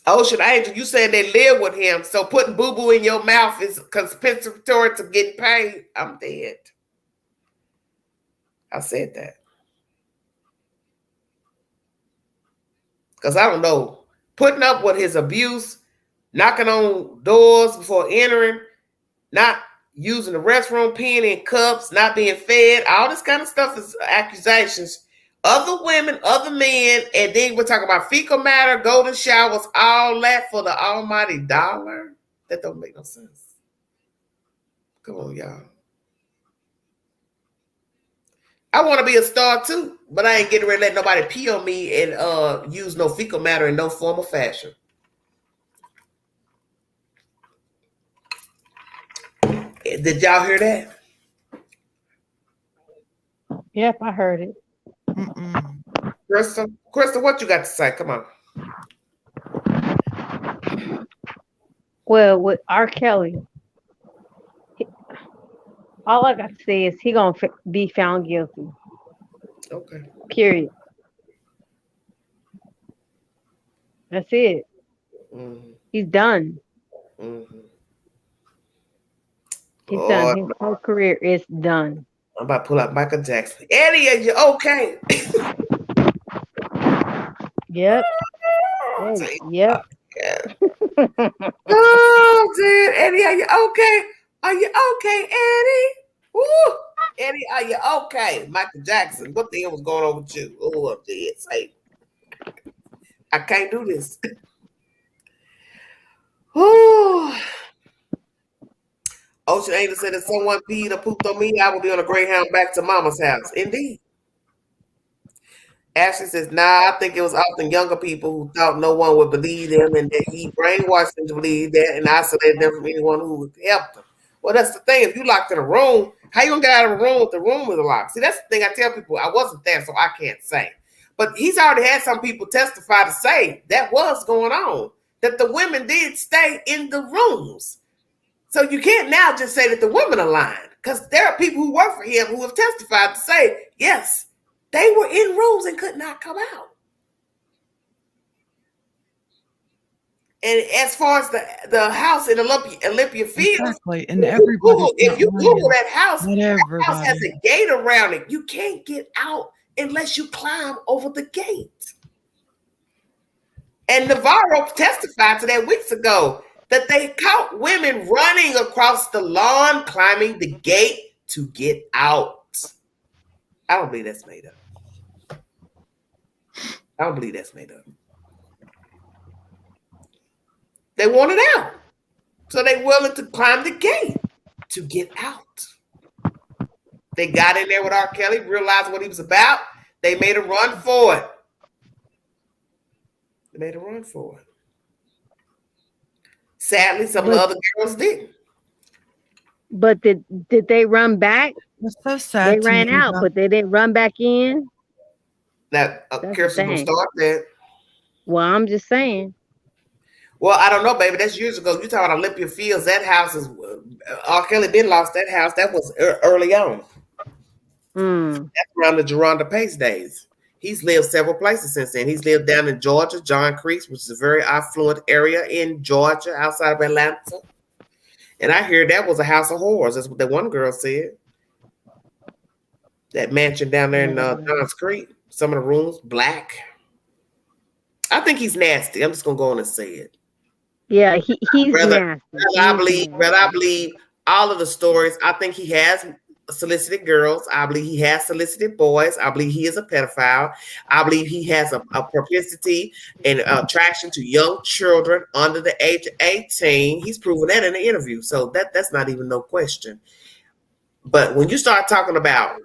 Ocean Angel, you said they live with him, so putting boo-boo in your mouth is compensatory to getting paid. I'm dead. I said that. Because I don't know. Putting up with his abuse knocking on doors before entering, not using the restroom, peeing in cups, not being fed. All this kind of stuff is accusations. Other women, other men, and then we're talking about fecal matter, golden showers, all that for the almighty dollar. That don't make no sense. Come on, y'all. I want to be a star too, but I ain't getting ready to let nobody pee on me and use no fecal matter in no form or fashion. Did y'all hear that? Yep, I heard it. Crystal, what you got to say? Come on. Well, with R. Kelly, all I got to say is he gonna be found guilty. Okay. Period. That's it. Mm-hmm. He's done. Mm-hmm. He's done. His whole career is done. I'm about to pull out Michael Jackson. Eddie, are you okay? Yep. Yep. Oh, dude. Eddie, are you okay? Are you okay, Eddie? Woo! Eddie, are you okay? Michael Jackson, what the hell was going on with you? Oh, I'm dead. Say, I can't do this. Ooh. Ocean Angel said if someone peed or pooped on me, I will be on a Greyhound back to mama's house. Indeed. Ashley says, nah, I think it was often younger people who thought no one would believe them and that he brainwashed them to believe that and isolated them from anyone who would help them. Well, that's the thing. If you locked in a room, how you gonna get out of a room with the room with a lock? See, that's the thing I tell people. I wasn't there, so I can't say. But he's already had some people testify to say that was going on, that the women did stay in the rooms. So you can't now just say that the women are lying, because there are people who work for him who have testified to say, yes, they were in rooms and could not come out. And as far as the house in Olympia Fields, exactly. And everybody, if you Google that house, not that house has everybody. a gate around it. You can't get out unless you climb over the gate. And Navarro testified to that weeks ago, that they caught women running across the lawn, climbing the gate to get out. I don't believe that's made up. I don't believe that's made up. They wanted out. So they willing to climb the gate to get out. They got in there with R. Kelly, realized what he was about. They made a run for it. Sadly, some of the other girls didn't. But did they run back? It's so sad. They ran out, but they didn't run back in. That Kirsten gonna start that. Well, I'm just saying. Well, I don't know, baby. That's years ago. You talking about Olympia Fields? That house is R. Kelly been lost that house. That was early on. That's around the Geronda Pace days. He's lived several places since then. He's lived down in Georgia, John Creek, which is a very affluent area in Georgia, outside of Atlanta. And I hear that was a house of horrors. That's what that one girl said. That mansion down there in Johns Creek. Some of the rooms black. I think he's nasty. I'm just gonna go on and say it. Yeah, he's nasty. Whether I believe all of the stories, I think he has solicited girls. I believe he has solicited boys. I believe he is a pedophile. I believe he has a propensity and attraction to young children under the age of 18. He's proven that in the interview. So that's not even no question. But when you start talking about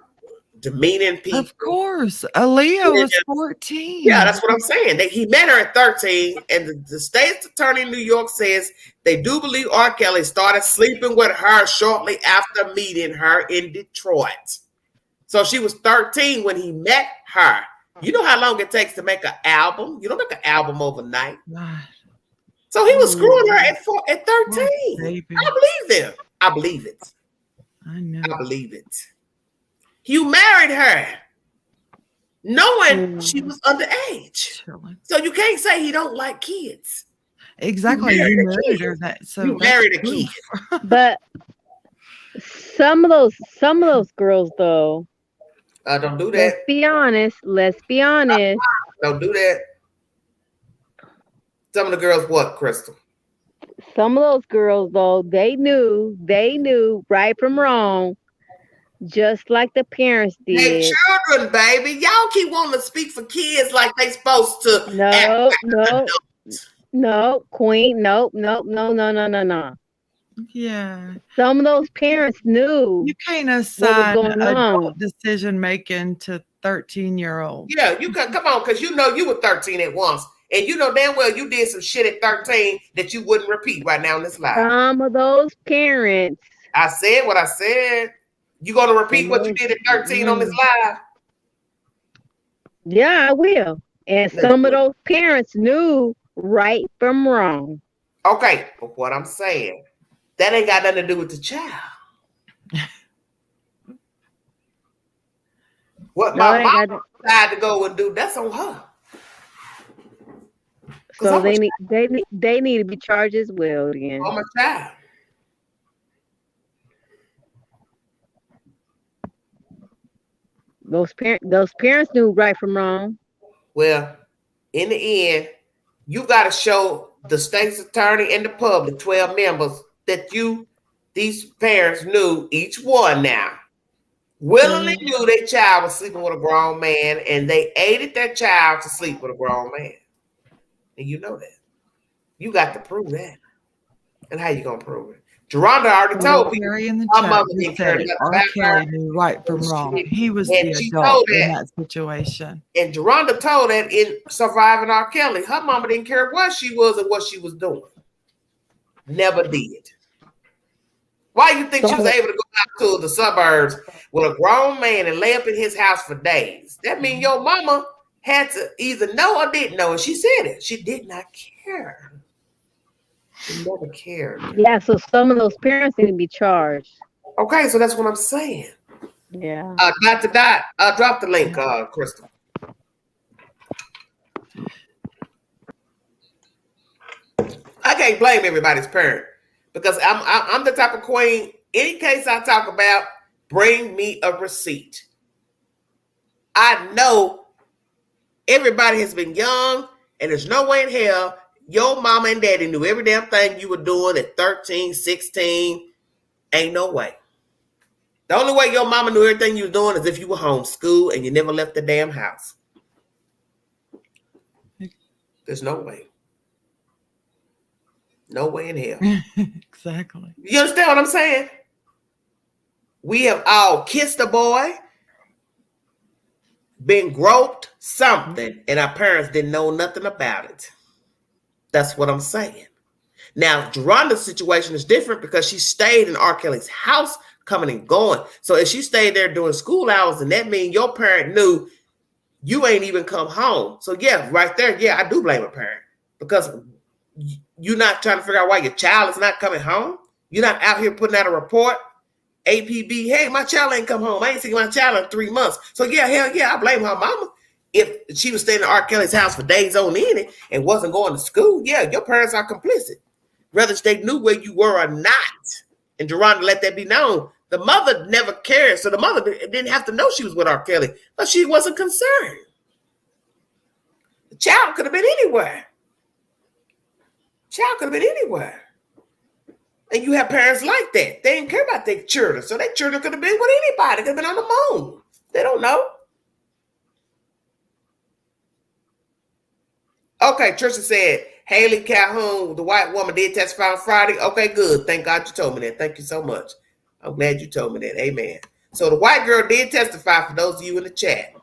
demeaning people. Of course. Aaliyah was 14. Yeah, that's what I'm saying. He met her at 13, and the state's attorney in New York says they do believe R. Kelly started sleeping with her shortly after meeting her in Detroit. So she was 13 when he met her. You know how long it takes to make an album? You don't make an album overnight. So he was screwing her at 13. I believe them. I believe it. I know. I believe it. You married her knowing she was underage. So you can't say he don't like kids. Exactly. You married her. You married a kid. But some of those girls though. Don't do that. Let's be honest. Don't do that. Some of the girls what, Crystal? Some of those girls, though, they knew right from wrong, just like the parents They did. children, baby. Y'all keep wanting to speak for kids like they supposed to act No, like no, adults. no, Queen. Nope, nope, no, no, no, no, no. Yeah. Some of those parents knew You can't what was assign going on. adult decision making to 13-year-olds. Yeah, you can come on, because you know you were 13 at once. And you know damn well you did some shit at 13 that you wouldn't repeat right now in this life. Some of those parents. I said what I said. You gonna repeat what you did at 13 on this live? Yeah, I will. And Let's some do of it. those parents knew right from wrong. Okay, but what I'm saying, that ain't got nothing to do with the child. What No, my they mom got. decided to go and do, that's on her. So I'm a, they need to be charged as well. Then I'm a child. those parents knew right from wrong. Well, in the end, you got to show the state's attorney and the public, 12 members, that these parents knew, each one now, willingly knew their child was sleeping with a grown man, and they aided their child to sleep with a grown man. And you know that. You got to prove that. And how you going to prove it? Geronda already told people Terry in the my chat mother just didn't care said it. nothing R. about her. Kelly knew right from wrong. He was And the she adult told in that. that situation. And Geronda told that in Surviving R. Kelly, her mama didn't care what she was and what she was doing. Never did. Why you think she was able to go out to the suburbs with a grown man and lay up in his house for days? That means your mama had to either know or didn't know. And she said it. She did not care. She never cared. Yeah, so some of those parents need to be charged. Okay, so that's what I'm saying. Yeah. Dot. Drop the link, Crystal. I can't blame everybody's parent, because I'm the type of queen. Any case I talk about, bring me a receipt. I know everybody has been young, and there's no way in hell your mama and daddy knew every damn thing you were doing at 13, 16. Ain't no way. The only way your mama knew everything you were doing is if you were homeschooled and you never left the damn house. There's no way. No way in hell. Exactly. You understand what I'm saying? We have all kissed a boy, been groped, something, and our parents didn't know nothing about it. That's what I'm saying. Now, Geronda's situation is different because she stayed in R. Kelly's house, coming and going. So if she stayed there during school hours, and that means your parent knew you ain't even come home. So yeah, right there, yeah, I do blame a parent, because you're not trying to figure out why your child is not coming home. You're not out here putting out a report. APB, hey, my child ain't come home. I ain't seen my child in 3 months. So yeah, hell yeah, I blame her mama. If she was staying in R. Kelly's house for days on end and wasn't going to school, yeah, your parents are complicit. Whether they knew where you were or not. And Geronda let that be known. The mother never cared. So the mother didn't have to know she was with R. Kelly, but she wasn't concerned. The child could have been anywhere. Child could have been anywhere. And you have parents like that. They didn't care about their children. So their children could have been with anybody. Could have been on the moon. They don't know. Okay, Trisha said, Haley Calhoun, the white woman, did testify on Friday. Okay, good. Thank God you told me that. Thank you so much. I'm glad you told me that. Amen. So the white girl did testify, for those of you in the chat.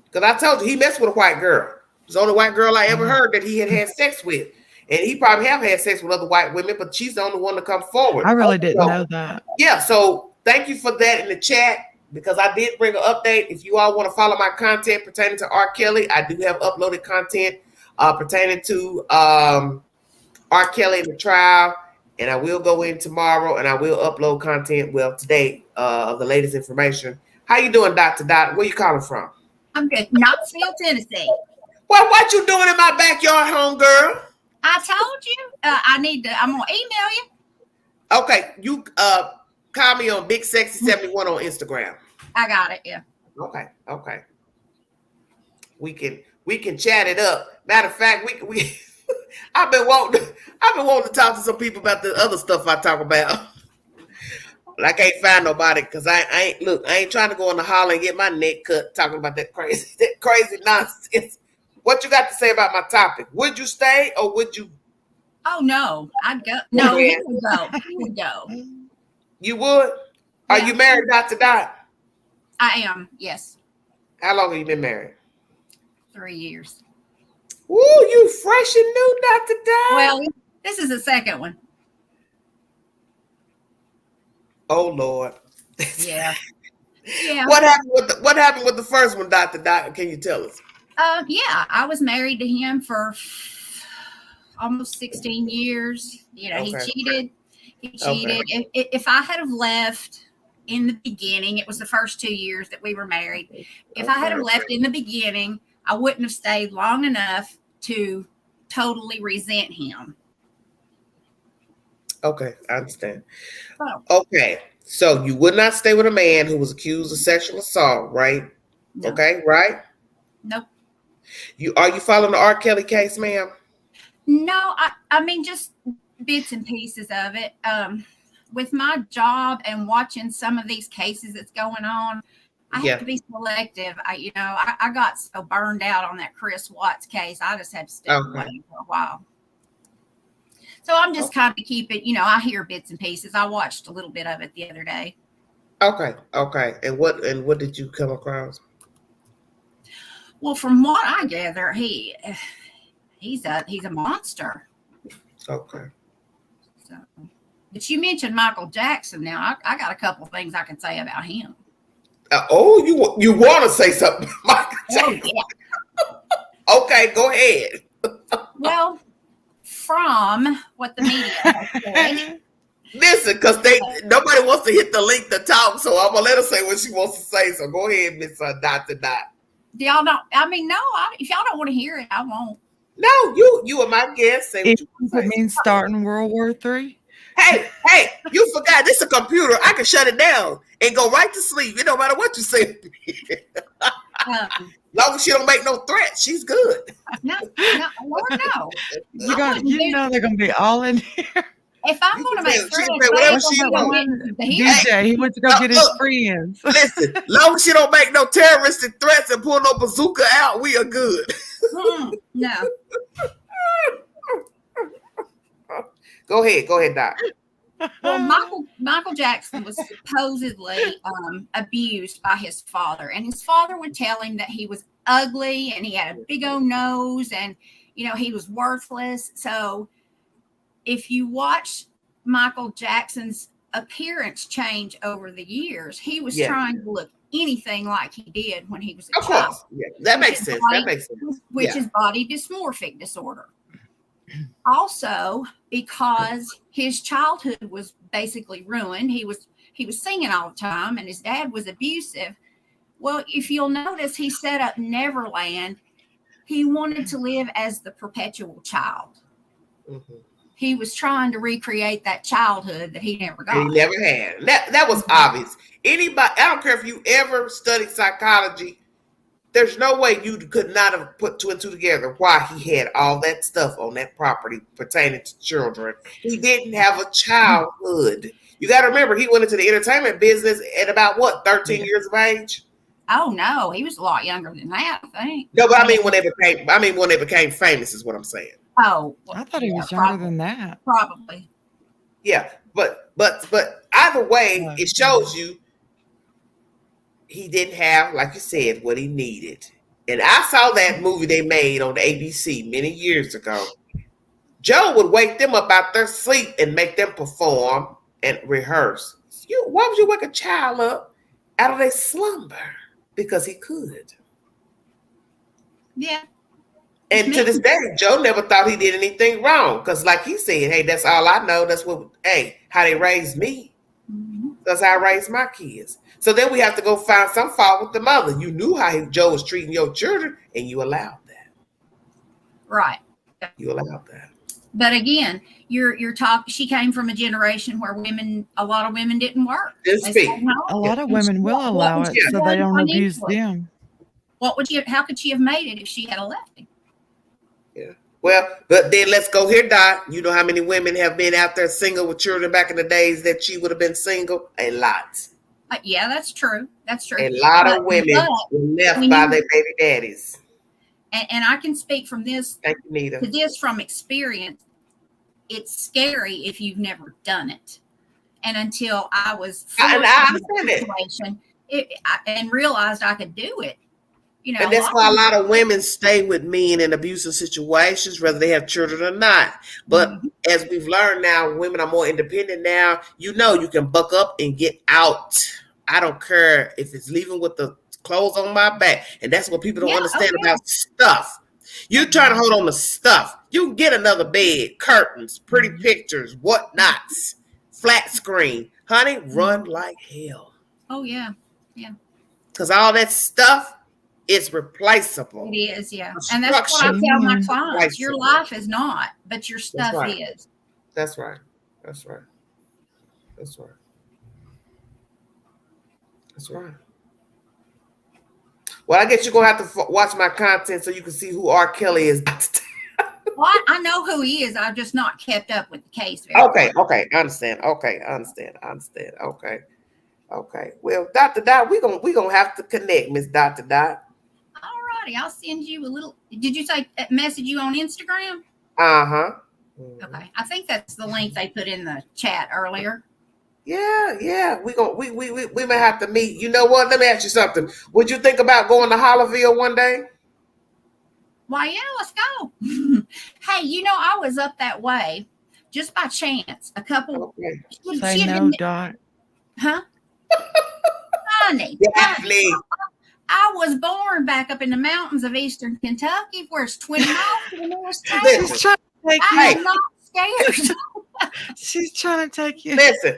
Because I told you, he messed with a white girl. It's the only white girl I ever heard that he had sex with. And he probably have had sex with other white women, but she's the only one to come forward. I really didn't know that. Yeah, so thank you for that in the chat, because I did bring an update. If you all want to follow my content pertaining to R. Kelly, I do have uploaded content pertaining to R. Kelly in the trial, and I will go in tomorrow, and I will upload content, today, of the latest information. How you doing, Dr. Dot? Where you calling from? I'm good. Knoxville, Tennessee. Well, what you doing in my backyard, home girl? I told you I'm gonna email you. Okay, you call me on Big Sexy 71 on Instagram. I got it. Yeah. Okay. We can we can chat it up. Matter of fact, we I've been wanting to talk to some people about the other stuff I talk about. But I can't find nobody because I ain't trying to go in the holler and get my neck cut talking about that crazy nonsense. What you got to say about my topic? Would you stay or would you? Oh no, I'd go. No, he would go. He would go. You would? Are you married, Dr. Dot? I am. Yes. How long have you been married? 3 years. Ooh, you fresh and new, Dr. Dot. Well, this is the second one. Oh Lord. Yeah. Yeah. What happened with the first one, Dr. Dot? Can you tell us? Yeah, I was married to him for almost 16 years. You know, Okay. he cheated. If I had have left in the beginning, it was the first 2 years that we were married. If I had have left in the beginning, I wouldn't have stayed long enough to totally resent him. Okay, I understand. Oh. Okay, so you would not stay with a man who was accused of sexual assault, right? No. Okay, right? Nope. Are you following the R. Kelly case, ma'am? No, I mean just bits and pieces of it. With my job and watching some of these cases that's going on, I have to be selective. I got so burned out on that Chris Watts case. I just had to step away for a while. So I'm just kind of keeping, I hear bits and pieces. I watched a little bit of it the other day. Okay. And what did you come across? Well, from what I gather, he's a monster. Okay. So, but you mentioned Michael Jackson. Now I got a couple of things I can say about him. You want to say something, Michael Jackson? Oh, yeah. Okay, go ahead. Well, from what the media has said. Listen, because nobody wants to hit the link to talk, so I'm gonna let her say what she wants to say. So go ahead, Miss Dr. Dot. Y'all don't. I mean, no. If y'all don't want to hear it, I won't. No, you are my guest. Say what you want to say. It means starting World War III. Hey, you forgot this is a computer. I can shut it down and go right to sleep. It don't matter what you say. Long as she don't make no threats, she's good. No, Lord, no. You know they're gonna be all in here. If I'm going to make friends, DJ, he went to go get his friends. Listen, long as she don't make no terroristic threats and pull no bazooka out, we are good. No. Go ahead, Doc. Well, Michael Jackson was supposedly abused by his father, and his father would tell him that he was ugly and he had a big old nose, and he was worthless. So, if you watch Michael Jackson's appearance change over the years, he was trying to look anything like he did when he was a child. Of course, that makes sense. Which is body dysmorphic disorder. Also, because his childhood was basically ruined, he was singing all the time, and his dad was abusive. Well, if you'll notice, he set up Neverland. He wanted to live as the perpetual child. Mm-hmm. He was trying to recreate that childhood that he never got. He never had. That was obvious. Anybody, I don't care if you ever studied psychology, there's no way you could not have put two and two together why he had all that stuff on that property pertaining to children. He didn't have a childhood. You got to remember, he went into the entertainment business at about 13 years of age? Oh no, he was a lot younger than that, I think. No, but I mean when they became famous is what I'm saying. Oh, well, I thought he was younger than that. Probably. Yeah, but either way, it shows you he didn't have, like you said, what he needed. And I saw that movie they made on the ABC many years ago. Joe would wake them up out their sleep and make them perform and rehearse. Why would you wake a child up out of their slumber? Because he could. Yeah. And to this day, Joe never thought he did anything wrong. Because like he said, hey, that's all I know. That's how they raised me. Mm-hmm. That's how I raised my kids. So then we have to go find some fault with the mother. You knew how Joe was treating your children, and you allowed that. Right. You allowed that. But again, you're talking. She came from a generation where a lot of women didn't work. A lot of women will allow it so they don't abuse them. how could she have made it if she had left him? Yeah. Well, but then let's go here, Dot. You know how many women have been out there single with children back in the days that she would have been single? A lot. Yeah, that's true. That's true. A lot of women were left by their baby daddies. And I can speak from this Thank you, Nita. to this from experience. It's scary if you've never done it. And until I was I understand and realized I could do it. You know, and that's why a lot of women stay with men in abusive situations, whether they have children or not. But as we've learned now, women are more independent now. You know, you can buck up and get out. I don't care if it's leaving with the clothes on my back. And that's what people don't understand about stuff. You're trying to hold on to stuff. You can get another bed, curtains, pretty pictures, whatnots, flat screen. Honey, run like hell. Oh, yeah. Yeah. Because all that stuff, it's replaceable. It is, yeah. And that's what I tell my clients. Your life is not, but your stuff is. That's right. That's right. That's right. That's right. Well, I guess you're going to have to watch my content so you can see who R. Kelly is. Well, I know who he is. I've just not kept up with the case. Okay. I understand. Okay. Well, Dr. Dot, we're gonna have to connect, Miss Dr. Dot. All righty. I'll send you a little. Did you say message you on Instagram? Uh-huh. Okay. I think that's the link they put in the chat earlier. Yeah. We may have to meet. You know what? Let me ask you something. Would you think about going to Hollerville one day? Why, yeah, let's go. Hey, you know, I was up that way just by chance. A couple. Okay. Say no, Dot. Huh? Honey. Definitely. I was born back up in the mountains of eastern Kentucky, where it's 20 miles to the nearest town. I am not scared. She's trying to take you. Listen,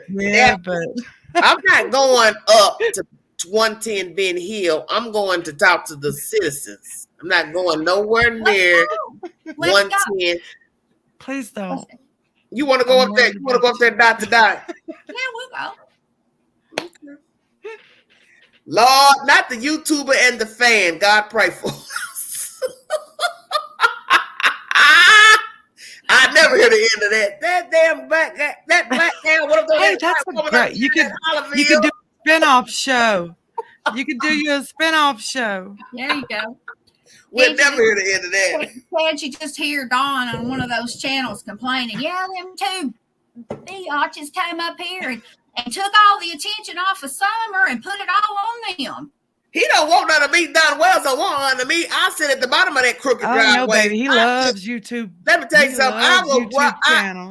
but I'm not going up to 110 Ben Hill. I'm going to talk to the citizens. I'm not going nowhere near 110. Please don't. You want to go up there? You want to go up there, Dot to Dot? Yeah, we'll go. Lord, not the YouTuber and the fan. God pray for us. I never hear the end of that. That damn black guy, that black guy. What hey, that's great. You could do a spinoff show. You could do you a spinoff show. There you go. We'll never hear the end of that. Can't you just hear Dawn on one of those channels complaining? Yeah, them two biatches came up here and took all the attention off of Summer and put it all on them. He don't want none of me. Don Wells don't want none of me. I sit at the bottom of that crooked driveway. No, baby. He loves YouTube. Let me tell you something.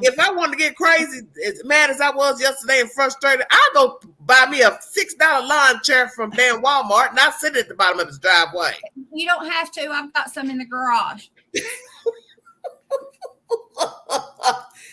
If I wanted to get crazy, as mad as I was yesterday and frustrated, I'll go buy me a $6 lawn chair from damn Walmart and I sit at the bottom of his driveway. You don't have to. I've got some in the garage.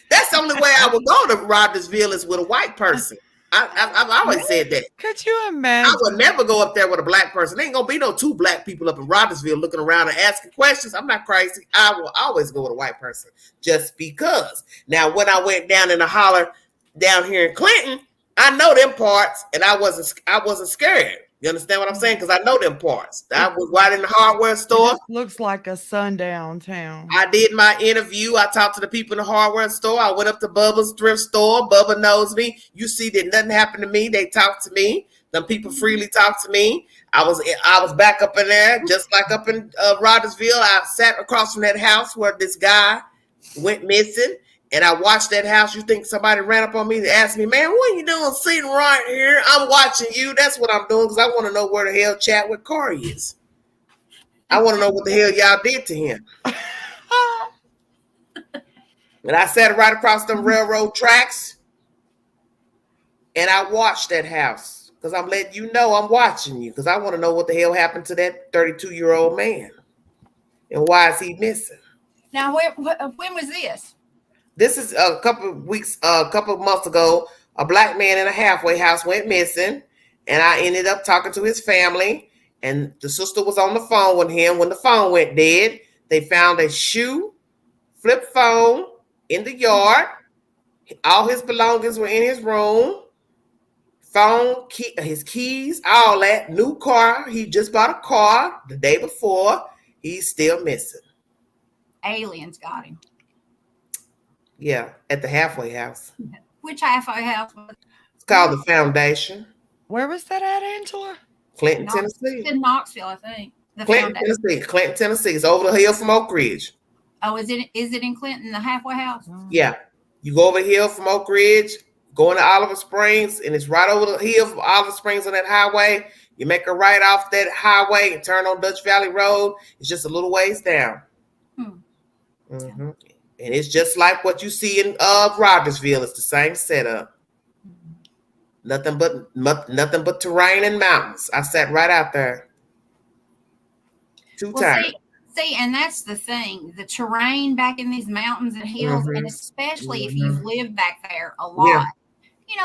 That's the only way I would go to Rogersville is with a white person. I've always said that. Could you imagine? I would never go up there with a black person. There ain't gonna be no two black people up in Rogersville looking around and asking questions. I'm not crazy. I will always go with a white person just because. Now, when I went down in the holler down here in Clinton, I know them parts, and I wasn't scared. You understand what I'm saying? Because I know them parts. I was right in the hardware store. It looks like a sundown town. I did my interview. I talked to the people in the hardware store. I went up to Bubba's thrift store. Bubba knows me. You see that nothing happened to me. They talked to me. Them people freely talked to me. I was back up in there, just like up in Rogersville. I sat across from that house where this guy went missing. And I watched that house. You think somebody ran up on me and asked me, man, what are you doing sitting right here? I'm watching you. That's what I'm doing because I want to know where the hell Chadwick Corey is. I want to know what the hell y'all did to him. And I sat right across them railroad tracks and I watched that house because I'm letting you know I'm watching you because I want to know what the hell happened to that 32-year-old man and why is he missing? Now, when was this? This is a couple of months ago. A black man in a halfway house went missing, and I ended up talking to his family. And the sister was on the phone with him. When the phone went dead, they found a shoe, flip phone in the yard. All his belongings were in his room. phone, his keys, all that. New car. He just bought a car the day before. He's still missing. Aliens got him. Yeah, at the halfway house. Which halfway house? It's called the Foundation. Where was that at, Angela? Clinton, Tennessee. In Knoxville, I think. Clinton, Tennessee. Clinton, Tennessee. It's over the hill from Oak Ridge. Oh, is it in Clinton, the halfway house? Yeah. You go over the hill from Oak Ridge, going to Oliver Springs, and it's right over the hill from Oliver Springs on that highway. You make a right off that highway and turn on Dutch Valley Road. It's just a little ways down. Mm-hmm. And it's just like what you see in Rogersville. It's the same setup. Nothing but terrain and mountains. I sat right out there. Two times. See, and that's the thing. The terrain back in these mountains and hills, and especially if you've lived back there a lot,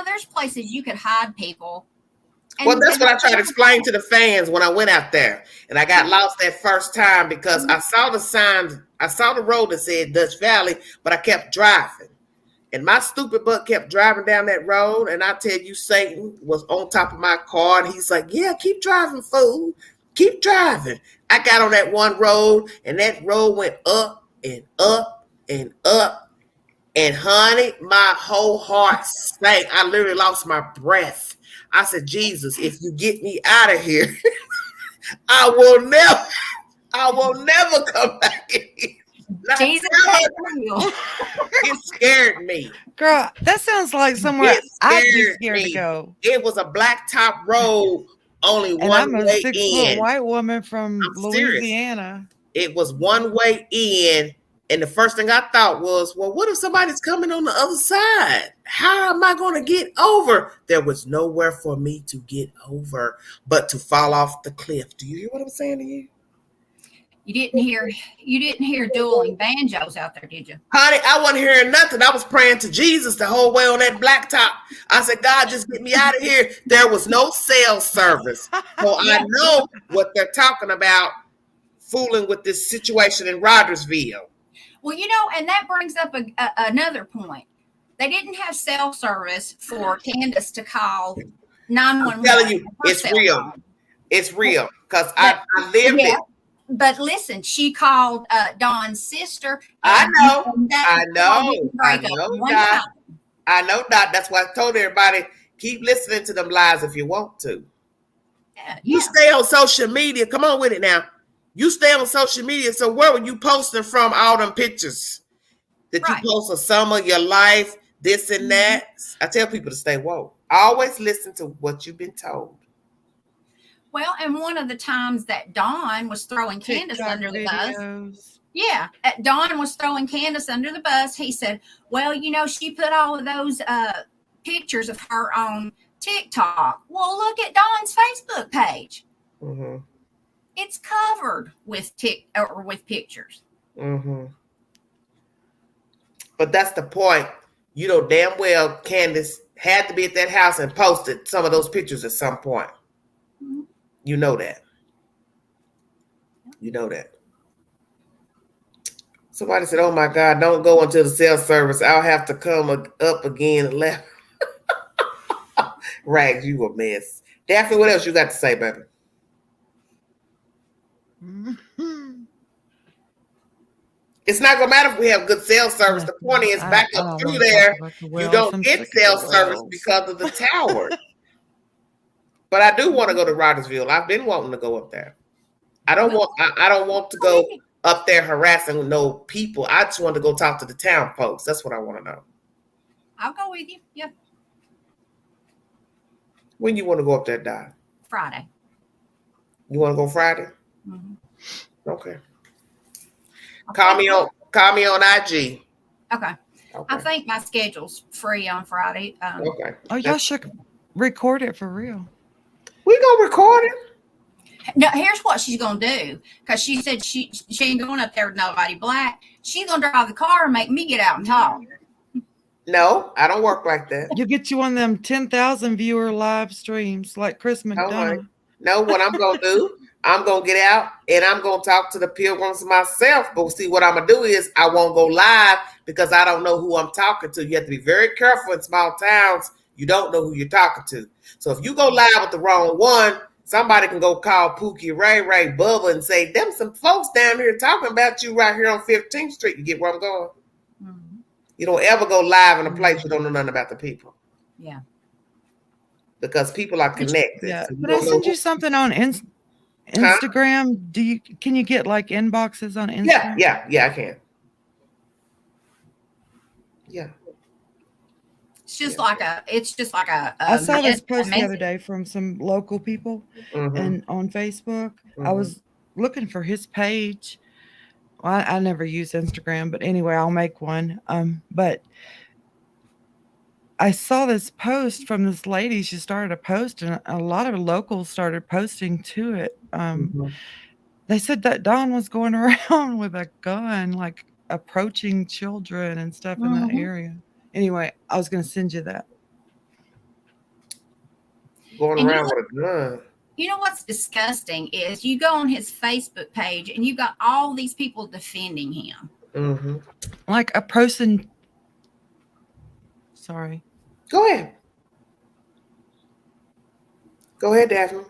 there's places you could hide people. Well, that's what I tried to explain to the fans when I went out there. And I got lost that first time because I saw the signs. I saw the road that said Dutch Valley, but I kept driving. And my stupid butt kept driving down that road. And I tell you, Satan was on top of my car. And he's like, yeah, keep driving, fool. Keep driving. I got on that one road, and that road went up and up and up. And honey, my whole heart sank. I literally lost my breath. I said, Jesus, if you get me out of here, I will never come back in here. Jesus, it scared me. Girl, that sounds like somewhere I'd be scared to go. It was a blacktop road, only and one I'm a way 6-foot white woman from Louisiana. It was one way in. And the first thing I thought was, well, what if somebody's coming on the other side? How am I going to get over? There was nowhere for me to get over but to fall off the cliff. Do you hear what I'm saying to you? You didn't hear dueling banjos out there, did you? Honey, I wasn't hearing nothing. I was praying to Jesus the whole way on that blacktop. I said, God, just get me out of here. There was no cell service. So I know what they're talking about, fooling with this situation in Rogersville. Well, and that brings up another point. They didn't have cell service for Candace to call 911. I'm telling you, it's real. Phone. It's real because I lived it. But listen, she called Dawn's sister. I know, Doc. That's why I told everybody, keep listening to them lies if you want to. You stay on social media. Come on with it now. You stay on social media. So where were you posting from all them pictures that you post of some of your life, this and that? I tell people to stay woke. Always listen to what you've been told. Well, and one of the times that Dawn was throwing Candace under the bus. Yeah, Dawn was throwing Candace under the bus. He said, well, she put all of those pictures of her on TikTok. Well, look at Dawn's Facebook page. Mm-hmm. It's covered with pictures. Mm-hmm. But that's the point. You know damn well Candace had to be at that house and posted some of those pictures at some point. Mm-hmm. You know that. Somebody said, oh my God, don't go into the cell service. I'll have to come up again and left. Rags, you a mess. Daphne, what else you got to say, baby? It's not gonna matter if we have good cell service. The point is, back up through there, you don't get cell service because of the tower. But I do want to go to Rogersville. I've been wanting to go up there. I don't want to go up there harassing no people. I just want to go talk to the town folks. That's what I want to know. I'll go with you. Yeah. When you want to go up there, Di? Friday. You want to go Friday? Mm-hmm. Okay. Call me on IG. Okay. I think my schedule's free on Friday. Okay. Oh, y'all should record it for real. We gonna record it. No, here's what she's gonna do, because she said she ain't going up there with nobody black. She's gonna drive the car and make me get out and talk. No, I don't work like that. You'll get you one of them 10,000 viewer live streams like Chris McDonough. No, what I'm gonna do, I'm gonna get out and I'm gonna talk to the pilgrims myself. But see, what I'm gonna do is I won't go live because I don't know who I'm talking to. You have to be very careful in small towns. You don't know who you're talking to. So if you go live with the wrong one, somebody can go call Pookie, Ray Ray, Bubba, and say, them some folks down here talking about you right here on 15th Street. You get where I'm going? Mhm. You don't ever go live in a place you don't know nothing about the people. Yeah. Because people are connected. Yeah. So you Can I don't know send who- you something on Huh? Instagram? Can you get like inboxes on Instagram? Yeah, I can. Yeah. It's just like a I saw this a post the other message. day from some local people Mm-hmm. and on Facebook. I Mhm. was looking for his page. Well, I never use Instagram, but anyway, I'll make one. But I saw this post from this lady. She started a post, and a lot of locals started posting to it. Mhm. They said that Don was going around with a gun, like approaching children and stuff in that Mhm. area. Anyway, I was going to send you that. Going And around with a gun. you know what's disgusting is you go on his Facebook page and you got all these people defending him. Mm-hmm. Like a person. Sorry. Go ahead. Go ahead, Daphne.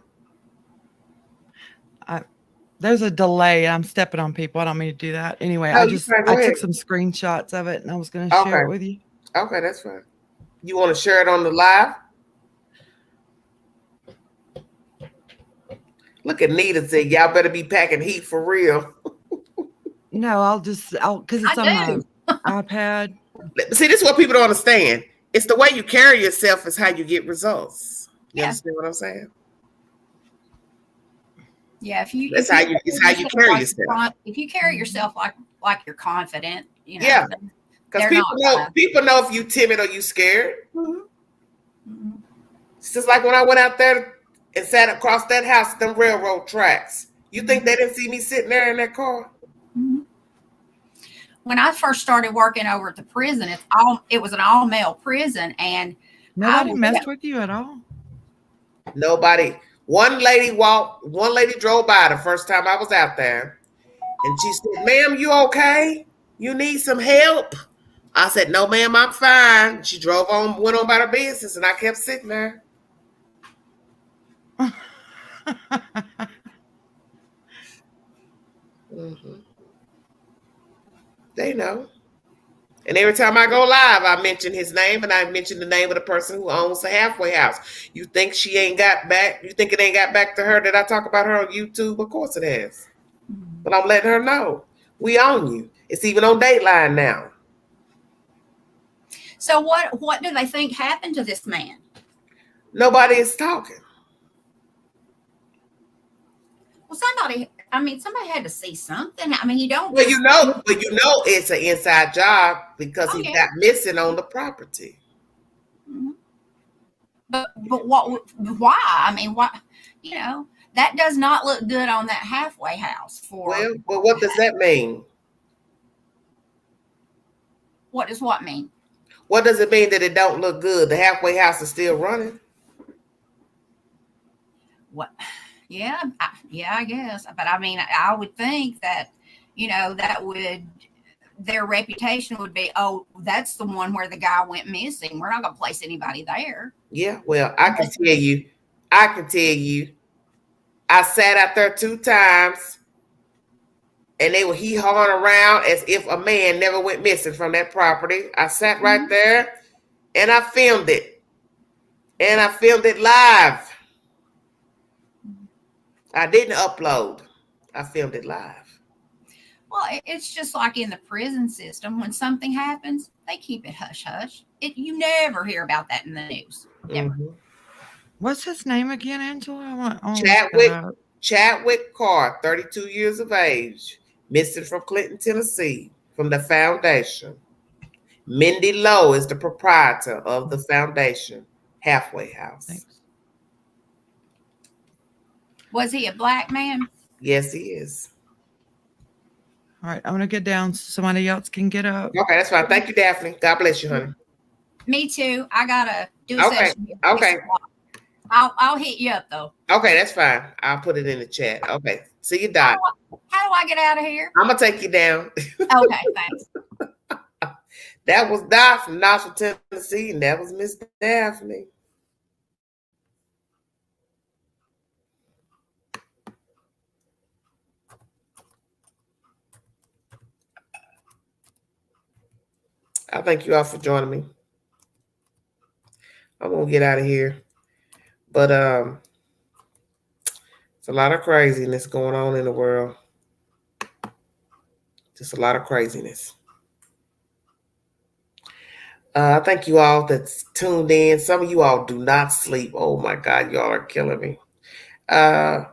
There's a delay. I'm stepping on people. I don't mean to do that. Anyway, No, you fine. Go I ahead. took some screenshots of it and I was going to share it Okay. with you. Okay, that's fine. You want to share it on the live? Look at Nita say, y'all better be packing heat for real. No, because it's on I my iPad. See, this is what people don't understand. It's the way you carry yourself is how you get results. You Yeah. understand what I'm saying? Yeah, It's how you carry yourself. If you carry yourself like you're confident, you know. Yeah. then Because they're people know if you timid or you scared. Mhm. Mhm. It's just like when I went out there and sat across that house, them railroad tracks. You think they didn't see me sitting there in that car? Mhm. When I first started working over at the prison, it was an all male prison, and Nobody messed with you at all. Nobody. One lady drove by the first time I was out there, and she said, "Ma'am, you okay? You need some help?" I said, "No, ma'am, I'm fine." She drove on, went on about her business, and I kept sitting there. Mm-hmm. They know. And every time I go live, I mention his name and I mention the name of the person who owns the halfway house. You think she ain't got back? You think it ain't got back to her that I talk about her on YouTube? Of course it has. But I'm letting her know. We own you. It's even on Dateline now. so what do they think happened to this man? Nobody is talking. Well, somebody had to see something. I mean, you don't. Well, you know it's an inside job because he got missing on the property. Mhm. But why? I mean, why? You know, that does not look good on that halfway house. Well, what does that mean? What does what mean? What does it mean that it don't look good? The halfway house is still running. What? Yeah, I guess. But I mean, I would think that, you know, their reputation would be, oh, that's the one where the guy went missing. We're not going to place anybody there. Yeah, well, I can tell you, I sat out there 2 times and they were hee-hawing around as if a man never went missing from that property. I sat right there and I filmed it. And I filmed it live. I didn't upload. I filmed it live. Well, it's just like in the prison system. When something happens, they keep it hush-hush. You never hear about that in the news. Never. Mm-hmm. What's his name again, Angela? Chadwick Carr, 32 years of age, missing from Clinton, Tennessee, from the foundation. Mindy Lowe is the proprietor of the foundation, Halfway House. Thanks. Was he a black man? Yes, he is. All right, I'm going to get down so somebody else can get up. Okay, that's fine. Thank you, Daphne. God bless you, honey. Me too. I got to do a session. Okay. I'll hit you up, though. Okay, that's fine. I'll put it in the chat. Okay. See you, Dot. How do I get out of here? I'm going to take you down. Okay, thanks. That was Di from Knoxville, Tennessee, and that was Miss Daphne. I thank you all for joining me. I'm gonna get out of here, but it's a lot of craziness going on in the world. Just a lot of craziness. I thank you all that's tuned in. Some of you all do not sleep. Oh my God, y'all are killing me. I'll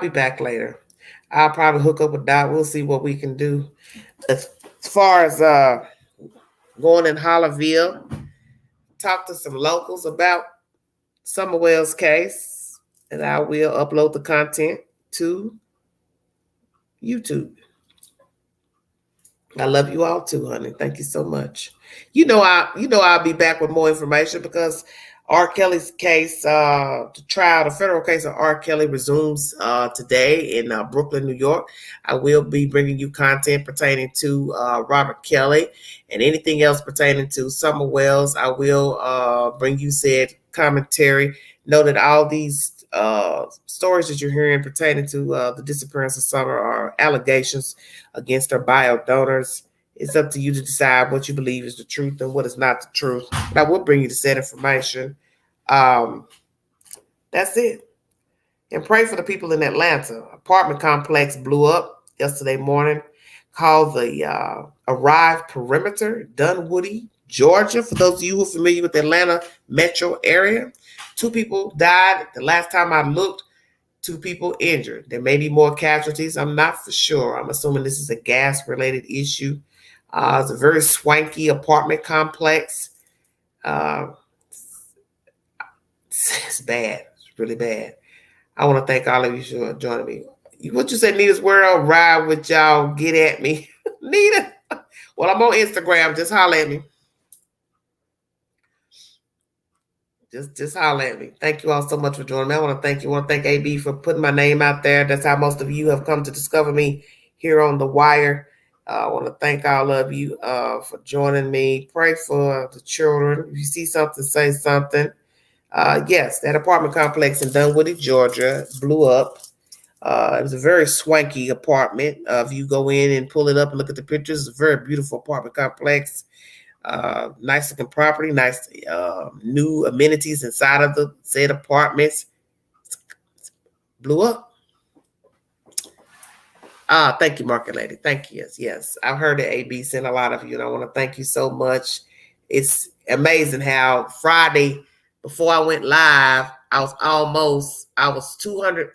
be back later. I'll probably hook up with Dot. We'll see what we can do. As far as going in Hollerville, talk to some locals about Summer Wells' case, and I will upload the content to YouTube. I love you all too, honey. Thank you so much. I'll be back with more information because R. Kelly's case, the trial, the federal case of R. Kelly resumes today in Brooklyn, New York. I will be bringing you content pertaining to Robert Kelly and anything else pertaining to Summer Wells. I will bring you said commentary. Know that all these stories that you're hearing pertaining to the disappearance of Summer are allegations against her bio donors. It's up to you to decide what you believe is the truth and what is not the truth. But I will bring you the said information. That's it. And pray for the people in Atlanta. Apartment complex blew up yesterday morning called the Arrive Perimeter, Dunwoody, Georgia. For those of you who are familiar with the Atlanta metro area, 2 people died. The last time I looked, 2 people injured. There may be more casualties. I'm not for sure. I'm assuming this is a gas-related issue. It's a very swanky apartment complex. It's bad. It's really bad. I want to thank all of you for joining me. What you say, Nita's World? Ride with y'all. Get at me. Nita. Well, I'm on Instagram. Just holler at me. Just holler at me. Thank you all so much for joining me. I want to thank you. I want to thank AB for putting my name out there. That's how most of you have come to discover me here on The Wire. I want to thank all of you for joining me. Pray for the children. If you see something, say something. Yes, that apartment complex in Dunwoody, Georgia blew up. It was a very swanky apartment. If you go in and pull it up and look at the pictures, it's a very beautiful apartment complex. Nice looking property, nice new amenities inside of the said apartments. Blew up. Thank you, Market Lady. Thank you. Yes. I've heard that AB sent a lot of you, and I want to thank you so much. It's amazing how Friday, before I went live, I was 200,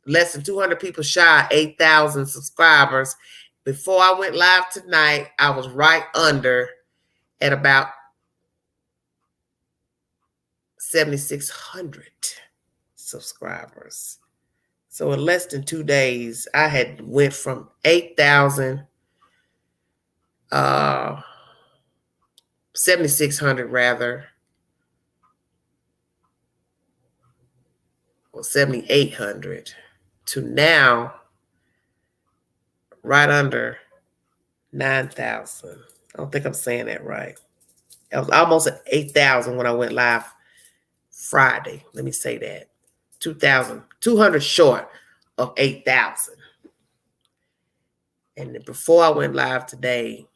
less than 200 people shy, 8,000 subscribers. Before I went live tonight, I was right under at about 7,600 subscribers. So in less than 2 days, I had went from 8,000, 7,600 rather, or 7,800 to now right under 9,000. I don't think I'm saying that right. I was almost at 8,000 when I went live Friday. Let me say that. 200 short of 8,000. And before I went live today,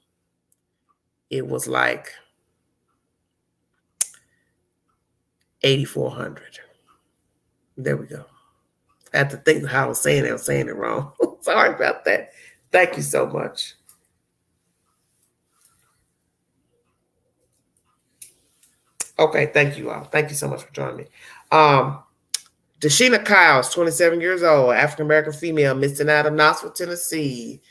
it was like 8,400. There we go. I had to think how I was saying it. I was saying it wrong. Sorry about that. Thank you so much. Okay, thank you all. Thank you so much for joining me. Dashina Kyles, 27 years old, African-American female, missing out of Knoxville, Tennessee.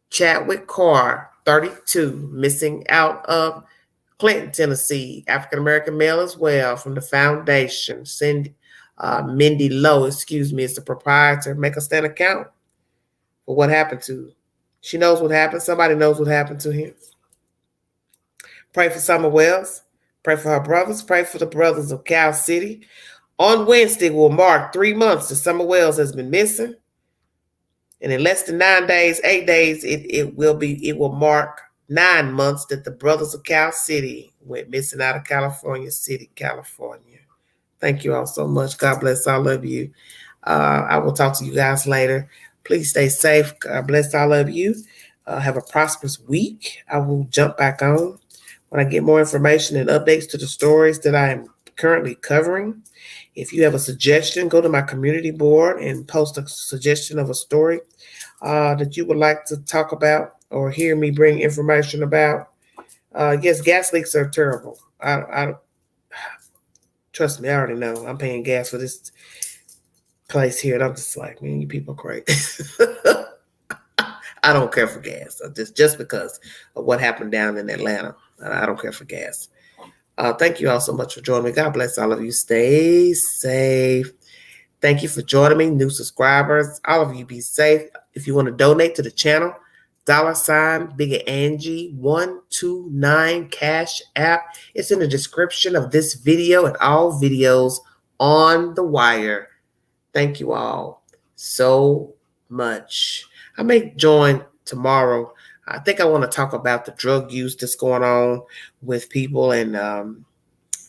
Chadwick Carr, 32, missing out of Clinton, Tennessee, African-American male as well, from the foundation. Mindy Lowe, is the proprietor. Make a stand account for what happened to. She knows what happened. Somebody knows what happened to him. Pray for Summer Wells. Pray for her brothers. Pray for the brothers of Cal City. On Wednesday will mark 3 months that Summer Wells has been missing. And in less than 9 days, 8 days, it will mark 9 months that the Brothers of Cal City went missing out of California City, California. Thank you all so much. God bless all of you. I will talk to you guys later. Please stay safe. God bless all of you. Have a prosperous week. I will jump back on when I get more information and updates to the stories that I am currently covering. If you have a suggestion, go to my community board and post a suggestion of a story that you would like to talk about or hear me bring information about. Yes, gas leaks are terrible. I trust me, I already know. I'm paying gas for this place here, and I'm just like, man, you people are crazy. I don't care for gas, just because of what happened down in Atlanta. I don't care for gas. Thank you all so much for joining me. God bless all of you. Stay safe. Thank you for joining me, new subscribers. All of you be safe. If you want to donate to the channel, $Bigger Angie 129 Cash App. It's in the description of this video and all videos on the wire. Thank you all so much. I may join tomorrow. I think I want to talk about the drug use that's going on with people and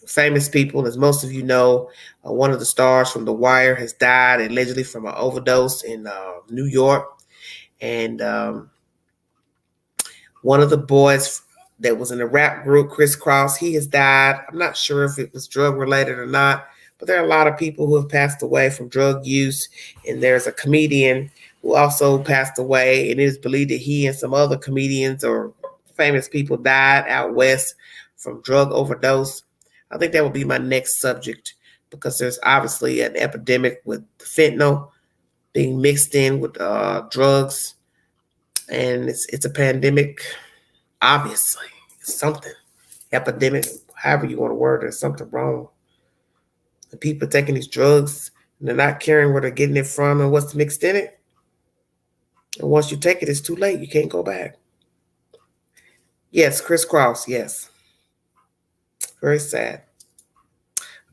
famous people. As most of you know, one of the stars from The Wire has died allegedly from an overdose in New York. And one of the boys that was in the rap group, Chris Cross, he has died. I'm not sure if it was drug related or not, but there are a lot of people who have passed away from drug use. And there's a comedian who also passed away. And it is believed that he and some other comedians or famous people died out west from drug overdose. I think that will be my next subject because there's obviously an epidemic with fentanyl being mixed in with drugs. And it's a pandemic, obviously. It's something. Epidemic, however you want to word it, there's something wrong. The people taking these drugs and they're not caring where they're getting it from and what's mixed in it. And once you take it, it's too late. You can't go back. Yes, Chris Cross, yes. Very sad.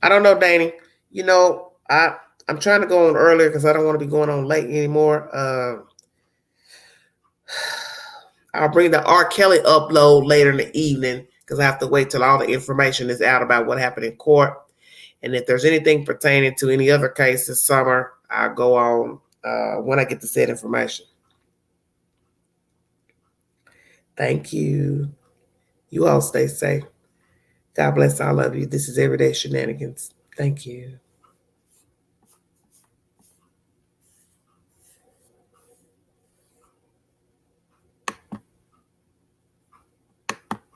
I don't know, Danny. You know, I'm trying to go on earlier because I don't want to be going on late anymore. I'll bring the R. Kelly upload later in the evening because I have to wait till all the information is out about what happened in court. And if there's anything pertaining to any other case this summer, I'll go on when I get the said information. Thank you. You all stay safe. God bless all of you. This is Everyday Shenanigans. Thank you.